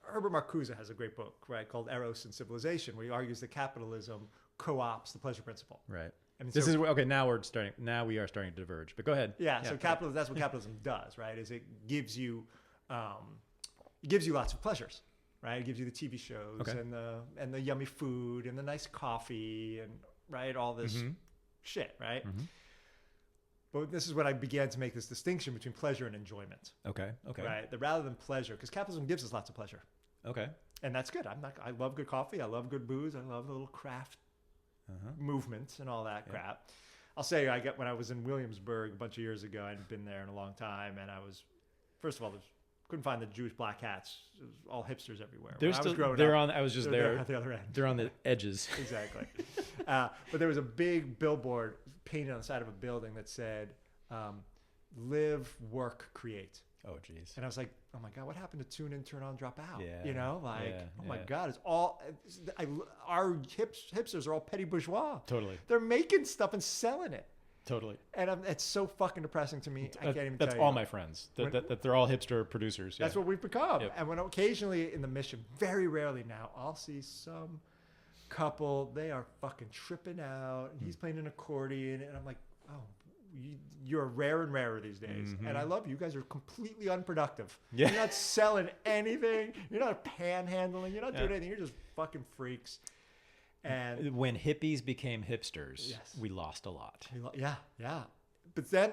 Herbert Marcuse has a great book, right, called Eros and Civilization, where he argues that capitalism co-opts the pleasure principle. Right. I mean, this is okay. Now we are starting to diverge. But go ahead. Yeah. So capitalism. That's what capitalism does, right? Is it gives you lots of pleasures, right? It gives you the TV shows and the yummy food and the nice coffee and right all this shit, right? Mm-hmm. But this is when I began to make this distinction between pleasure and enjoyment. Okay. Right. That rather than pleasure, because capitalism gives us lots of pleasure. Okay. And that's good. I love good coffee. I love good booze. I love the little craft movements and all that crap. I'll say when I was in Williamsburg a bunch of years ago, I hadn't been there in a long time, and I was, first of all, couldn't find the Jewish black hats. It was all hipsters everywhere. I was just there at the other end. They're on the edges. Exactly. But there was a big billboard painted on the side of a building that said, "Live, work, create." Oh, geez. And I was like, oh my God, what happened to tune in, turn on, drop out? Yeah. My God, our hipsters are all petty bourgeois. Totally. They're making stuff and selling it. Totally. And it's so fucking depressing to me. I can't even tell you. That's all my friends. That they're all hipster producers. That's what we've become. Yep. And when occasionally in the Mission, very rarely now, I'll see some couple, they are fucking tripping out. And he's playing an accordion. And I'm like, oh, you're rare and rarer these days. Mm-hmm. And I love you. You guys are completely unproductive. Yeah. You're not selling anything. You're not panhandling. You're not doing anything. You're just fucking freaks. And when hippies became hipsters, we lost a lot. Yeah. But then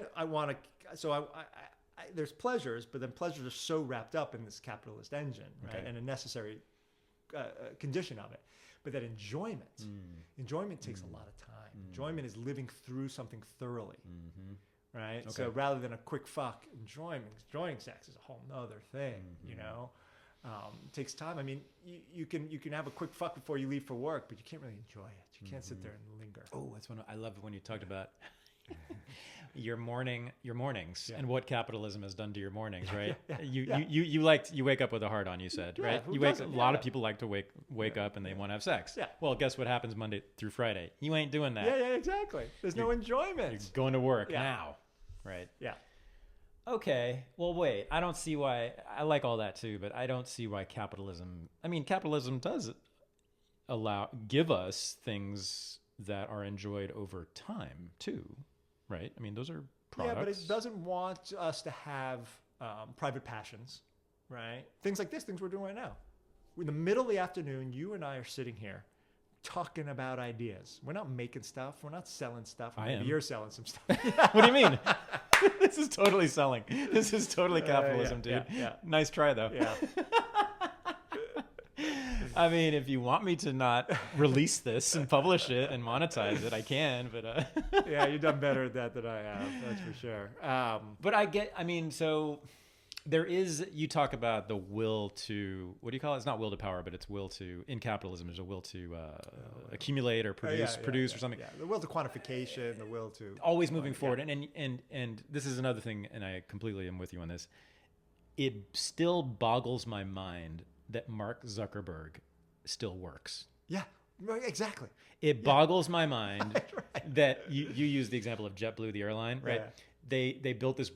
there's pleasures, but then pleasures are so wrapped up in this capitalist engine, right? And a necessary condition of it. But that enjoyment takes a lot of time. Enjoyment is living through something thoroughly, right? Okay. So rather than a quick fuck, enjoying sex is a whole nother thing, you know? It takes time. I mean, you can have a quick fuck before you leave for work, but you can't really enjoy it. You can't sit there and linger. Oh, that's I love when you talked about your mornings and what capitalism has done to your mornings, right? You wake up with a heart on, you said, right? A lot of people like to wake up and they want to have sex. Yeah. Well, guess what happens Monday through Friday? You ain't doing that. Yeah, exactly. There's no enjoyment. You're going to work now, right? Yeah. Okay, well, wait, I don't see why, I like all that too, but I don't see why capitalism does give us things that are enjoyed over time too, right? I mean, those are products. Yeah, but it doesn't want us to have private passions, right? Things like this, things we're doing right now. In the middle of the afternoon, you and I are sitting here talking about ideas. We're not making stuff. We're not selling stuff. You're selling some stuff. What do you mean? This is totally selling. This is totally capitalism, dude. Yeah. Nice try, though. Yeah. I mean, if you want me to not release this and publish it and monetize it, I can. But yeah, you've done better at that than I have. That's for sure. But so there is. You talk about the will to. What do you call it? It's not will to power, but it's will to. In capitalism, there's a will to accumulate or produce or something. Yeah, the will to quantification, the will to always moving forward. And this is another thing, and I completely am with you on this. It still boggles my mind that Mark Zuckerberg still works. Yeah, right, exactly. It boggles my mind that you use the example of JetBlue, the airline, right? Yeah. They built this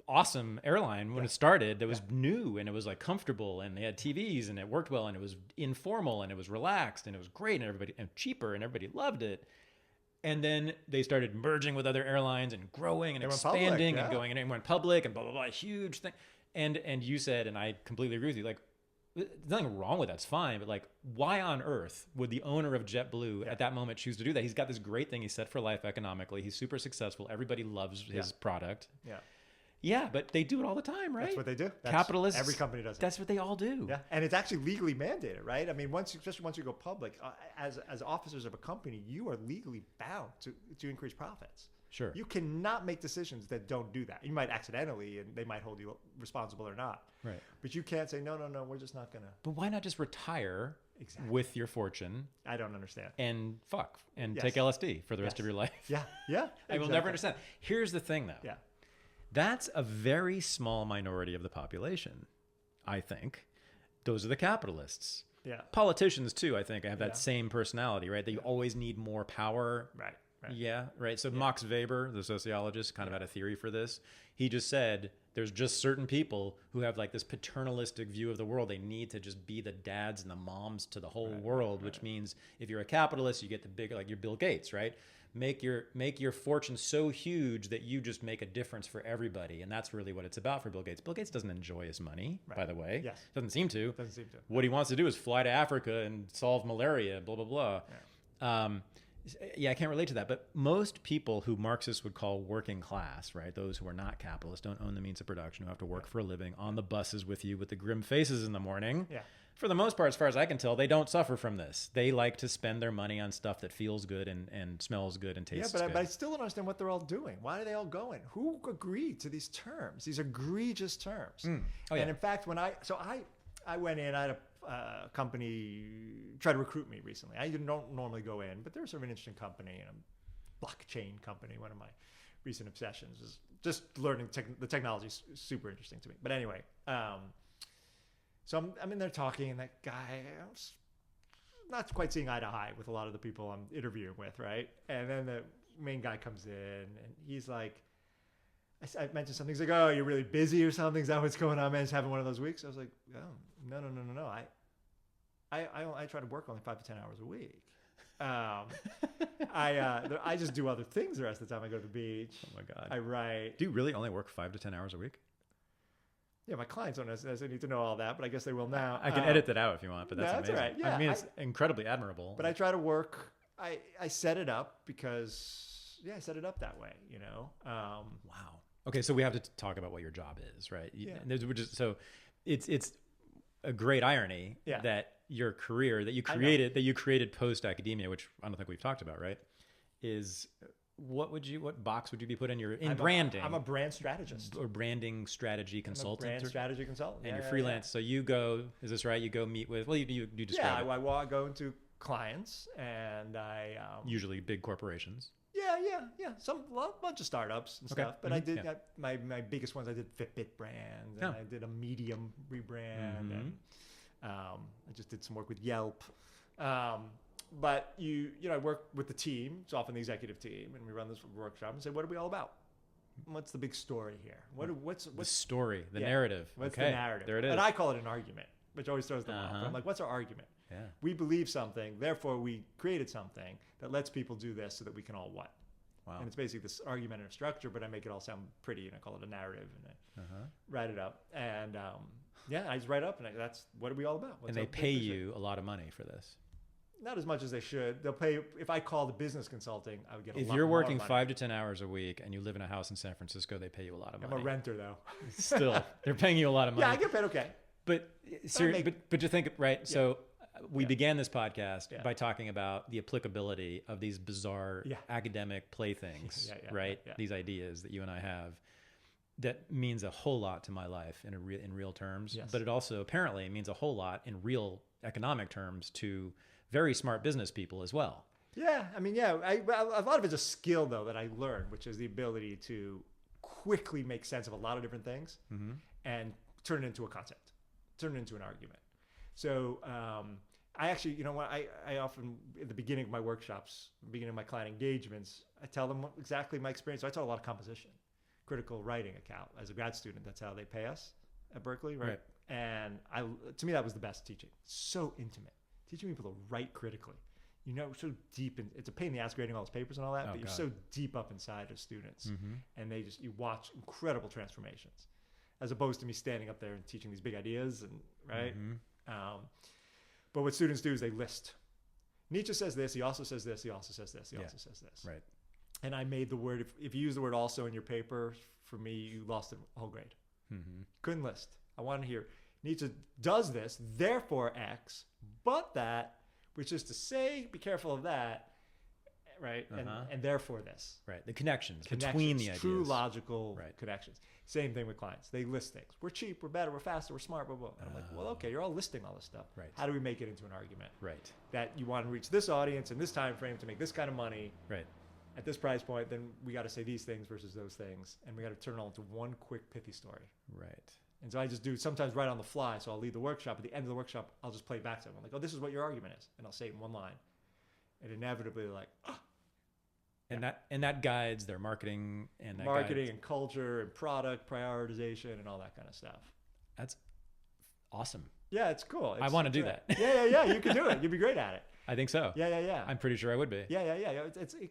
awesome airline when it started that was new and it was like comfortable and they had TVs and it worked well and it was informal and it was relaxed and it was great and cheaper and everybody loved it. And then they started merging with other airlines and growing and expanding and going and went public and blah, blah, blah, huge thing. And you said, and I completely agree with you, like, there's nothing wrong with that. It's fine. But like, why on earth would the owner of JetBlue at that moment choose to do that? He's got this great thing. He's set for life economically. He's super successful. Everybody loves his product. Yeah. Yeah, but they do it all the time, right? That's what they do. Capitalists. Every company does it. That's what they all do. Yeah, and it's actually legally mandated, right? I mean, especially once you go public, as officers of a company, you are legally bound to increase profits. Sure. You cannot make decisions that don't do that. You might accidentally, and they might hold you responsible or not. Right. But you can't say, no, we're just not going to. But why not just retire with your fortune. I don't understand. And fuck. And take LSD for the rest of your life. Yeah. Yeah. I will never understand. Here's the thing, though. Yeah. That's a very small minority of the population, I think. Those are the capitalists. Yeah. Politicians, too, I think, have that same personality, right? That you always need more power. Right. Yeah, right. So Max Weber, the sociologist, kind of had a theory for this. He just said there's just certain people who have like this paternalistic view of the world. They need to just be the dads and the moms to the whole world, which means if you're a capitalist, you get the big, like you're Bill Gates, right? Make your fortune so huge that you just make a difference for everybody. And that's really what it's about for Bill Gates. Bill Gates doesn't enjoy his money, by the way. Yes. Doesn't seem to. Doesn't seem to. What he wants to do is fly to Africa and solve malaria, blah, blah, blah. Yeah. I can't relate to that. But most people who Marxists would call working class, right? Those who are not capitalists, don't own the means of production, who have to work for a living on the buses with you with the grim faces in the morning. Yeah. For the most part, as far as I can tell, they don't suffer from this. They like to spend their money on stuff that feels good and smells good and tastes good. But I still don't understand what they're all doing. Why are they all going? Who agreed to these terms? These egregious terms. And in fact, when I went in, I had a company try to recruit me recently. I don't normally go in, but they're sort of an interesting company, and a blockchain company. One of my recent obsessions is just learning the technology is super interesting to me. But anyway, so I'm in there talking, and that guy, I'm not quite seeing eye to eye with a lot of the people I'm interviewing with, right? And then the main guy comes in, and he's like, I mentioned something. He's like, "Oh, you're really busy or something? Is that what's going on, man? Just having one of those weeks?" I was like, "Oh, no. I try to work only 5 to 10 hours a week. I just do other things the rest of the time. I go to the beach. Oh my God. I write. Do you really only work 5 to 10 hours a week? Yeah, my clients don't necessarily need to know all that, but I guess they will now. I can edit that out if you want, but that's amazing. All right. Yeah, I mean, it's incredibly admirable. But I try to work. I set it up because I set it up that way. Wow. Okay, so we have to talk about what your job is, right? Yeah. So it's a great irony that your career that you created post academia, which I don't think we've talked about, right? Is what box would you be put in branding? I'm a brand strategist or branding strategy consultant. I'm a brand strategy consultant. And you're freelance. So you go, is this right? You go meet with, you describe it. I go into clients, and I usually big corporations. Yeah. A bunch of startups and stuff. But I did my biggest ones. I did Fitbit brands, and I did a Medium rebrand, and I just did some work with Yelp. But I work with the team. It's often the executive team, and we run this workshop and say, what are we all about? What's the big story here? What's the story, the narrative? What's the narrative? There it is. And I call it an argument, which always throws them off. I'm like, what's our argument? Yeah. We believe something, therefore we created something that lets people do this so that we can all what? Wow. And it's basically this argumentative structure, but I make it all sound pretty, and I call it a narrative, and I write it up. And I just write up, and that's what are we all about? And they pay you a lot of money for this. Not as much as they should. They'll pay if I call the business consulting, I would get a lot more money. If you're working 5 to 10 hours a week and you live in a house in San Francisco, they pay you a lot of money. I'm a renter, though. Still, they're paying you a lot of money. Yeah, I get paid okay. But you think, right? Yeah. So we began this podcast by talking about the applicability of these bizarre academic playthings, right? Yeah. These ideas that you and I have that means a whole lot to my life in real terms. Yes. But it also apparently means a whole lot in real economic terms to very smart business people as well. Yeah. I mean, a lot of it's a skill, though, that I learned, which is the ability to quickly make sense of a lot of different things and turn it into a concept, turn it into an argument. So I actually, I often, at the beginning of my workshops, beginning of my client engagements, I tell them exactly my experience. So I taught a lot of composition, critical writing account. As a grad student, that's how they pay us at Berkeley, right? And to me, that was the best teaching. So intimate. Teaching people to write critically. So deep, it's a pain in the ass grading all those papers and all that, but you're so deep up inside as students, and you watch incredible transformations, as opposed to me standing up there and teaching these big ideas, and right. But what students do is they list. Nietzsche says this. He also says this. He also says this. He also says this. Right. And I made the word. If you use the word "also" in your paper, for me, you lost the whole grade. Couldn't list. I wanted to hear Nietzsche does this, therefore X, but that, which is to say, be careful of that. right? And therefore this. Right. The connections between the ideas. True logical connections. Same thing with clients. They list things. We're cheap, we're better, we're faster, we're smart, blah, blah. And I'm like, well, okay, you're all listing all this stuff. Right. How do we make it into an argument? Right. That you want to reach this audience in this time frame to make this kind of money. Right. At this price point, then we got to say these things versus those things. And we got to turn it all into one quick, pithy story. Right. And so I just do sometimes right on the fly. So I'll lead the workshop. At the end of the workshop, I'll just play back to them. I'm like, oh, this is what your argument is. And I'll say it in one line. And inevitably, they're like, oh. And that guides their marketing and and culture and product prioritization and all that kind of stuff. That's awesome. Yeah, it's cool. I want to do that. Yeah. You can do it. You'd be great at it. I think so. Yeah. I'm pretty sure I would be. Yeah.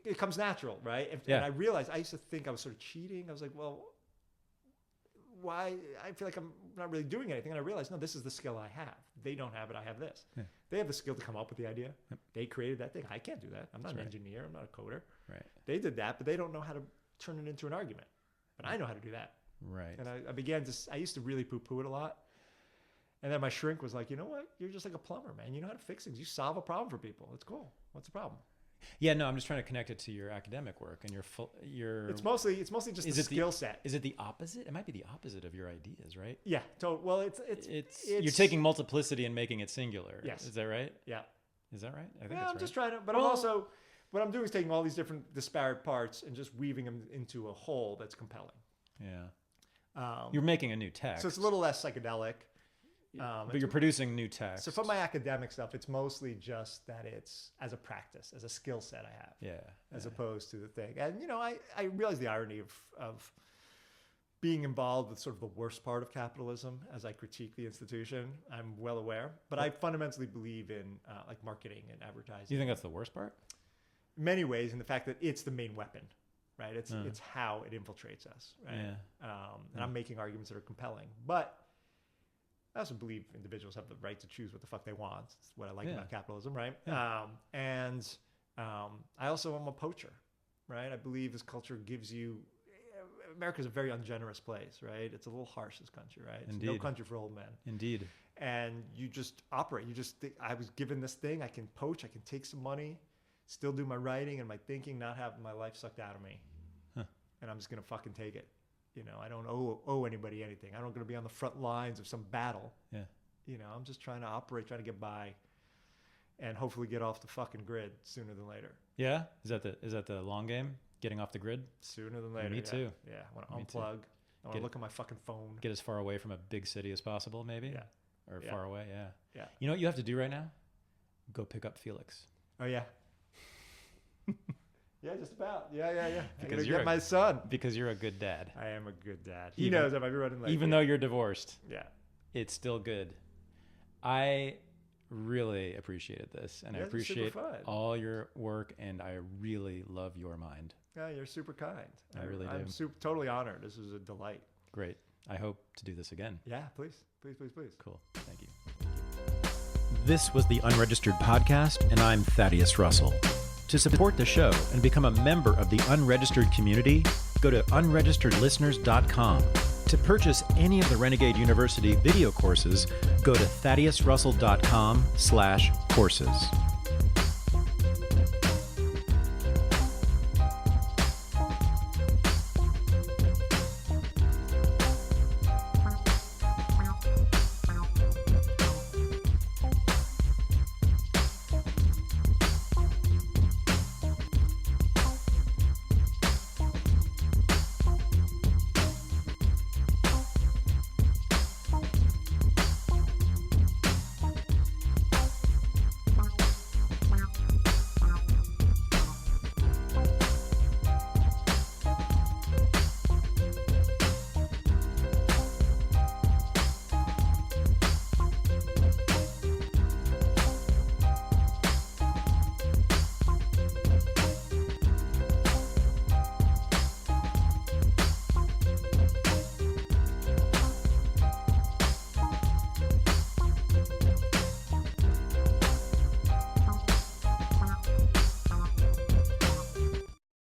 It comes natural, right? And I realized I used to think I was sort of cheating. I was like, well, why? I feel like I'm not really doing anything. And I realized, no, this is the skill I have. They don't have it. I have this. Yeah. They have the skill to come up with the idea. Yep. They created that thing. I can't do that. I'm not an engineer. I'm not a coder. Right. They did that, but they don't know how to turn it into an argument. But I know how to do that. Right. And I used to really poo-poo it a lot. And then my shrink was like, you know what? You're just like a plumber, man. You know how to fix things. You solve a problem for people. It's cool. What's the problem? Yeah, no, I'm just trying to connect it to your academic work and your. It's mostly just the skill set. Is it the opposite? It might be the opposite of your ideas, right? Yeah. Well, it's you're taking multiplicity and making it singular. Yes. Is that right? Yeah. Is that right? I think I'm just trying to, but I'm also, what I'm doing is taking all these different disparate parts and just weaving them into a whole that's compelling. Yeah. You're making a new text. So it's a little less psychedelic. But you're producing new text. So for my academic stuff, it's mostly just that it's as a practice, as a skill set I have. Yeah. As opposed to the thing. And, I realize the irony of being involved with sort of the worst part of capitalism as I critique the institution. I'm well aware. But I fundamentally believe in like marketing and advertising. Do you think that's the worst part? In many ways, in the fact that it's the main weapon. Right? It's how it infiltrates us. Right? Yeah. And I'm making arguments that are compelling. But I also believe individuals have the right to choose what the fuck they want. It's what I like about capitalism, right? Yeah. I also am a poacher, right? I believe this culture gives you... America's a very ungenerous place, right? It's a little harsh, this country, right? It's no country for old men. Indeed. And you just operate. You just think, I was given this thing. I can poach. I can take some money, still do my writing and my thinking, not have my life sucked out of me. Huh. And I'm just going to fucking take it. I don't owe anybody anything. I'm not going to be on the front lines of some battle. Yeah. I'm just trying to operate, trying to get by, and hopefully get off the fucking grid sooner than later. Yeah. Is that the long game? Getting off the grid? Sooner than later. Me too. Yeah. I want to unplug. I want to look at my fucking phone. Get as far away from a big city as possible, maybe. Yeah. Or far away. Yeah. Yeah. You know what you have to do right now? Go pick up Felix. Oh yeah. Yeah, just about. Yeah. Because you're my son. Because you're a good dad. I am a good dad. He knows I might be running late. Even though you're divorced. Yeah. It's still good. I really appreciated this, and I appreciate all your work, and I really love your mind. Yeah, you're super kind. I really do. I'm totally honored. This is a delight. Great. I hope to do this again. Yeah, please. Cool. Thank you. This was the Unregistered Podcast, and I'm Thaddeus Russell. To support the show and become a member of the Unregistered community, go to unregisteredlisteners.com. To purchase any of the Renegade University video courses, go to thaddeusrussell.com/courses.